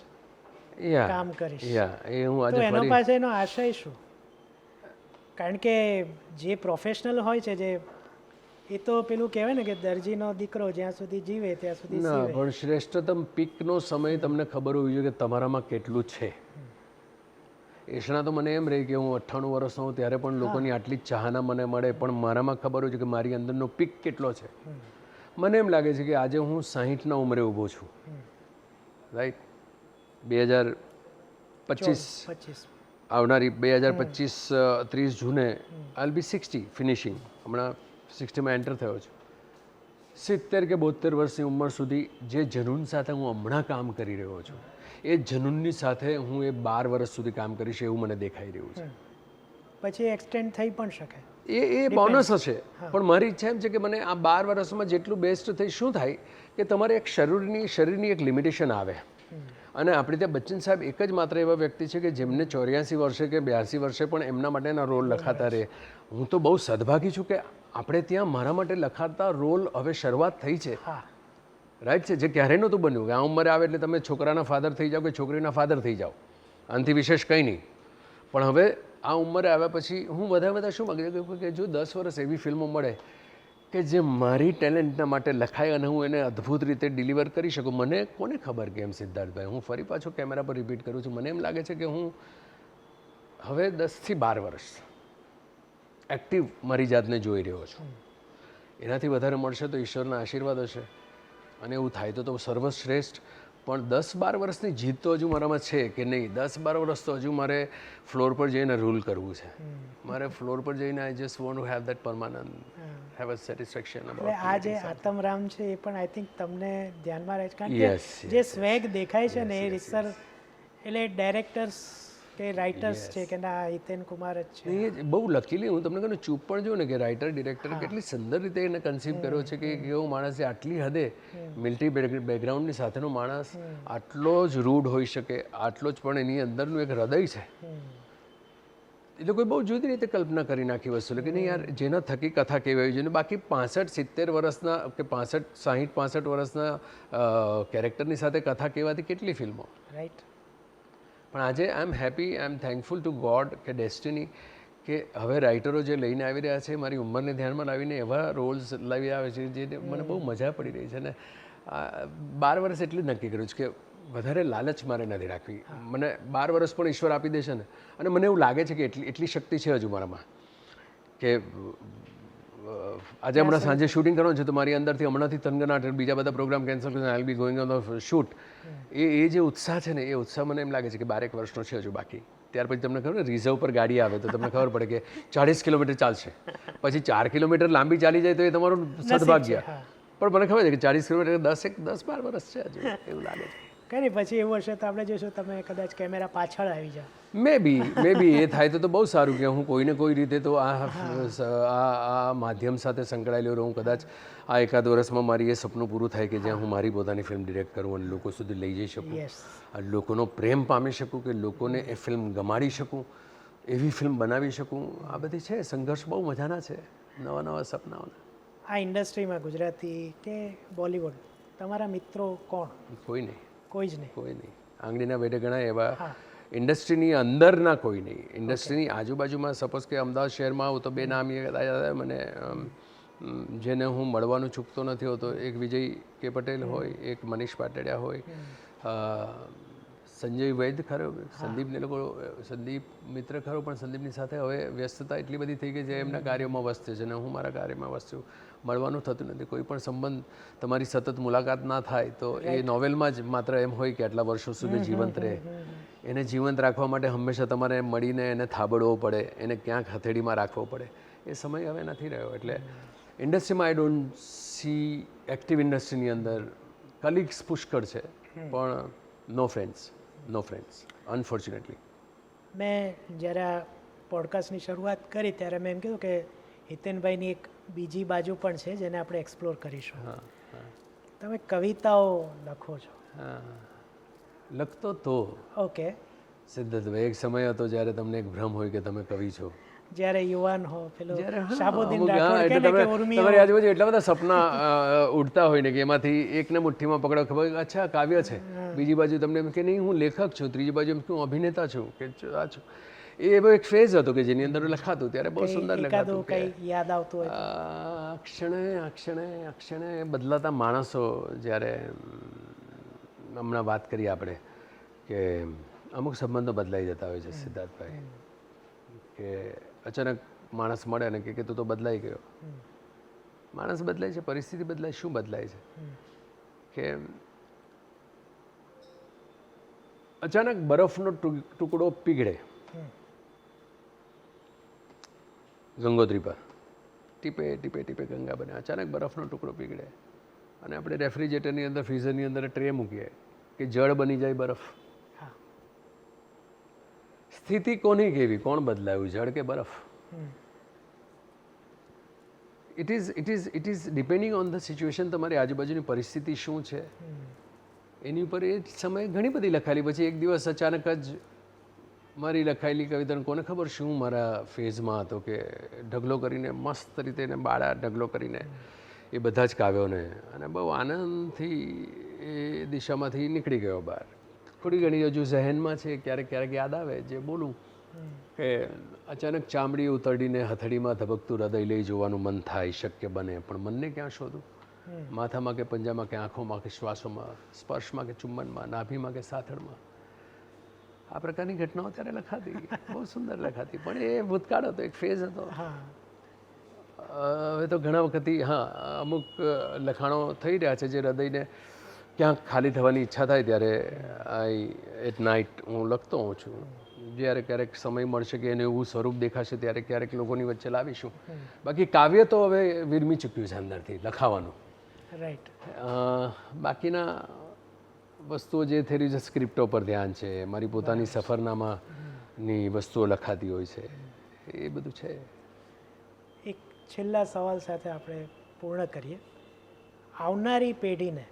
કામ કરીશ. એ હું તો આજે એનો પાછળનો આશય શું? કારણ કે જે પ્રોફેશનલ હોય છે, જે એ તો પેલું કહેવાય ને કે દરજીનો દીકરો જ્યાં સુધી જીવે ત્યાં સુધી ના, સીવે. પણ શ્રેષ્ઠતમ પીકનો સમય તમને ખબર હોવી જોઈએ કે તમારામાં કેટલું છે. એશના તો મને એમ રહી કે હું 98 વર્ષનો હું ત્યારે પણ લોકોની આટલી જ ચાહના મને મળે, પણ મારામાં ખબર હોય છે કે મારી અંદરનો પીક કેટલો છે. મને એમ લાગે છે કે આજે હું 60ના ઉંમરે ઊભો છું, રાઈટ. 2025 આવનારી 2025 30 જૂને આઈલ બી 60 ફિનિશિંગ. હમણાં 60માં એન્ટર થયો છું. 70 કે 72 વર્ષની ઉંમર સુધી જે જનૂન સાથે હું હમણાં કામ કરી રહ્યો છું, એ જનૂનની સાથે હું એ 12 વર્ષ સુધી કામ કરીશ એવું મને દેખાઈ રહ્યું છે. પછી એક્સટેન્ડ થઈ પણ શકે, એ બોનસ હશે. પણ મારી ઈચ્છા એમ છે કે મને આ 12 વર્ષમાં જેટલું બેસ્ટ થઈ, શું થાય કે તમારે એક શરીરની એક લિમિટેશન આવે. અને આપણે ત્યાં બચ્ચન સાહેબ એક જ માત્ર એવા વ્યક્તિ છે કે જેમને 84 વર્ષે કે 82 વર્ષે પણ એમના માટેના રોલ લખાતા રહે. હું તો બહુ સદભાગી છું કે આપણે ત્યાં મારા માટે લખાતા રોલ હવે શરૂઆત થઈ છે, રાઈટ છે, જે ક્યારેય નહોતું બન્યું કે આ ઉંમરે આવે એટલે તમે છોકરાના ફાધર થઈ જાઓ કે છોકરીના ફાધર થઈ જાઓ, આનાથી વિશેષ કંઈ નહીં. પણ હવે આ ઉંમરે આવ્યા પછી હું વધારે શું માગી શકું કે જો 10 વર્ષ એવી ફિલ્મો મળે કે જે મારી ટેલેન્ટના માટે લખાય અને હું એને અદ્ભુત રીતે ડિલિવર કરી શકું. મને કોને ખબર કેમ સિદ્ધાર્થભાઈ, હું ફરી પાછો કેમેરા પર રિપીટ કરું છું, મને એમ લાગે છે કે હું હવે 10 થી 12 વર્ષ એક્ટિવ મારી જાતને જોઈ રહ્યો છું. એનાથી વધારે મળશે તો ઈશ્વરના આશીર્વાદ હશે, અને એવું થાય તો સર્વશ્રેષ્ઠ. પણ 10-12 વર્ષની જીત તો હજુ મારામાં છે કે નહીં. 10-12 વર્ષ તો હજુ મારે ફ્લોર પર જઈને રૂલ કરવું છે. મારે ફ્લોર પર જઈને I just want to have that permanent have a satisfaction. એટલે આ જે આતમરામ છે એ પણ આઈ થિંક તમને ધ્યાનમાં રહે છે, કારણ કે જે સ્વેગ દેખાય છે ને એ રીતસર એટલે ડાયરેક્ટર્સ કે રાઇટર્સ છે કે ના હિતેન કુમાર જ છે. એ બહુ લકીલી હું તમને કહું ચૂપ પણ જોઉં ને કે રાઇટર ડિરેક્ટર કેટલી સુંદર રીતે એને કન્સીવ કર્યો છે કે કેવો માણસ છે. આટલી હદે મિલિટરી બેકગ્રાઉન્ડની સાથેનો માણસ આટલો જ રૂડ હોઈ શકે, આટલો જ પણ એની અંદરનું એક હૃદય છે. એ લોકોએ બહુ જુદી રીતે કલ્પના કરી નાખી વસ્તુ કે નહીં યાર, જેના થકી કથા કહેવાય છે. બાકી 65-70 વર્ષના કે 60-65 વર્ષના કેરેક્ટરની સાથે કથા કહેવાથી કેટલી ફિલ્મો, રાઈટ. પણ આજે I am happy, I am thankful to God કે ડેસ્ટિની કે હવે રાઇટરો જે લઈને આવી રહ્યા છે મારી ઉંમરને ધ્યાનમાં લાવીને એવા રોલ્સ લાવી આવે છે જે મને બહુ મજા પડી રહી છે. અને 12 વર્ષ એટલું જ નક્કી કર્યું છે કે વધારે લાલચ મારે નથી રાખવી. મને 12 વર્ષ પણ ઈશ્વર આપી દેશે ને, અને મને એવું લાગે છે કે એટલી શક્તિ છે હજુ મારામાં કે આજે હમણાં સાંજે શૂટિંગ કરવાનું છે તો મારી અંદરથી હમણાંથી તનગનાટ બીજા બધા પ્રોગ્રામ કેન્સલ કરીને I be going on the shoot. એ જે ઉત્સાહ છે ને એ ઉત્સાહ મને એમ લાગે છે કે 12 વર્ષનો છે હજુ બાકી. ત્યાર પછી તમને ખબર ને રિઝર્વ પર ગાડી આવે તો તમને ખબર પડે કે 40 કિલોમીટર ચાલશે, પછી 4 કિલોમીટર લાંબી ચાલી જાય તો એ તમારું સદભાગ્ય. પણ મને ખબર છે કે 40 કિલોમીટર 10-12 વર્ષ છે હજુ એવું લાગે છે. કંઈ નહીં, પછી એવું હશે તો આપણે જોઈશું તમે કદાચ કેમેરા પાછળ આવી જાઓ. મે બી એ થાય તો બહુ સારું કે હું કોઈને કોઈ રીતે તો આ માધ્યમ સાથે સંકળાયેલો રહું. કદાચ આ એકાદ વર્ષમાં મારી એ સપનું પૂરું થાય કે જ્યાં હું મારી પોતાની ફિલ્મ ડિરેક્ટ કરું અને લોકો સુધી લઈ જઈ શકું, લોકોનો પ્રેમ પામી શકું, કે લોકોને એ ફિલ્મ ગમાડી શકું, એવી ફિલ્મ બનાવી શકું. આ બધી છે સંઘર્ષ, બહુ મજાના છે, નવા નવા સપનાઓના. આ ઇન્ડસ્ટ્રીમાં ગુજરાતી કે બોલિવૂડ તમારા મિત્રો કોણ? કોઈ નહીં, કોઈ જ નહીં. કોઈ નહીં. આંગળીના વેઢે ઘણા એવા ઇન્ડસ્ટ્રીની અંદરના કોઈ નહીં. ઇન્ડસ્ટ્રીની આજુબાજુમાં સપોઝ કે અમદાવાદ શહેરમાં આવું તો બે નામ મને જેને હું મળવાનું ચૂકતો નથી હોતો. એક વિજય કે પટેલ હોય, એક મનીષ પાટડિયા હોય, સંજય વૈદ ખરો, સંદીપને લોકો, સંદીપ મિત્ર ખરો, પણ સંદીપની સાથે હવે વ્યસ્તતા એટલી બધી થઈ ગઈ છે, એમના કાર્યોમાં વ્યસ્ત છે અને હું મારા કાર્યમાં વ્યસ્ત છું. મળવાનું થતું નથી. કોઈ પણ સંબંધ તમારી સતત મુલાકાત ના થાય તો એ નોવેલમાં જ માત્ર એમ હોય કે આટલા વર્ષો સુધી જીવંત રહે. એને જીવંત રાખવા માટે હંમેશા તમારે મળીને એને થાબડવો પડે, એને ક્યાંક હથેળીમાં રાખવો પડે. એ સમય હવે નથી રહ્યો. એટલે ઇન્ડસ્ટ્રીમાં આઈ ડોન્ટ સી, એક્ટિવ ઇન્ડસ્ટ્રીની અંદર કલીગ્સ પુષ્કળ છે, પણ નો ફ્રેન્ડ્સ અનફોર્ચ્યુનેટલી. મેં જ્યારે આ પોડકાસ્ટની શરૂઆત કરી ત્યારે મેં એમ કીધું કે હિતેનભાઈની એક બીજી બાજુ પણ છે જેને આપણે એક્સપ્લોર કરીશું. તમે કવિતાઓ લખો છો? લખતો તો. ઓકે. સિદ્ધાર્થભાઈ, એક સમય હતો જ્યારે તમને એક ભ્રમ હોય કે તમે કવિ છો. જ્યારે યુવાન હો, પેલો શાબુદ્દીન તમારી આજુબાજુ એટલા બધા સપના ઉડતા હોય ને કે એમાંથી એકને મુઠ્ઠીમાં પકડો, ખબર અચ્છા કાવ્ય છે, બીજી બાજુ તમને એમ કે નહીં હું લેખક છું, ત્રીજી બાજુ એમ કે હું અભિનેતા છું કે આ છું. એ એવો એક ફેઝ હતો કે જેની અંદર લખાતું ત્યારે બહુ સુંદર લખાતું. યાદ આવતું હોય અક્ષણે બદલાતા માણસો. જ્યારે હમણાં વાત કરી આપણે કે અમુક સંબંધો બદલાઈ જતા હોય છે સિદ્ધાર્થભાઈ, કે અચાનક માણસ મળે અને કે તું તો બદલાઈ ગયો. માણસ બદલાય છે, પરિસ્થિતિ બદલાય, શું બદલાય છે કે અચાનક બરફનો ટુકડો પીગળે ગંગોત્રી પર, ટીપે ટીપે ટીપે ગંગા બને. અચાનક બરફનો ટુકડો પીગળે અને આપણે રેફ્રિજરેટરની અંદર, ફ્રીઝરની અંદર ટ્રે મૂકીએ કે જળ બની જાય બરફ. સ્થિતિ કોની કેવી, કોણ બદલાયું, જળ કે બરફ? It is depending on the situation. તમારી આજુબાજુની પરિસ્થિતિ શું છે એની ઉપર એ સમયે ઘણી બધી લખાયેલી. પછી એક દિવસ અચાનક જ મારી લખાયેલી કવિતાને કોને ખબર શું મારા ફેઝમાં હતો કે ઢગલો કરીને, મસ્ત રીતે એને બાળા ઢગલો કરીને એ બધા જ કાવ્યોને, અને બહુ આનંદથી એ દિશામાંથી નીકળી ગયો બહાર. થોડી ઘણી હજુ ઝહેનમાં છે, ક્યારેક ક્યારેક યાદ આવે જે બોલું કે અચાનક ચામડી ઉતરડીને હથેળીમાં ધબકતું હૃદય લઈ જોવાનું મન થાય, શક્ય બને પણ મનને ક્યાં શોધું? માથામાં કે પંજામાં કે આંખોમાં કે શ્વાસોમાં, સ્પર્શમાં કે ચુંબનમાં, નાભીમાં કે સાથળમાં. આ પ્રકારની ઘટનાઓ ત્યારે લખાતી, બહુ સુંદર લખાતી. પણ એ ભૂતકાળ હતો, એક ફેઝ હતો. હવે તો ઘણા વખતથી અમુક લખાણો થઈ રહ્યા છે જે હૃદયને ક્યાંક ખાલી થવાની ઈચ્છા થાય ત્યારે એટ નાઇટ હું લખતો હોઉં છું. જ્યારે ક્યારેક સમય મળશે કે એને એવું સ્વરૂપ દેખાશે ત્યારે ક્યારેક લોકોની વચ્ચે લાવીશું. બાકી કાવ્ય તો હવે વિરમી ચૂક્યું છે અંદરથી લખાવાનું. રાઈટ. બાકીના વસ્તુઓ જે થઈ રહી છે, સ્ક્રિપ્ટો પર ધ્યાન છે, મારી પોતાની સફરનામાની વસ્તુઓ લખાતી હોય છે, એ બધું છે. એક છેલ્લા સવાલ સાથે આપણે પૂર્ણ કરીએ. આવનારી પેઢીને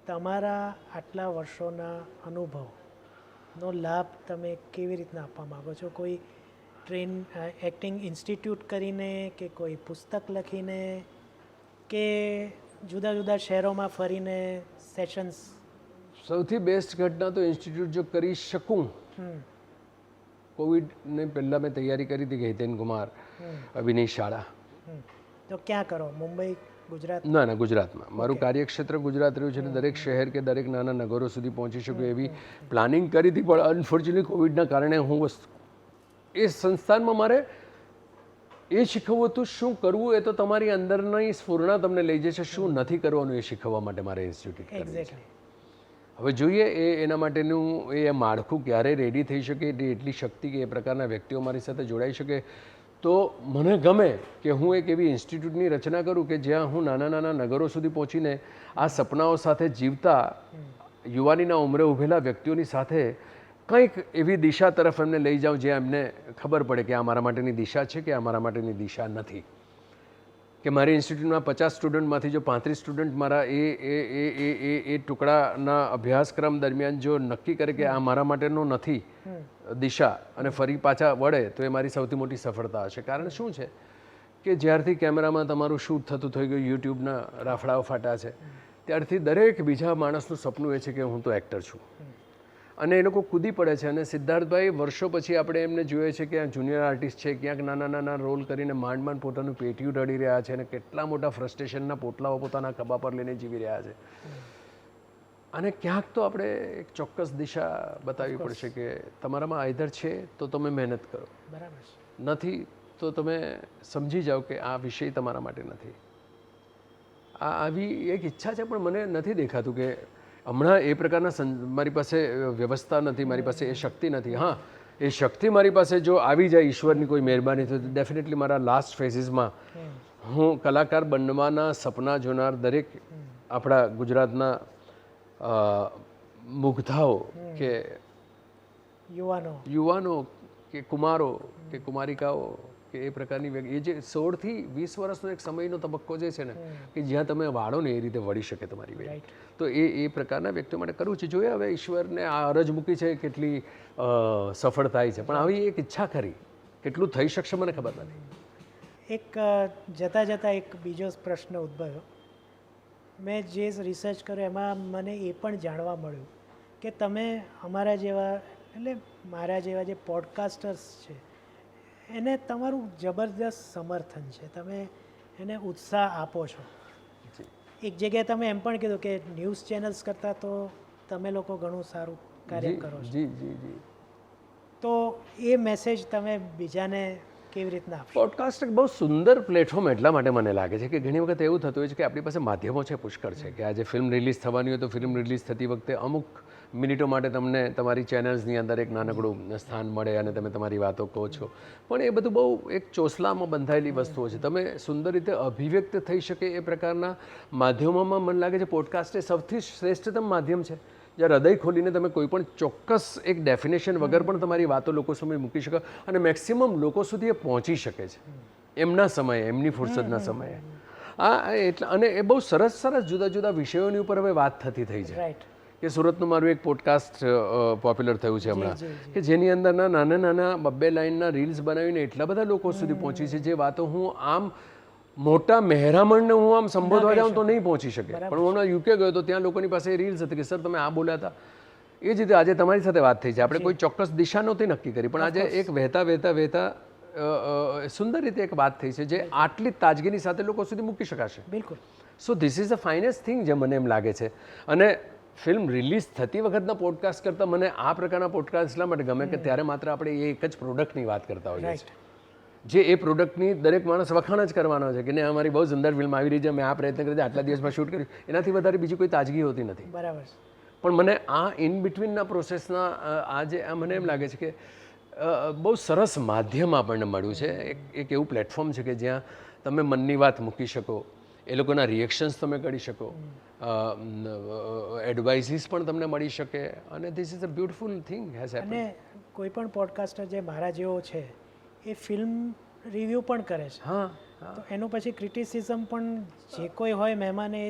તમારા આટલા વર્ષોના અનુભવનો લાભ તમે કેવી રીતના આપવા માગો છો? કોઈ એક્ટિંગ ઇન્સ્ટિટ્યૂટ કરીને, કે કોઈ પુસ્તક લખીને, કે જુદા જુદા શહેરોમાં ફરીને સેશન્સ? સૌથી બેસ્ટ ઘટના તો ઇન્સ્ટિટ્યૂટ જો કરી શકું. કોવિડને પહેલાં મેં તૈયારી કરી હતી કે હિતેન કુમાર અભિનય શાળા. તો ક્યાં કરો? મુંબઈ, ગુજરાત? ના, ગુજરાતમાં. મારું કાર્યક્ષેત્ર ગુજરાત રહ્યું છે અને દરેક શહેર કે દરેક નાના નગરો સુધી પહોંચી શકું એવી પ્લાનિંગ કરી હતી. પણ અનફોર્ચ્યુનેટલી કોવિડના કારણે હું એ સંસ્થાનમાં મારે એ શીખવવું હતું. શું કરવું એ તો તમારી અંદરની સ્ફૂર્ણા તમને લઈ જશે, શું નથી કરવાનું એ શીખવવા માટે મારે ઇન્સ્ટિટ્યૂટ કરવું છે. હવે જોઈએ એના માટેનું એ માળખું ક્યારે રેડી થઈ શકે, એટલી શક્તિ કે એ પ્રકારના વ્યક્તિઓ મારી સાથે જોડાઈ શકે તો મને ગમે કે હું એક એવી ઇન્સ્ટિટ્યૂટની રચના કરું કે જ્યાં હું નાના નાના નગરો સુધી પહોંચીને આ સપનાઓ સાથે જીવતા યુવાનીના ઉંમરે ઊભેલા વ્યક્તિઓની સાથે કંઈક એવી દિશા તરફ એમને લઈ જાઉં જે એમને ખબર પડે કે આ મારા માટેની દિશા છે કે આ મારા માટેની દિશા નથી. કે મારી ઇન્સ્ટિટ્યૂટમાં 50 સ્ટુડન્ટમાંથી જો 35 સ્ટુડન્ટ મારા એ ટુકડાના અભ્યાસક્રમ દરમિયાન જો નક્કી કરે કે આ મારા માટેનો નથી દિશા અને ફરી પાછા વળે તો એ મારી સૌથી મોટી સફળતા હશે. કારણ શું છે કે જ્યારથી કેમેરામાં તમારું શૂટ થતું થઈ ગયું, યુટ્યુબના રાફડાઓ ફાટ્યા છે, ત્યારથી દરેક બીજા માણસનું સપનું એ છે કે હું તો એક્ટર છું અને એ લોકો કૂદી પડે છે. અને સિદ્ધાર્થભાઈ વર્ષો પછી આપણે એમને જોઈએ છે કે આ જુનિયર આર્ટિસ્ટ છે, ક્યાંક નાના નાના રોલ કરીને માંડ માંડ પોતાનું પેટીયું રડી રહ્યા છે અને કેટલા મોટા ફ્રસ્ટ્રેશનના પોટલાઓ પોતાના ખભા પર લઈને જીવી રહ્યા છે. અને ક્યાંક તો આપણે એક ચોક્કસ દિશા બતાવવી પડશે કે તમારામાં આઈધર છે તો તમે મહેનત કરો, નથી તો તમે સમજી જાઓ કે આ વિષય તમારા માટે નથી. આ આવી એક ઈચ્છા છે પણ મને નથી દેખાતું કે હમણાં એ પ્રકારના મારી પાસે વ્યવસ્થા નથી, મારી પાસે એ શક્તિ નથી. હા, એ શક્તિ મારી પાસે જો આવી જાય ઈશ્વરની કોઈ મહેરબાની તો ડેફિનેટલી મારા લાસ્ટ ફેઝિસમાં હું કલાકાર બનવાના સપના જોનાર દરેક આપણા ગુજરાતના મુગ્ધાઓ કે યુવાનો કે કુમારો કે કુમારિકાઓ કે એ પ્રકારની એ જે 16 થી 20 વર્ષનો એક સમયનો તબક્કો જે છે ને કે જ્યાં તમે વાળો ને એ રીતે વળી શકે તમારી વેલ, તો એ પ્રકારના વ્યક્તિઓ માટે કરવું છે. જોઈએ હવે ઈશ્વરને આ અરજ મૂકી છે કેટલી સફળ થાય છે, પણ આવી એક ઈચ્છા ખરી, કેટલું થઈ શકશે મને ખબર નથી. એક જતાં જતાં એક બીજો પ્રશ્ન ઉદ્ભવ્યો. મેં જે રિસર્ચ કર્યો એમાં મને એ પણ જાણવા મળ્યું કે તમે અમારા જેવા એટલે મારા જેવા જે પોડકાસ્ટર્સ છે એને તમારું જબરદસ્ત સમર્થન છે, તમે એને ઉત્સાહ આપો છો. એક જગ્યાએ તમે એમ પણ કીધું કે ન્યૂઝ ચેનલ્સ કરતાં તો તમે લોકો ઘણું સારું કાર્ય કરો છો. જી જી જી. તો એ મેસેજ તમે બીજાને કેવી રીતના આપશો? પોડકાસ્ટ એક બહુ સુંદર પ્લેટફોર્મ એટલા માટે મને લાગે છે કે ઘણી વખત એવું થતું હોય છે કે આપણી પાસે માધ્યમો છે પુષ્કળ છે કે આજે ફિલ્મ રિલીઝ થવાની હોય તો ફિલ્મ રિલીઝ થતી વખતે અમુક મિનિટો માટે તમને તમારી ચેનલ્સની અંદર એક નાનકડું સ્થાન મળે અને તમે તમારી વાતો કહો છો, પણ એ બધું બહુ એક ચોસલામાં બંધાયેલી વસ્તુઓ છે. તમે સુંદર રીતે અભિવ્યક્ત થઈ શકે એ પ્રકારના માધ્યમોમાં મને લાગે છે પોડકાસ્ટ એ સૌથી શ્રેષ્ઠતમ માધ્યમ છે જ્યાં હૃદય ખોલીને તમે કોઈ પણ ચોક્કસ એક ડેફિનેશન વગર પણ તમારી વાતો લોકો સમય મૂકી શકો અને મેક્સિમમ લોકો સુધી એ પહોંચી શકે છે એમના સમયે, એમની ફુરસદના સમયે. એટલે અને એ બહુ સરસ સરસ જુદા જુદા વિષયોની ઉપર હવે વાત થતી થઈ છે. કે સુરતનું મારું એક પોડકાસ્ટ પોપ્યુલર થયું છે હમણાં કે જેની અંદરના નાના નાના 2 લાઇનના રીલ્સ બનાવીને એટલા બધા લોકો સુધી પહોંચી છે જે વાતો હું આમ મોટા મહેરામણને હું આમ સંબોધવા જાઉં તો નહીં પહોંચી શકે. પણ હું હમણાં યુકે ગયો તો ત્યાં લોકોની પાસે રીલ્સ હતી કે સર તમે આ બોલ્યા હતા. એ જ રીતે આજે તમારી સાથે વાત થઈ છે. આપણે કોઈ ચોક્કસ દિશા નહોતી નક્કી કરી પણ આજે એક વહેતા વહેતા વહેતા સુંદર રીતે એક વાત થઈ છે જે આટલી તાજગીની સાથે લોકો સુધી મૂકી શકાશે. બિલકુલ. So this is the finest thing જે મને એમ લાગે છે. અને ફિલ્મ રિલીઝ થતી વખતના પોડકાસ્ટ કરતાં મને આ પ્રકારના પોડકાસ્ટ એટલા માટે ગમે કે ત્યારે માત્ર આપણે એ એક જ પ્રોડક્ટની વાત કરતા હોઈએ છીએ જે એ પ્રોડક્ટની દરેક માણસ વખાણ જ કરવાનો છે કે ને અમારી બહુ સુંદર ફિલ્મ આવી રહી છે, મેં આ પ્રયત્ન કર્યો, આટલા દિવસમાં શૂટ કર્યું, એનાથી વધારે બીજી કોઈ તાજગી હોતી નથી. બરાબર. પણ મને આ ઇન બિટવીનના પ્રોસેસના આજે મને એમ લાગે છે કે બહુ સરસ માધ્યમ આપણને મળ્યું છે. એક એવું પ્લેટફોર્મ છે કે જ્યાં તમે મનની વાત મૂકી શકો, એ લોકોના રિએક્શન્સ તમે કરી શકો, એડવાઇસીસ પણ તમને મળી શકે અને this is a beautiful thing has happened. અને કોઈ પણ પોડકાસ્ટર જે મારા જેવો છે એ ફિલ્મ રિવ્યૂ પણ કરે છે. હા, તો એનું પછી ક્રિટિસિઝમ પણ જે કોઈ હોય મહેમાન એ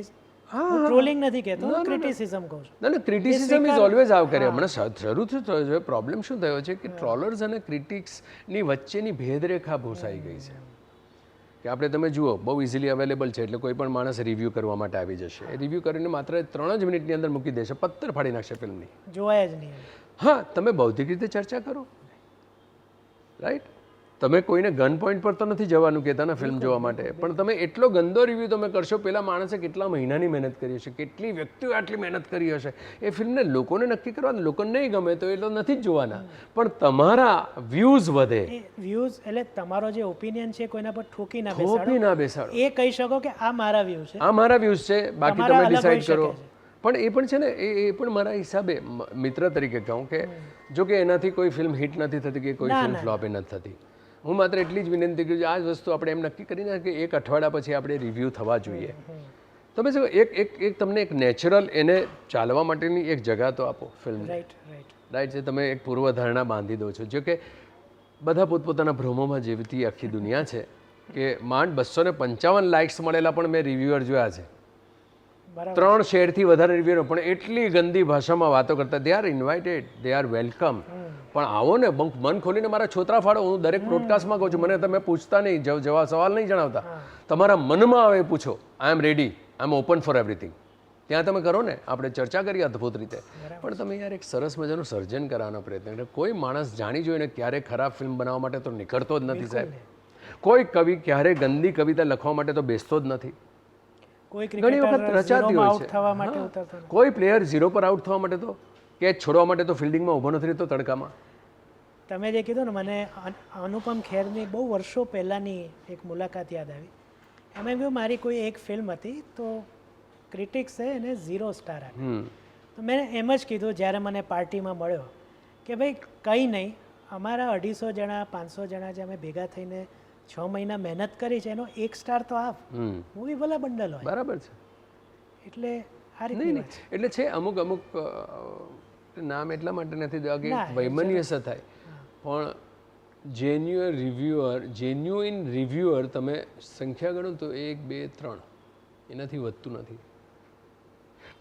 ટ્રોલિંગ નથી કહેતો, ક્રિટિસિઝમ કહું છું. ના ક્રિટિસિઝમ ઇઝ ઓલવેઝ આવ કરે. હમણાં શરૂ થયો છે પ્રોબ્લેમ શું થયો છે કે ટ્રોલર્સ અને ક્રિટિક્સની વચ્ચેની ભેદરેખા ભૂસાઈ ગઈ છે કે આપણે તમે જુઓ બહુ ઇઝીલી અવેલેબલ છે એટલે કોઈ પણ માણસ રિવ્યૂ કરવા માટે આવી જશે. એ રિવ્યૂ કરીને માત્ર 3 જ મિનિટની અંદર મૂકી દેશે, પત્તર ફાડી નાખશે ફિલ્મની, જોવાય જ નહીં. હા, તમે બૌદ્ધિક રીતે ચર્ચા કરો, રાઈટ. તમે કોઈને ગન પોઈન્ટ પર તો નથી જવાનું કહેતા ને ફિલ્મ જોવા માટે, પણ તમે એટલો ગંદો રિવ્યૂ તમે કરશો, પેલા માણસે કેટલા મહિનાની મહેનત કરી હશે, કેટલી વ્યક્તિઓ આટલી મહેનત કરી હશે, એ ફિલ્મને લોકોને નક્કી કરવાનું, લોકોને નહીં ગમે તો એ તો નથી જ જોવાના, પણ તમારા વ્યૂઝ વધે. વ્યૂઝ એટલે તમારો જે ઓપિનિયન છે કોઈના પર ઠોકી ના બેસાડો. એ કહી શકો કે આ મારા વ્યૂ છે, આ મારા વ્યૂઝ છે, બાકી તમે ડિસાઈડ કરો. પણ એ પણ છે ને એ પણ મારા હિસાબે મિત્ર તરીકે કહું કે જો કે એનાથી કોઈ ફિલ્મ હિટ નથી થતી કે કોઈ ફિલ્મ ફ્લોપ નથી થતી, હું માત્ર એટલી જ વિનંતી કરું છું આ જ વસ્તુ આપણે એમ નક્કી કરીને કે 1 અઠવાડિયા પછી આપણે રિવ્યૂ થવા જોઈએ તમે જો એક તમને એક નેચરલ એને ચાલવા માટેની એક જગા તો આપો ફિલ્મ, રાઈટ રાઈટ. રાઈટ છે. તમે એક પૂર્વધારણા બાંધી દો છો, જો કે બધા પોતપોતાના ભ્રમોમાં જીવતી આખી દુનિયા છે કે માંડ 255 લાઇક્સ મળેલા પણ મેં રિવ્યુઅર જોયા છે, બરાબર. 3 શેરથી વધારે રિવ્યુઅર, પણ એટલી ગંદી ભાષામાં વાતો કરતા. They are invited, they are welcome, પણ આવો ને મન ખોલીને મારા છોતરા ફાડો. હું દરેક બ્રોડકાસ્ટમાં કહું છું, મને તમે પૂછતા નહીં, જવાબ સવાલ નહીં જણાવતા, તમારા મનમાં આવે પૂછો. I am ready, I am open for everything. ત્યાં તમે કરો ને, આપણે ચર્ચા કરીએ અદ્ભુત રીતે, પણ તમે યાર એક સરસ મજાનું સર્જન કરવાનો પ્રયત્ન કરો. કોઈ માણસ જાણી જોઈને ક્યારેય ખરાબ ફિલ્મ બનાવવા માટે તો નીકળતો જ નથી સાહેબ. કોઈ કવિ ક્યારેય ગંદી કવિતા લખવા માટે તો બેસતો જ નથી. કોઈ ઘણી વખત ક્રિકેટર રચાતી હોય આઉટ છે. થવા માટે હા. ઉતરતો નથી. કોઈ પ્લેયર 0 પર આઉટ થવા માટે તો, કેચ છોડવા માટે તો ફિલ્ડિંગમાં ઊભો નથી રહેતો તડકામાં. તમે જે કીધું ને, મને અનુપમ ખેરની બહુ વર્ષો પહેલાંની એક મુલાકાત યાદ આવી. એમાં એમ કહ્યું, મારી કોઈ એક ફિલ્મ હતી તો ક્રિટિક્સે એને 0 સ્ટાર આપ્યો. તો મેં એમ જ કીધું જ્યારે મને પાર્ટીમાં મળ્યો કે ભાઈ કંઈ નહીં, અમારા 250 જણા 500 જણા જે અમે ભેગા થઈને 6 મહિના મહેનત કરી છે, એનો 1 સ્ટાર તો આપ. મૂવી ભલા બંડલ હોય. બરાબર છે. એટલે આ નહીં રીતે નહીં, એટલે છે અમુક નામ એટલા માટે નથી દેવા કે વૈમનસ્ય થાય, પણ જેન્યુઇન રિવ્યુઅર તમે સંખ્યા ગણો તો 1 2 3 એનાથી વધતું નથી.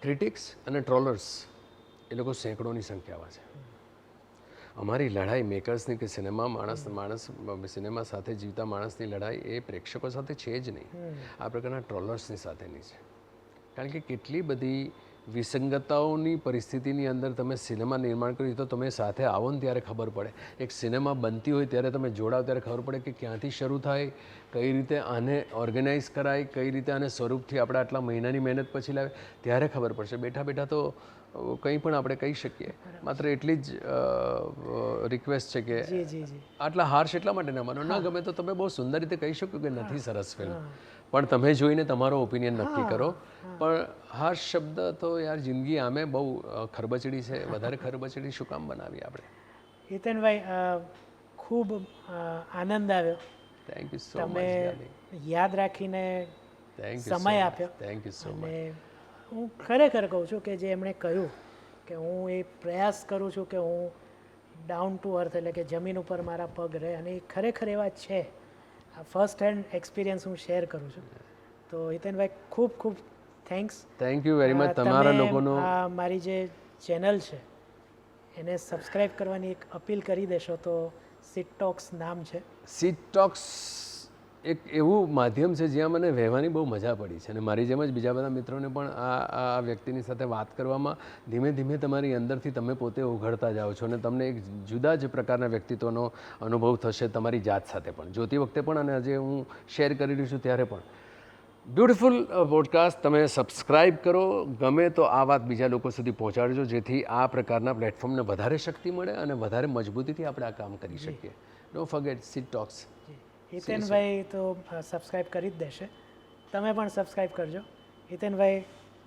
ક્રિટિક્સ અને ટ્રોલર્સ એ લોકો સેંકડોની સંખ્યામાં છે. અમારી લડાઈ મેકર્સની કે માણસ સિનેમા સાથે જીવતા માણસની લડાઈ એ પ્રેક્ષકો સાથે છે જ નહીં, આ પ્રકારના ટ્રોલર્સની સાથેની છે. કારણ કે કેટલી બધી વિસંગતતાઓની પરિસ્થિતિની અંદર તમે સિનેમા નિર્માણ કર્યું, તો તમે સાથે આવો ને ત્યારે ખબર પડે. એક સિનેમા બનતી હોય ત્યારે તમે જોડાવ ત્યારે ખબર પડે કે ક્યાંથી શરૂ થાય, કઈ રીતે આને ઓર્ગેનાઇઝ કરાય, કઈ રીતે આને સ્વરૂપથી આપણે આટલા મહિનાની મહેનત પછી લાવે, ત્યારે ખબર પડશે. બેઠા બેઠા તો કંઈ પણ આપણે કહી શકીએ. માત્ર એટલી જ રિક્વેસ્ટ છે કે જી જી જી. આટલા હાર્શ એટલા માટે ના માનો. ના ગમે તો તમે બહુ સુંદર રીતે કહી શકો કે નથી સરસ ફિલ્મ, પણ તમે જોઈને તમારો ઓપિનિયન નક્કી કરો. પણ હાર્શ શબ્દ તો યાર જિંદગી આમે બહુ ખરબચડી છે, વધારે ખરબચડી શું કામ બનાવી આપણે. હિતેનભાઈ, ખૂબ આનંદ આવ્યો. થેન્ક યુ સો તમે મચ. યાદ રાખીને થેન્ક યુ સમય આપ્યો. Thank you so much. અને હું ખરેખર કહું છું કે જે એમણે કહ્યું કે હું એ પ્રયાસ કરું છું કે હું ડાઉન ટુ અર્થ, એટલે કે જમીન ઉપર મારા પગ રહે, અને એ ખરેખર એવા છે. આ ફર્સ્ટ હેન્ડ એક્સપિરિયન્સ હું શેર કરું છું. તો હિતેનભાઈ, ખૂબ ખૂબ thanks. Thank you very much. તમારા લોકોનો મારી જે ચેનલ છે એને સબસ્ક્રાઈબ કરવાની એક અપીલ કરી દેશો તો સિટ ટોક્સ નામ છે. સિટ ટોક્સ એક એવું માધ્યમ છે જ્યાં મને વહેવાની બહુ મજા પડી છે, અને મારી જેમ જ બીજા બધા મિત્રોને પણ આ વ્યક્તિની સાથે વાત કરવામાં ધીમે ધીમે તમારી અંદરથી તમે પોતે ઉઘડતા જાઓ છો, અને તમને એક જુદા જ પ્રકારના વ્યક્તિત્વનો અનુભવ થશે તમારી જાત સાથે પણ, જોતી વખતે પણ અને આજે હું શેર કરી રહ્યું છું ત્યારે પણ. Beautiful podcast. તમે સબસ્ક્રાઈબ કરો, ગમે તો આ વાત બીજા લોકો સુધી પહોંચાડજો, જેથી આ પ્રકારના પ્લેટફોર્મને વધારે શક્તિ મળે અને વધારે મજબૂતીથી આપણે આ કામ કરી શકીએ. Don't forget sit talks. હિતેનભાઈ તો સબસ્ક્રાઈબ કરી જ દેશે, તમે પણ સબસ્ક્રાઈબ કરજો. હિતેનભાઈ,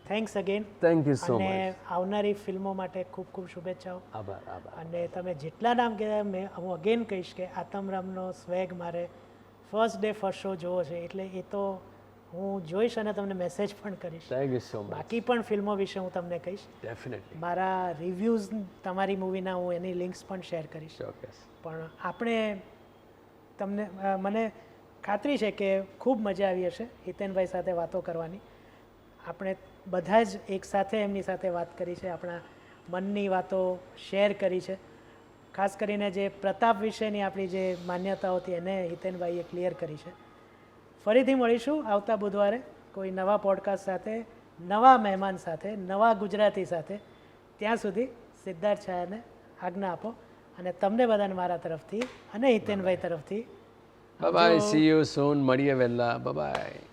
thanks again. Thank you so much. અને આવનારી ફિલ્મો માટે ખૂબ ખૂબ શુભેચ્છાઓ. આભાર આભાર. અને તમે જેટલા નામ કહેતા, હું અગેન કહીશ કે આતમરામનો સ્વેગ મારે ફર્સ્ટ ડે ફર્સ્ટ શો જોવો છે, એટલે એ તો હું જોઈશ અને તમને મેસેજ પણ કરીશ. Thank you so much. બાકી પણ ફિલ્મો વિશે હું તમને કહીશ. ડેફિનેટલી. મારા રિવ્યૂઝ તમારી મૂવીના હું એની લિંક્સ પણ શેર કરીશ. ચોક્કસ. પણ આપણે તમને મને ખાતરી છે કે ખૂબ મજા આવી હશે હિતેનભાઈ સાથે વાતો કરવાની. આપણે બધા જ એકસાથે એમની સાથે વાત કરી છે, આપણા મનની વાતો શેર કરી છે. ખાસ કરીને જે પ્રતાપ વિશેની આપણી જે માન્યતાઓ હતી એને હિતેનભાઈએ ક્લિયર કરી છે. ફરીથી મળીશું આવતા બુધવારે કોઈ નવા પોડકાસ્ટ સાથે, નવા મહેમાન સાથે, નવા ગુજરાતી સાથે. ત્યાં સુધી સિદ્ધાર્થ છાયાને આજ્ઞા આપો, અને તમને બધાને મારા તરફથી અને હિતેનભાઈ તરફથી બાય. સી યુ સૂન. મળીએ વહેલા. બાય.